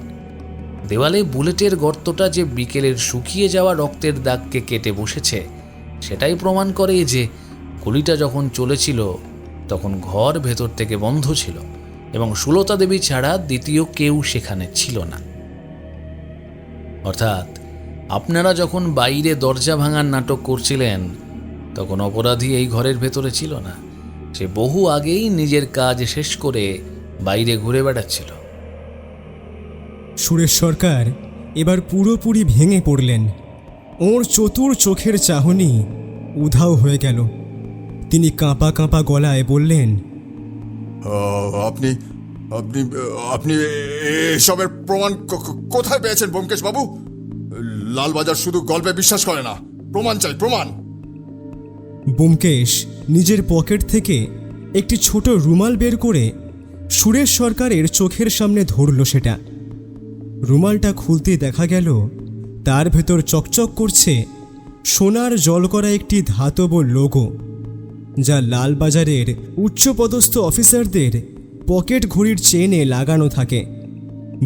দেওয়ালে বুলেটের গর্তটা যে বিকেলের শুকিয়ে যাওয়া রক্তের দাগকে কেটে বসেছে, সেটাই প্রমাণ করে যে গুলিটা যখন চলেছিল তখন ঘর ভেতর থেকে বন্ধ ছিল এবং সুলতা দেবী ছাড়া দ্বিতীয় কেউ সেখানে ছিল না। অর্থাৎ আপনারা যখন বাইরে দরজা ভাঙার নাটক করছিলেন, তখন অপরাধী এই ঘরের ভেতরে ছিল না। সে বহু আগেই নিজের কাজ শেষ করে বাইরে ঘুরে বেড়াচ্ছিল। সুরেশ সরকার এবার পুরোপুরি ভেঙে পড়লেন। ওর চতুর চোখের চাহনি উধাও হয়ে গেল। তিনি কাঁপা কাঁপা গলায় বললেন, আপনি আপনি আপনি এসবের প্রমাণ কোথায় পেয়েছেন ব্যোমকেশ বাবু? লালবাজার শুধু গল্পে বিশ্বাস করে না, প্রমাণ চাই, প্রমাণ। ব্যোমকেশ নিজের পকেট থেকে একটি ছোট রুমাল বের করে সুরেশ সরকারের চোখের সামনে ধরল সেটা। রুমালটা খুলতে দেখা গেল তার ভেতর চকচক করছে সোনার জল করা একটি ধাতব লোগো, যা লালবাজারের উচ্চপদস্থ অফিসারদের পকেট ঘড়ির চেনে লাগানো থাকে।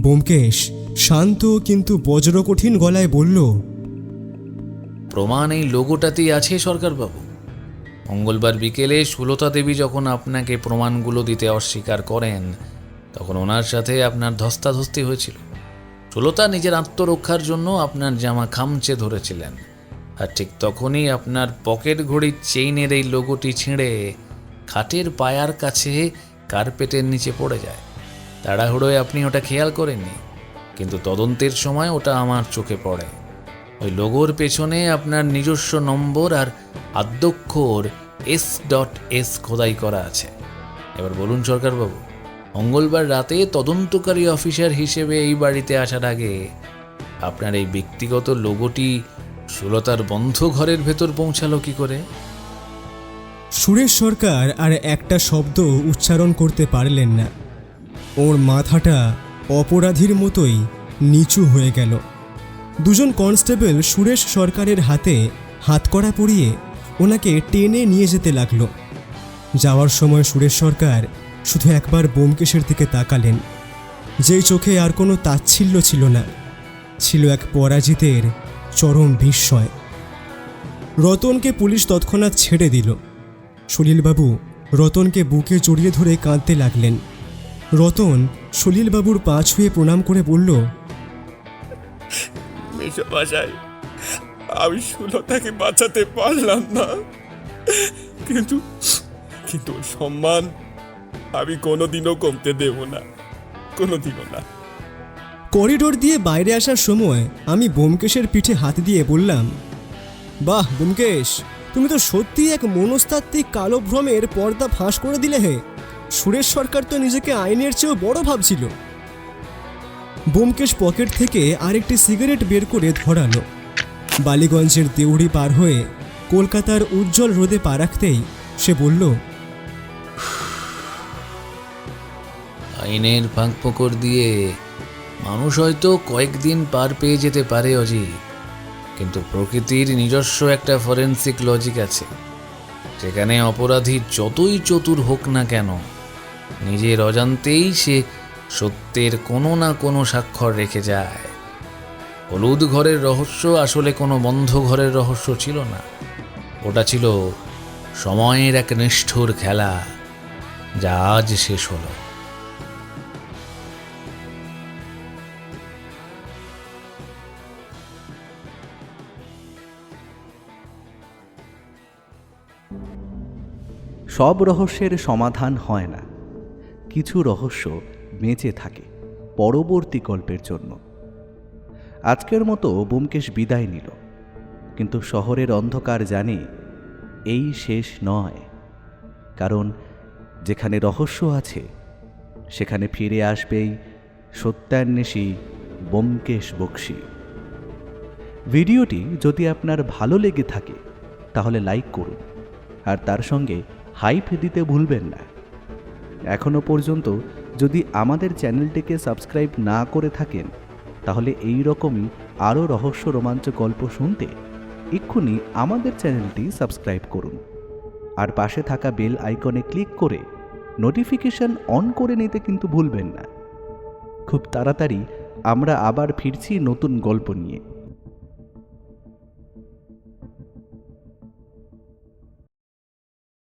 ব্যোমকেশ শান্ত কিন্তু বজ্রকঠিন গলায় বলল, প্রমাণ এই লোগোটাতেই আছে সরকারবাবু। মঙ্গলবার বিকেলে সুলতা দেবী যখন আপনাকে প্রমাণগুলো দিতে অস্বীকার করেন, তখন ওনার সাথে আপনার ধস্তাধস্তি হয়েছিল। সুলতা নিজের আত্মরক্ষার জন্য আপনার জামা খামচে ধরেছিলেন, আর ঠিক তখনই আপনার পকেট ঘড়ির চেইনের এই লোগোটি ছিঁড়ে খাটের পায়ার কাছে কার্পেটের নিচে পড়ে যায়। তাড়াহুড়োয় আপনি ওটা খেয়াল করেননি, কিন্তু তদন্তের সময় ওটা আমার চোখে পড়ে। ওই লোগোর পেছনে আপনার নিজস্ব নম্বর আর আদ্যক্ষর S.S খোদাই করা আছে। এবার বলুন সরকারবাবু, মঙ্গলবার রাতে তদন্তকারী অফিসার হিসেবে এই বাড়িতে আসার আগে আপনার এই ব্যক্তিগত লোগোটি সুলতার বন্ধ ঘরের ভেতর পৌঁছালো কি করে? সুরেশ সরকার আর একটা শব্দ উচ্চারণ করতে পারলেন না। ওর মাথাটা অপরাধীর মতোই নিচু হয়ে গেল। দুজন কনস্টেবল সুরেশ সরকারের হাতে হাতকড়া পরিয়ে ওনাকে টেনে নিয়ে যেতে লাগলো। যাওয়ার সময় সুরেশ সরকার শুধু একবার ব্যোমকেশের দিকে তাকালেন, যেই চোখে আর কোনো তাচ্ছিল্য ছিল না, ছিল এক পরাজিতের চরম বিস্ময়। রতনকে পুলিশ তৎক্ষণাৎ ছেড়ে দিল। সলিলবাবু রতনকে বুকে জড়িয়ে ধরে কাঁদতে লাগলেন। রতন সলিলবাবুর পা ছুঁয়ে প্রণাম করে বলল, মেশমশাই, আমি সুলতাকে বাঁচাতে পারলাম না, কিন্তু কিন্তু ওর সম্মান আমি কোনোদিনও কমতে দেব না, কোনোদিনও না। করিডোর দিয়ে বাইরে আসার সময় আমি ব্যোমকেশের পিঠে হাত দিয়ে বললাম, বাহ ব্যোমকেশ, তুমি তো সত্যিই এক মনস্তাত্ত্বিক কালো ভ্রমের পর্দা ফাঁস করে দিলে হে। সুরেশ সরকার তো নিজেকে আইনের চেয়েও বড় ভাবছিল। ব্যোমকেশ পকেট থেকে আরেকটি সিগারেট বের করে ধরালো। বালিগঞ্জের দেউড়ি পার হয়ে কলকাতার উজ্জ্বল রোদে পা রাখতেই সে বলল, আইনের ফাঁক ফোকর দিয়ে মানুষ হয়তো কয়েকদিন পার পেয়ে যেতে পারে অজিত, কিন্তু প্রকৃতির নিজস্ব একটা ফরেন্সিক লজিক আছে। সেখানে অপরাধী যতই চতুর হোক না কেন, নিজের অজান্তেই সে সত্যের কোনো না কোনো স্বাক্ষর রেখে যায়। হলুদ ঘরের রহস্য আসলে কোনো বন্ধ ঘরের রহস্য ছিল না, ওটা ছিল সময়ের এক নিষ্ঠুর খেলা, যা আজ শেষ হলো। সব রহস্যের সমাধান হয় না, কিছু রহস্য বেঁচে থাকে পরবর্তী গল্পের জন্য। আজকের মতো ব্যোমকেশ বিদায় নিল, কিন্তু শহরের অন্ধকার জানে এই শেষ নয়, কারণ যেখানে রহস্য আছে সেখানে ফিরে আসবেই সত্যান্বেষী ব্যোমকেশ বক্সী। ভিডিওটি যদি আপনার ভালো লেগে থাকে তাহলে লাইক করুন, আর তার সঙ্গে হাইপ দিতে ভুলবেন না। এখনও পর্যন্ত যদি আমাদের চ্যানেলটিকে সাবস্ক্রাইব না করে থাকেন, তাহলে এই রকমই আরও রহস্য রোমাঞ্চ গল্প শুনতে এক্ষুনি আমাদের চ্যানেলটি সাবস্ক্রাইব করুন, আর পাশে থাকা বেল আইকনে ক্লিক করে নোটিফিকেশন অন করে নিতে কিন্তু ভুলবেন না। খুব তাড়াতাড়ি আমরা আবার ফিরছি নতুন গল্প নিয়ে।